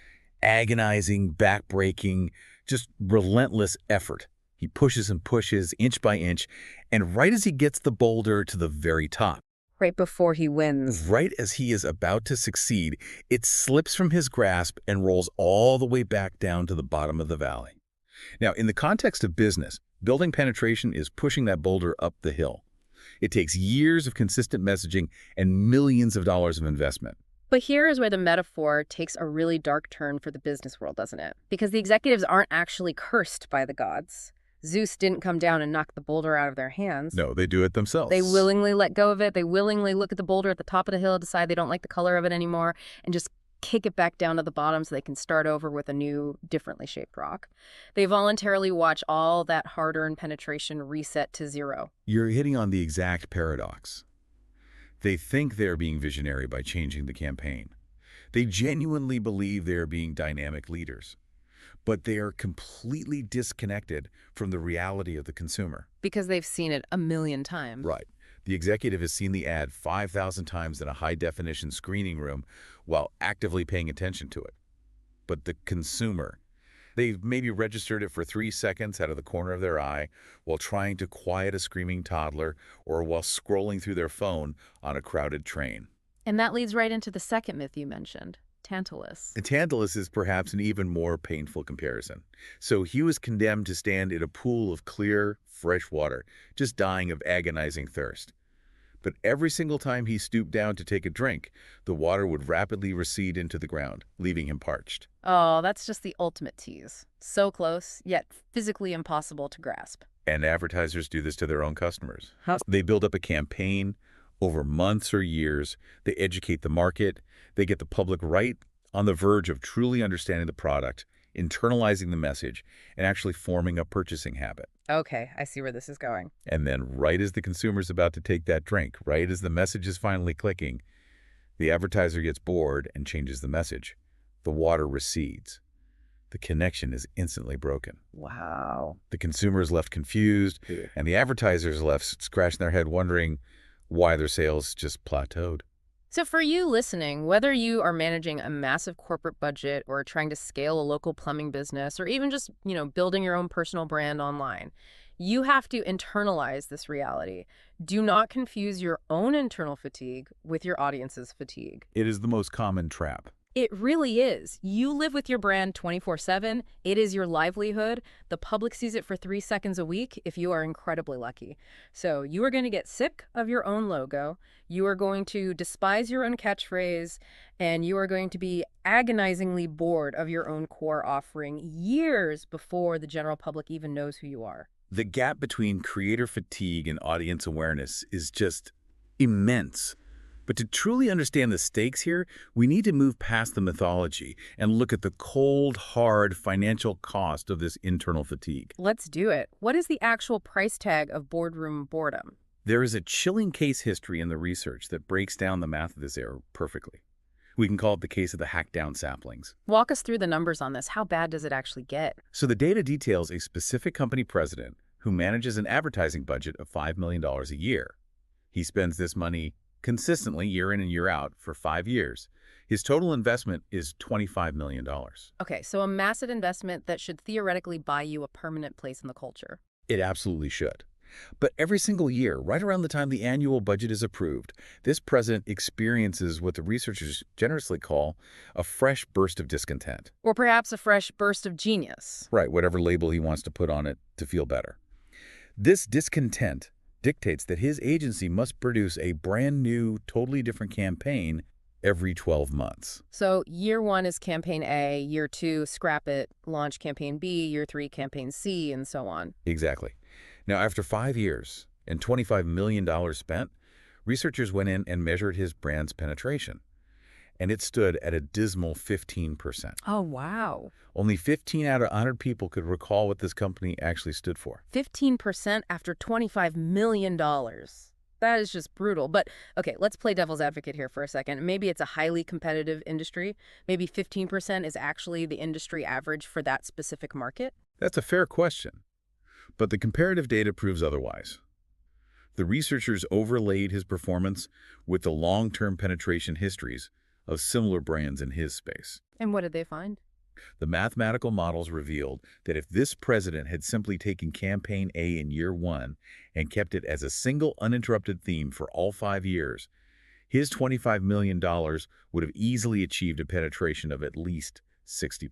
agonizing, backbreaking, just relentless effort. He pushes and pushes, inch by inch, and right as he gets the boulder to the very top, Right before he wins. right as he is about to succeed, it slips from his grasp and rolls all the way back down to the bottom of the valley. Now, in the context of business, building penetration is pushing that boulder up the hill. It takes years of consistent messaging and millions of dollars of investment. But here is where the metaphor takes a really dark turn for the business world, doesn't it? Because the executives aren't actually cursed by the gods. Zeus didn't come down and knock the boulder out of their hands. No, they do it themselves. They willingly let go of it. They willingly look at the boulder at the top of the hill, decide they don't like the color of it anymore, and just kick it back down to the bottom so they can start over with a new, differently shaped rock. They voluntarily watch all that hard-earned penetration reset to zero. You're hitting on the exact paradox. They think they're being visionary by changing the campaign. They genuinely believe they are being dynamic leaders. But they are completely disconnected from the reality of the consumer. Because they've seen it a million times. Right. The executive has seen the ad 5,000 times in a high-definition screening room while actively paying attention to it. But the consumer, they've maybe registered it for 3 seconds out of the corner of their eye while trying to quiet a screaming toddler or while scrolling through their phone on a crowded train. And that leads right into the second myth you mentioned. Tantalus. And Tantalus is perhaps an even more painful comparison. So he was condemned to stand in a pool of clear, fresh water, just dying of agonizing thirst. But every single time he stooped down to take a drink, the water would rapidly recede into the ground, leaving him parched. Oh, that's just the ultimate tease. So close, yet physically impossible to grasp. And advertisers do this to their own customers. How? They build up a campaign over months or years. They educate the market. They get the public right on the verge of truly understanding the product, internalizing the message, and actually forming a purchasing habit. Okay, I see where this is going. And then right as the consumer's about to take that drink, right as the message is finally clicking, the advertiser gets bored and changes the message. The water recedes. The connection is instantly broken. Wow. The consumer is left confused, and the advertiser is left scratching their head wondering why their sales just plateaued. So for you listening, whether you are managing a massive corporate budget or trying to scale a local plumbing business or even just, building your own personal brand online, you have to internalize this reality. Do not confuse your own internal fatigue with your audience's fatigue. It is the most common trap. It really is. You live with your brand 24/7. It is your livelihood. The public sees it for 3 seconds a week if you are incredibly lucky. So you are going to get sick of your own logo. You are going to despise your own catchphrase. And you are going to be agonizingly bored of your own core offering years before the general public even knows who you are. The gap between creator fatigue and audience awareness is just immense. But to truly understand the stakes here, we need to move past the mythology and look at the cold, hard financial cost of this internal fatigue. Let's do it. What is the actual price tag of boardroom boredom? There is a chilling case history in the research that breaks down the math of this error perfectly. We can call it the case of the hacked-down saplings. Walk us through the numbers on this. How bad does it actually get? So the data details a specific company president who manages an advertising budget of $5 million a year. He spends this money consistently year in and year out for 5 years. His total investment is $25 million. Okay, so a massive investment that should theoretically buy you a permanent place in the culture. It absolutely should. But every single year, right around the time the annual budget is approved, this president experiences what the researchers generously call a fresh burst of discontent. Or perhaps a fresh burst of genius. Right, whatever label he wants to put on it to feel better. This discontent dictates that his agency must produce a brand new, totally different campaign every 12 months. So year 1 is campaign A, year 2, scrap it, launch campaign B, year 3, campaign C, and so on. Exactly. Now, after 5 years and $25 million spent, researchers went in and measured his brand's penetration. And it stood at a dismal 15%. Oh, wow. Only 15 out of 100 people could recall what this company actually stood for. 15% after $25 million. That is just brutal. But, okay, let's play devil's advocate here for a second. Maybe it's a highly competitive industry. Maybe 15% is actually the industry average for that specific market. That's a fair question. But the comparative data proves otherwise. The researchers overlaid his performance with the long-term penetration histories of similar brands in his space. And what did they find? The mathematical models revealed that if this president had simply taken campaign A in year 1 and kept it as a single uninterrupted theme for all 5 years, his $25 million would have easily achieved a penetration of at least 60%.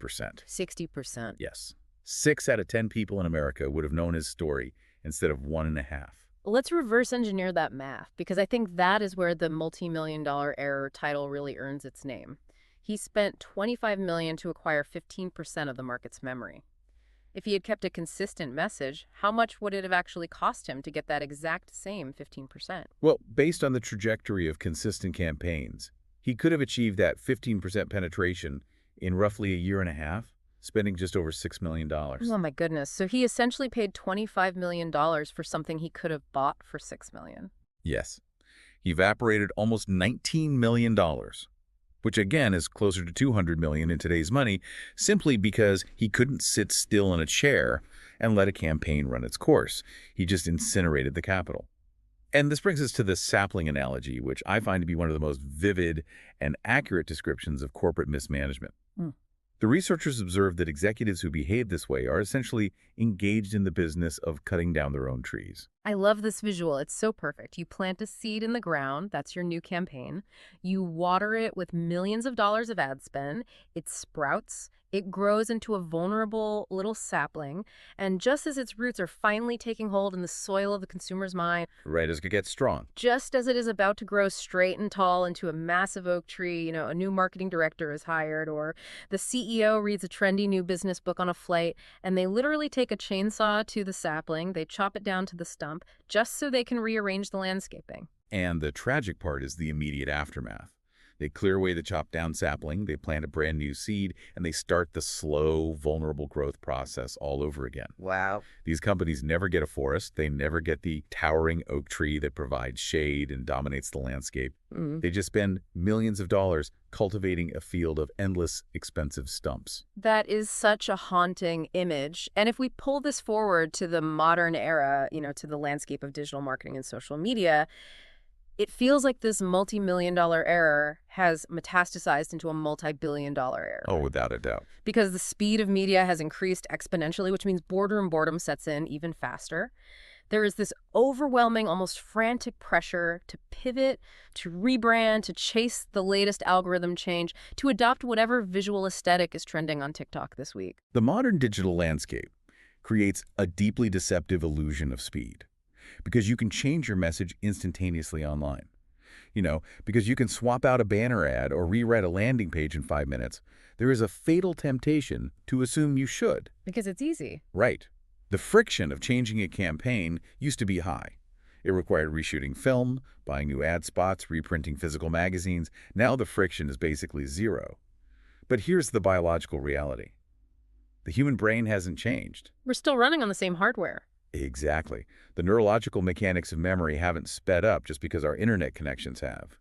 60%. Yes. 6 out of 10 people in America would have known his story instead of 1.5. Let's reverse engineer that math, because I think that is where the multi-million-dollar error title really earns its name. He spent $25 million to acquire 15% of the market's memory. If he had kept a consistent message, how much would it have actually cost him to get that exact same 15%? Well, based on the trajectory of consistent campaigns, he could have achieved that 15% penetration in roughly a year and a half, spending just over $6 million. Oh my goodness. So he essentially paid $25 million for something he could have bought for $6 million. Yes. He evaporated almost $19 million, which again is closer to $200 million in today's money, simply because he couldn't sit still in a chair and let a campaign run its course. He just incinerated the capital. And this brings us to the sapling analogy, which I find to be one of the most vivid and accurate descriptions of corporate mismanagement. The researchers observed that executives who behave this way are essentially engaged in the business of cutting down their own trees. I love this visual. It's so perfect. You plant a seed in the ground. That's your new campaign. You water it with millions of dollars of ad spend. It sprouts. It grows into a vulnerable little sapling. And just as its roots are finally taking hold in the soil of the consumer's mind, Right as it gets strong. just as it is about to grow straight and tall into a massive oak tree, a new marketing director is hired, or the CEO reads a trendy new business book on a flight, and they literally take a chainsaw to the sapling, they chop it down to the stump, just so they can rearrange the landscaping. And the tragic part is the immediate aftermath. They clear away the chopped down sapling, they plant a brand new seed, and they start the slow, vulnerable growth process all over again. Wow. These companies never get a forest. They never get the towering oak tree that provides shade and dominates the landscape. They just spend millions of dollars cultivating a field of endless, expensive stumps. That is such a haunting image. And if we pull this forward to the modern era, to the landscape of digital marketing and social media, It feels like this multi-million-dollar error has metastasized into a multi-billion-dollar error. Oh, without a doubt. Because the speed of media has increased exponentially, which means boredom sets in even faster. There is this overwhelming, almost frantic pressure to pivot, to rebrand, to chase the latest algorithm change, to adopt whatever visual aesthetic is trending on TikTok this week. The modern digital landscape creates a deeply deceptive illusion of speed because you can change your message instantaneously online. Because you can swap out a banner ad or rewrite a landing page in 5 minutes, there is a fatal temptation to assume you should. Because it's easy. Right. The friction of changing a campaign used to be high. It required reshooting film, buying new ad spots, reprinting physical magazines. Now the friction is basically zero. But here's the biological reality. The human brain hasn't changed. We're still running on the same hardware. Exactly. The neurological mechanics of memory haven't sped up just because our internet connections have.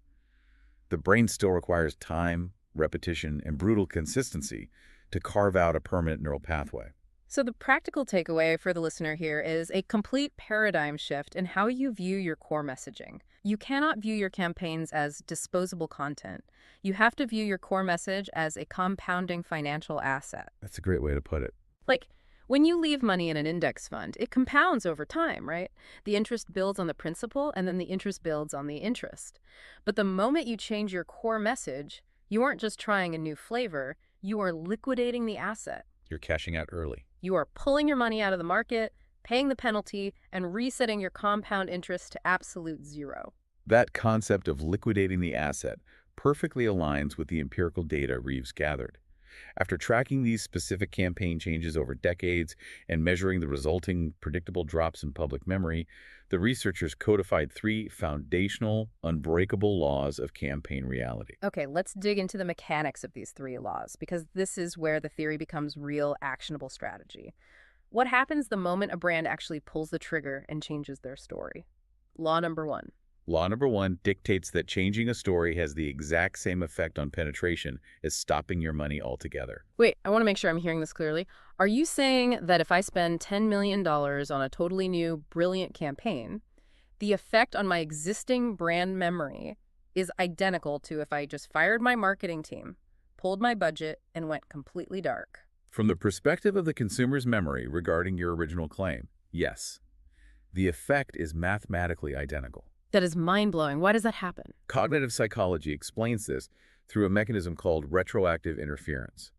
The brain still requires time, repetition, and brutal consistency to carve out a permanent neural pathway. So the practical takeaway for the listener here is a complete paradigm shift in how you view your core messaging. You cannot view your campaigns as disposable content. You have to view your core message as a compounding financial asset. That's a great way to put it. Like, when you leave money in an index fund, it compounds over time, right? The interest builds on the principal, and then the interest builds on the interest. But the moment you change your core message, you aren't just trying a new flavor, you are liquidating the asset. You're cashing out early. You are pulling your money out of the market, paying the penalty, and resetting your compound interest to absolute zero. That concept of liquidating the asset perfectly aligns with the empirical data Reeves gathered. After tracking these specific campaign changes over decades and measuring the resulting predictable drops in public memory, the researchers codified 3 foundational, unbreakable laws of campaign reality. Okay, let's dig into the mechanics of these 3 laws, because this is where the theory becomes real, actionable strategy. What happens the moment a brand actually pulls the trigger and changes their story? Law number 1. Law number 1 dictates that changing a story has the exact same effect on penetration as stopping your money altogether. Wait, I want to make sure I'm hearing this clearly. Are you saying that if I spend $10 million on a totally new, brilliant campaign, the effect on my existing brand memory is identical to if I just fired my marketing team, pulled my budget, and went completely dark? From the perspective of the consumer's memory regarding your original claim, yes. The effect is mathematically identical. That is mind-blowing. Why does that happen? Cognitive psychology explains this through a mechanism called retroactive interference.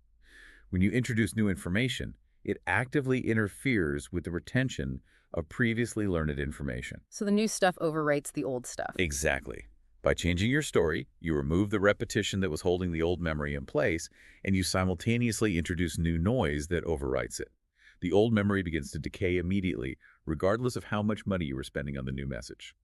When you introduce new information, it actively interferes with the retention of previously learned information. So the new stuff overwrites the old stuff. Exactly. By changing your story, you remove the repetition that was holding the old memory in place, and you simultaneously introduce new noise that overwrites it. The old memory begins to decay immediately, regardless of how much money you were spending on the new message.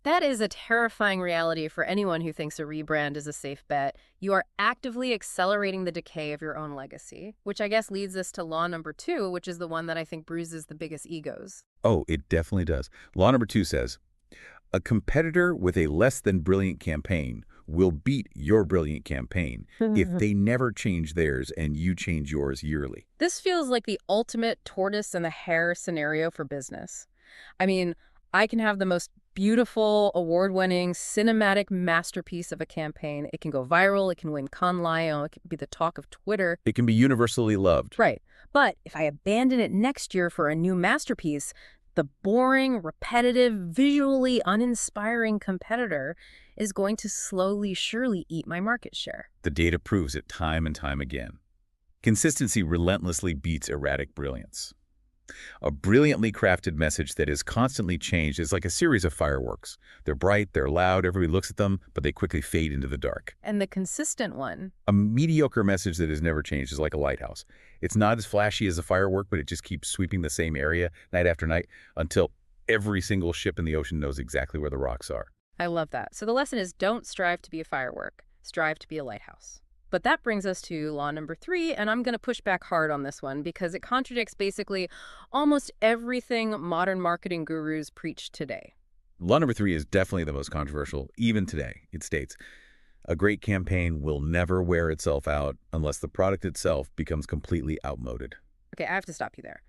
That is a terrifying reality for anyone who thinks a rebrand is a safe bet. You are actively accelerating the decay of your own legacy, which I guess leads us to law number 2, which is the one that I think bruises the biggest egos. Oh, it definitely does. Law number 2 says, a competitor with a less than brilliant campaign will beat your brilliant campaign if they never change theirs and you change yours yearly. This feels like the ultimate tortoise and the hare scenario for business. I mean, I can have the most beautiful, award-winning, cinematic masterpiece of a campaign. It can go viral, it can win Cannes Lion, it can be the talk of Twitter. It can be universally loved. Right. But if I abandon it next year for a new masterpiece, the boring, repetitive, visually uninspiring competitor is going to slowly, surely eat my market share. The data proves it time and time again. Consistency relentlessly beats erratic brilliance. A brilliantly crafted message that is constantly changed is like a series of fireworks. They're bright, they're loud, everybody looks at them, but they quickly fade into the dark. And the consistent one? A mediocre message that is never changed is like a lighthouse. It's not as flashy as a firework, but it just keeps sweeping the same area night after night until every single ship in the ocean knows exactly where the rocks are. I love that. So the lesson is don't strive to be a firework. Strive to be a lighthouse. But that brings us to law number 3, and I'm going to push back hard on this one because it contradicts basically almost everything modern marketing gurus preach today. Law number 3 is definitely the most controversial, even today. It states, a great campaign will never wear itself out unless the product itself becomes completely outmoded. Okay, I have to stop you there.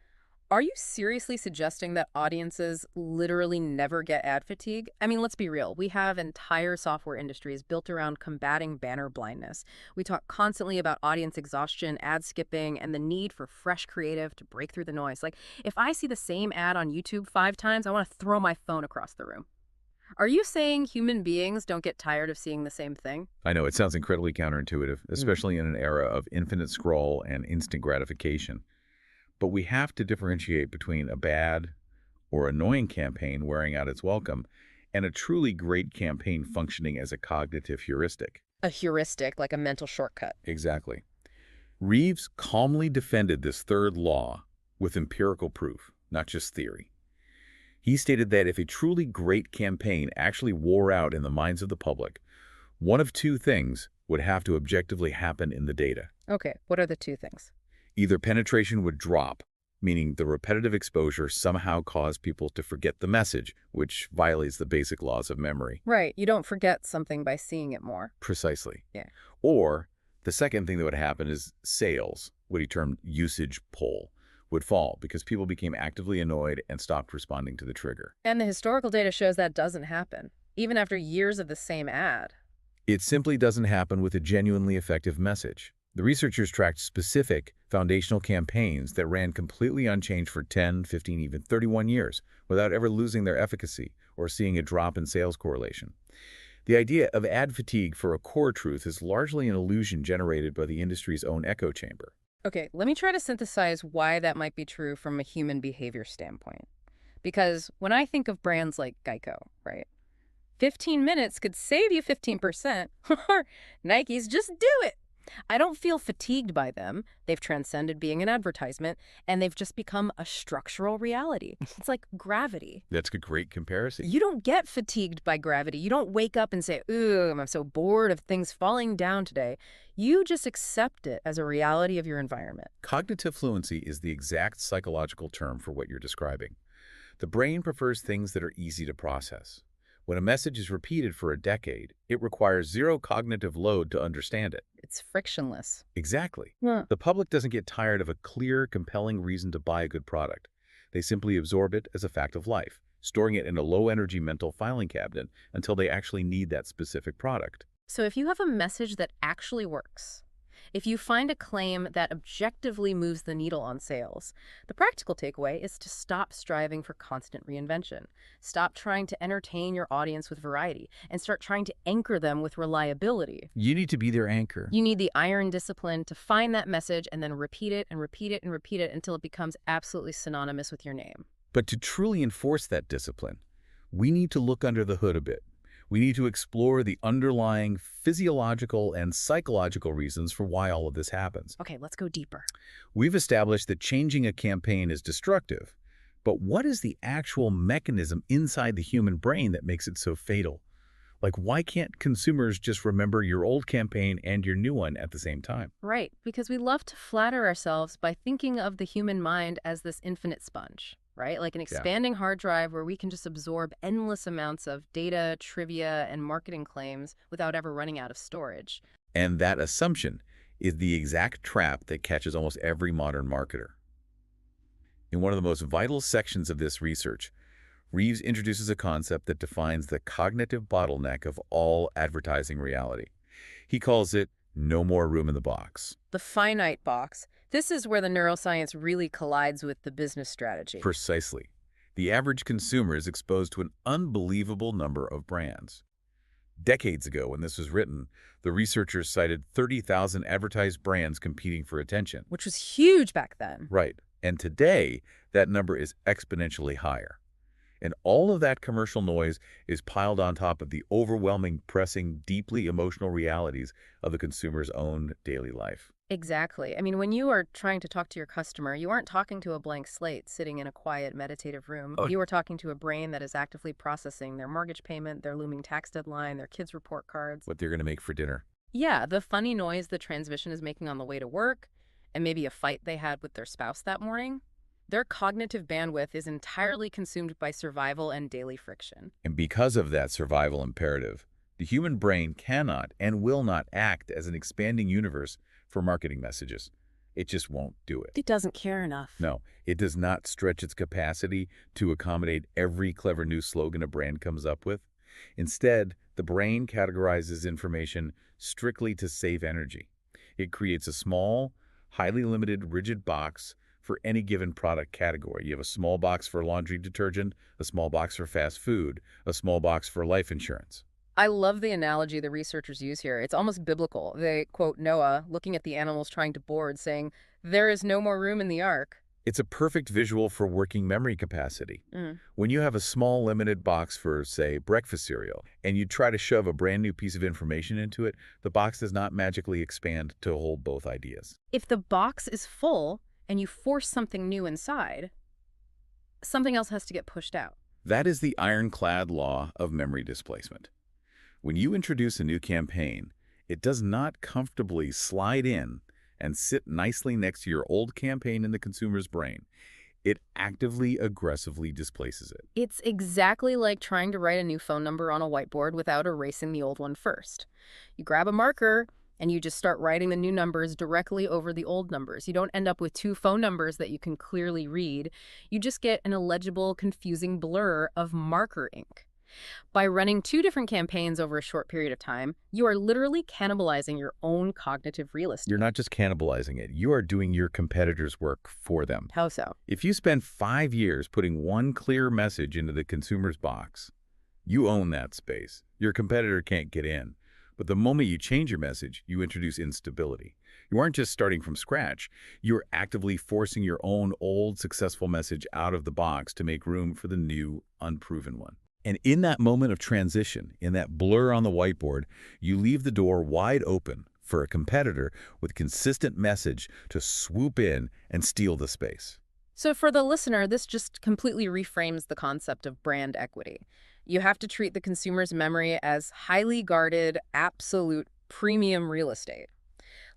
Are you seriously suggesting that audiences literally never get ad fatigue? I mean, let's be real. We have entire software industries built around combating banner blindness. We talk constantly about audience exhaustion, ad skipping, and the need for fresh creative to break through the noise. Like, if I see the same ad on YouTube 5 times, I want to throw my phone across the room. Are you saying human beings don't get tired of seeing the same thing? I know it sounds incredibly counterintuitive, Mm. especially in an era of infinite scroll and instant gratification. But we have to differentiate between a bad or annoying campaign wearing out its welcome and a truly great campaign functioning as a cognitive heuristic. A heuristic, like a mental shortcut. Exactly. Reeves calmly defended this third law with empirical proof, not just theory. He stated that if a truly great campaign actually wore out in the minds of the public, one of two things would have to objectively happen in the data. Okay, what are the two things? Either penetration would drop, meaning the repetitive exposure somehow caused people to forget the message, which violates the basic laws of memory. Right, you don't forget something by seeing it more. Precisely. Yeah. Or the second thing that would happen is sales, what he termed usage pull, would fall because people became actively annoyed and stopped responding to the trigger. And the historical data shows that doesn't happen, even after years of the same ad. It simply doesn't happen with a genuinely effective message. The researchers tracked specific foundational campaigns that ran completely unchanged for 10, 15, even 31 years without ever losing their efficacy or seeing a drop in sales correlation. The idea of ad fatigue for a core truth is largely an illusion generated by the industry's own echo chamber. Okay, let me try to synthesize why that might be true from a human behavior standpoint. Because when I think of brands like Geico, right? 15 minutes could save you 15%. Or Nike's just do it. I don't feel fatigued by them. They've transcended being an advertisement, and they've just become a structural reality. It's like gravity. That's a great comparison. You don't get fatigued by gravity. You don't wake up and say, ooh, I'm so bored of things falling down today. You just accept it as a reality of your environment. Cognitive fluency is the exact psychological term for what you're describing. The brain prefers things that are easy to process. When a message is repeated for a decade, it requires zero cognitive load to understand it. It's frictionless. Exactly. Yeah. The public doesn't get tired of a clear, compelling reason to buy a good product. They simply absorb it as a fact of life, storing it in a low-energy mental filing cabinet until they actually need that specific product. So if you have a message that actually works, if you find a claim that objectively moves the needle on sales, the practical takeaway is to stop striving for constant reinvention. Stop trying to entertain your audience with variety and start trying to anchor them with reliability. You need to be their anchor. You need the iron discipline to find that message and then repeat it and repeat it and repeat it until it becomes absolutely synonymous with your name. But to truly enforce that discipline, we need to look under the hood a bit. We need to explore the underlying physiological and psychological reasons for why all of this happens. Okay, let's go deeper. We've established that changing a campaign is destructive, but what is the actual mechanism inside the human brain that makes it so fatal? Like, why can't consumers just remember your old campaign and your new one at the same time? Right, because we love to flatter ourselves by thinking of the human mind as this infinite sponge, right? Like an expanding hard drive where we can just absorb endless amounts of data, trivia, and marketing claims without ever running out of storage. And that assumption is the exact trap that catches almost every modern marketer. In one of the most vital sections of this research, Reeves introduces a concept that defines the cognitive bottleneck of all advertising reality. He calls it no more room in the box. The finite box. This is where the neuroscience really collides with the business strategy. Precisely. The average consumer is exposed to an unbelievable number of brands. Decades ago, when this was written, the researchers cited 30,000 advertised brands competing for attention. Which was huge back then. Right. And today, that number is exponentially higher. And all of that commercial noise is piled on top of the overwhelming, pressing, deeply emotional realities of the consumer's own daily life. Exactly. I mean, when you are trying to talk to your customer, you aren't talking to a blank slate sitting in a quiet, meditative room. Oh. You are talking to a brain that is actively processing their mortgage payment, their looming tax deadline, their kids' report cards. What they're going to make for dinner. Yeah, the funny noise the transmission is making on the way to work, and maybe a fight they had with their spouse that morning. Their cognitive bandwidth is entirely consumed by survival and daily friction. And because of that survival imperative, the human brain cannot and will not act as an expanding universe for marketing messages. It just won't do it. It doesn't care enough. No, it does not stretch its capacity to accommodate every clever new slogan a brand comes up with. Instead, the brain categorizes information strictly to save energy. It creates a small, highly limited, rigid box for any given product category. You have a small box for laundry detergent, a small box for fast food, a small box for life insurance. I love the analogy the researchers use here. It's almost biblical. They quote Noah looking at the animals trying to board, saying, "There is no more room in the ark." It's a perfect visual for working memory capacity. When you have a small limited box for, say, breakfast cereal, and you try to shove a brand new piece of information into it, the box does not magically expand to hold both ideas. If the box is full and you force something new inside, something else has to get pushed out. That is the ironclad law of memory displacement. When you introduce a new campaign, it does not comfortably slide in and sit nicely next to your old campaign in the consumer's brain. It actively, aggressively displaces it. It's exactly like trying to write a new phone number on a whiteboard without erasing the old one first. You grab a marker and you just start writing the new numbers directly over the old numbers. You don't end up with two phone numbers that you can clearly read. You just get an illegible, confusing blur of marker ink. By running two different campaigns over a short period of time, you are literally cannibalizing your own cognitive real estate. You're not just cannibalizing it, you are doing your competitor's work for them. How so? If you spend 5 years putting one clear message into the consumer's box, you own that space. Your competitor can't get in. But the moment you change your message, you introduce instability. You aren't just starting from scratch. You're actively forcing your own old successful message out of the box to make room for the new, unproven one. And in that moment of transition, in that blur on the whiteboard, you leave the door wide open for a competitor with consistent message to swoop in and steal the space. So for the listener, this just completely reframes the concept of brand equity. You have to treat the consumer's memory as highly guarded, absolute premium real estate,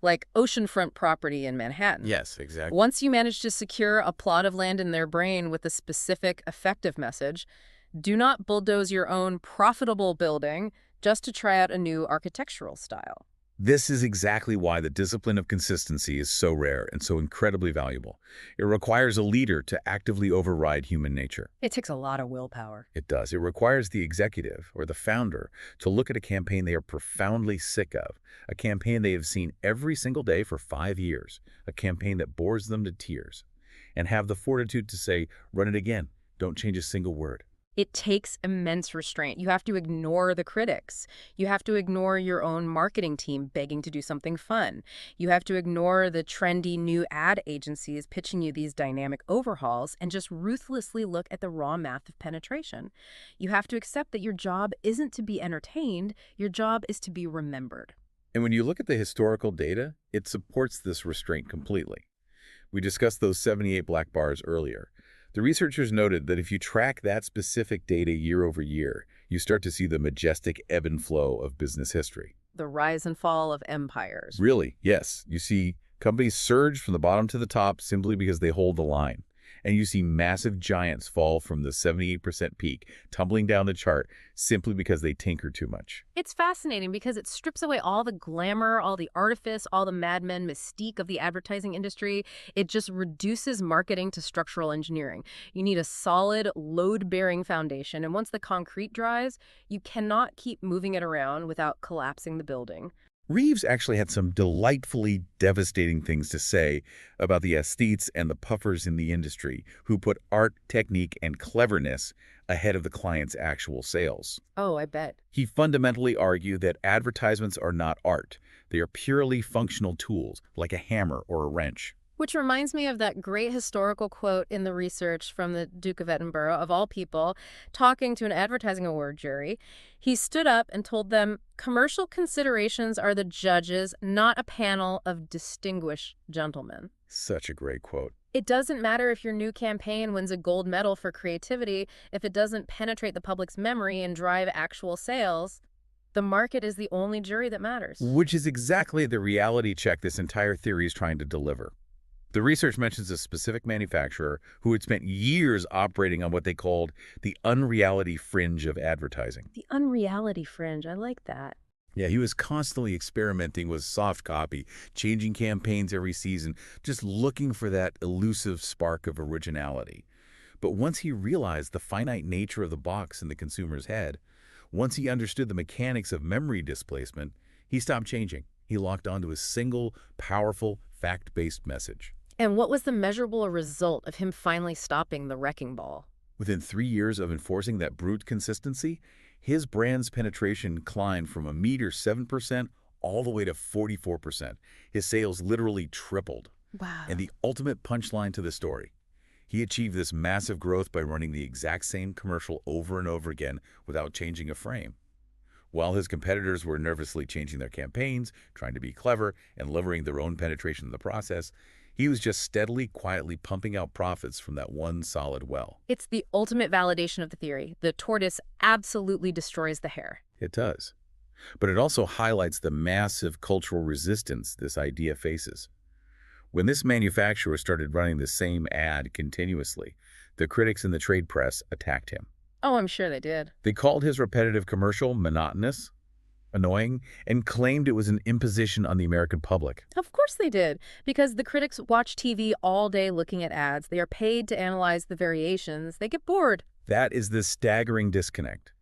like oceanfront property in Manhattan. Yes, exactly. Once you manage to secure a plot of land in their brain with a specific, effective message, do not bulldoze your own profitable building just to try out a new architectural style. This is exactly why the discipline of consistency is so rare and so incredibly valuable. It requires a leader to actively override human nature. It takes a lot of willpower. It does. It requires the executive or the founder to look at a campaign they are profoundly sick of, a campaign they have seen every single day for 5 years, a campaign that bores them to tears, and have the fortitude to say, run it again, don't change a single word. It takes immense restraint. You have to ignore the critics. You have to ignore your own marketing team begging to do something fun. You have to ignore the trendy new ad agencies pitching you these dynamic overhauls and just ruthlessly look at the raw math of penetration. You have to accept that your job isn't to be entertained. Your job is to be remembered. And when you look at the historical data, it supports this restraint completely. We discussed those 78 black bars earlier. The researchers noted that if you track that specific data year over year, you start to see the majestic ebb and flow of business history. The rise and fall of empires. Really, yes. You see companies surge from the bottom to the top simply because they hold the line. And you see massive giants fall from the 78% peak, tumbling down the chart simply because they tinker too much. It's fascinating because it strips away all the glamour, all the artifice, all the Mad Men mystique of the advertising industry. It just reduces marketing to structural engineering. You need a solid, load-bearing foundation, and once the concrete dries, you cannot keep moving it around without collapsing the building. Reeves actually had some delightfully devastating things to say about the aesthetes and the puffers in the industry who put art, technique, and cleverness ahead of the client's actual sales. Oh, I bet. He fundamentally argued that advertisements are not art. They are purely functional tools, like a hammer or a wrench. Which reminds me of that great historical quote in the research from the Duke of Edinburgh, of all people, talking to an advertising award jury. He stood up and told them, "Commercial considerations are the judges, not a panel of distinguished gentlemen." Such a great quote. It doesn't matter if your new campaign wins a gold medal for creativity if it doesn't penetrate the public's memory and drive actual sales. The market is the only jury that matters. Which is exactly the reality check this entire theory is trying to deliver. The research mentions a specific manufacturer who had spent years operating on what they called the unreality fringe of advertising. The unreality fringe, I like that. Yeah, he was constantly experimenting with soft copy, changing campaigns every season, just looking for that elusive spark of originality. But once he realized the finite nature of the box in the consumer's head, once he understood the mechanics of memory displacement, he stopped changing. He locked onto a single, powerful, fact-based message. And what was the measurable result of him finally stopping the wrecking ball? Within 3 years of enforcing that brute consistency, his brand's penetration climbed from a meager 7% all the way to 44%. His sales literally tripled. Wow. And the ultimate punchline to the story: he achieved this massive growth by running the exact same commercial over and over again without changing a frame. While his competitors were nervously changing their campaigns, trying to be clever, and levering their own penetration in the process, he was just steadily, quietly pumping out profits from that one solid well. It's the ultimate validation of the theory. The tortoise absolutely destroys the hare. It does. But it also highlights the massive cultural resistance this idea faces. When this manufacturer started running the same ad continuously, the critics in the trade press attacked him. Oh, I'm sure they did. They called his repetitive commercial monotonous, annoying, and claimed it was an imposition on the American public. Of course they did, because the critics watch TV all day looking at ads. They are paid to analyze the variations. They get bored. That is the staggering disconnect.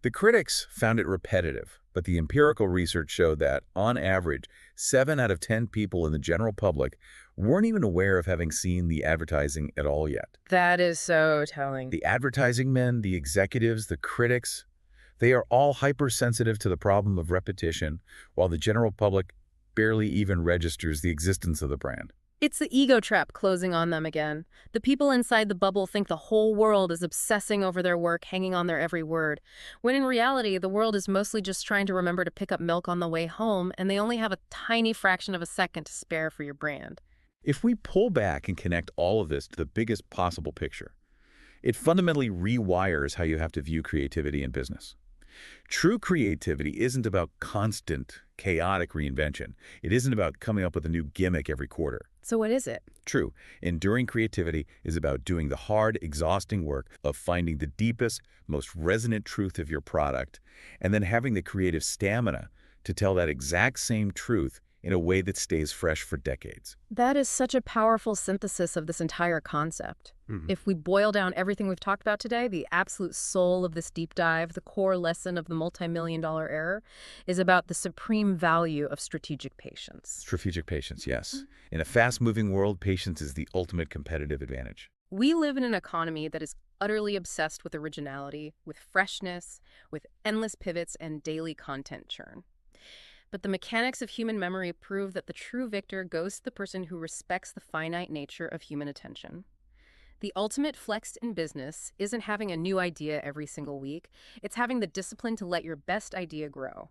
The critics found it repetitive, but the empirical research showed that, on average, 7 out of 10 people in the general public weren't even aware of having seen the advertising at all yet. That is so telling. The advertising men, the executives, the critics, they are all hypersensitive to the problem of repetition, while the general public barely even registers the existence of the brand. It's the ego trap closing on them again. The people inside the bubble think the whole world is obsessing over their work, hanging on their every word, when in reality, the world is mostly just trying to remember to pick up milk on the way home, and they only have a tiny fraction of a second to spare for your brand. If we pull back and connect all of this to the biggest possible picture, it fundamentally rewires how you have to view creativity in business. True creativity isn't about constant, chaotic reinvention. It isn't about coming up with a new gimmick every quarter. So what is it? True, enduring creativity is about doing the hard, exhausting work of finding the deepest, most resonant truth of your product, and then having the creative stamina to tell that exact same truth in a way that stays fresh for decades. That is such a powerful synthesis of this entire concept. If we boil down everything we've talked about today, the absolute soul of this deep dive, the core lesson of the multi-million-dollar error, is about the supreme value of strategic patience. Strategic patience, yes. In a fast-moving world, patience is the ultimate competitive advantage. We live in an economy that is utterly obsessed with originality, with freshness, with endless pivots and daily content churn. But the mechanics of human memory prove that the true victor goes to the person who respects the finite nature of human attention. The ultimate flex in business isn't having a new idea every single week. It's having the discipline to let your best idea grow.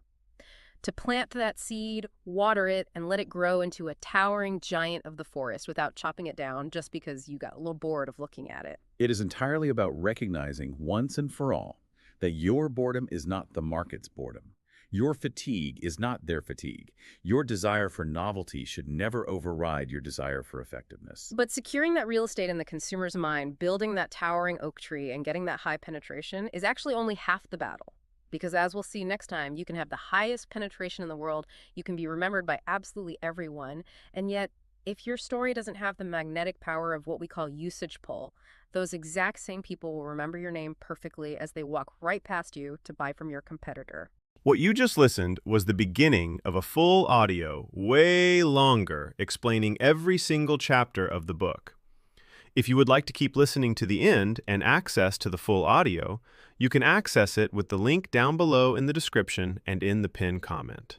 To plant that seed, water it, and let it grow into a towering giant of the forest without chopping it down just because you got a little bored of looking at it. It is entirely about recognizing once and for all that your boredom is not the market's boredom. Your fatigue is not their fatigue. Your desire for novelty should never override your desire for effectiveness. But securing that real estate in the consumer's mind, building that towering oak tree, and getting that high penetration is actually only half the battle. Because as we'll see next time, you can have the highest penetration in the world, you can be remembered by absolutely everyone, and yet, if your story doesn't have the magnetic power of what we call usage pull, those exact same people will remember your name perfectly as they walk right past you to buy from your competitor. What you just listened was the beginning of a full audio, way longer, explaining every single chapter of the book. If you would like to keep listening to the end and access to the full audio, you can access it with the link down below in the description and in the pinned comment.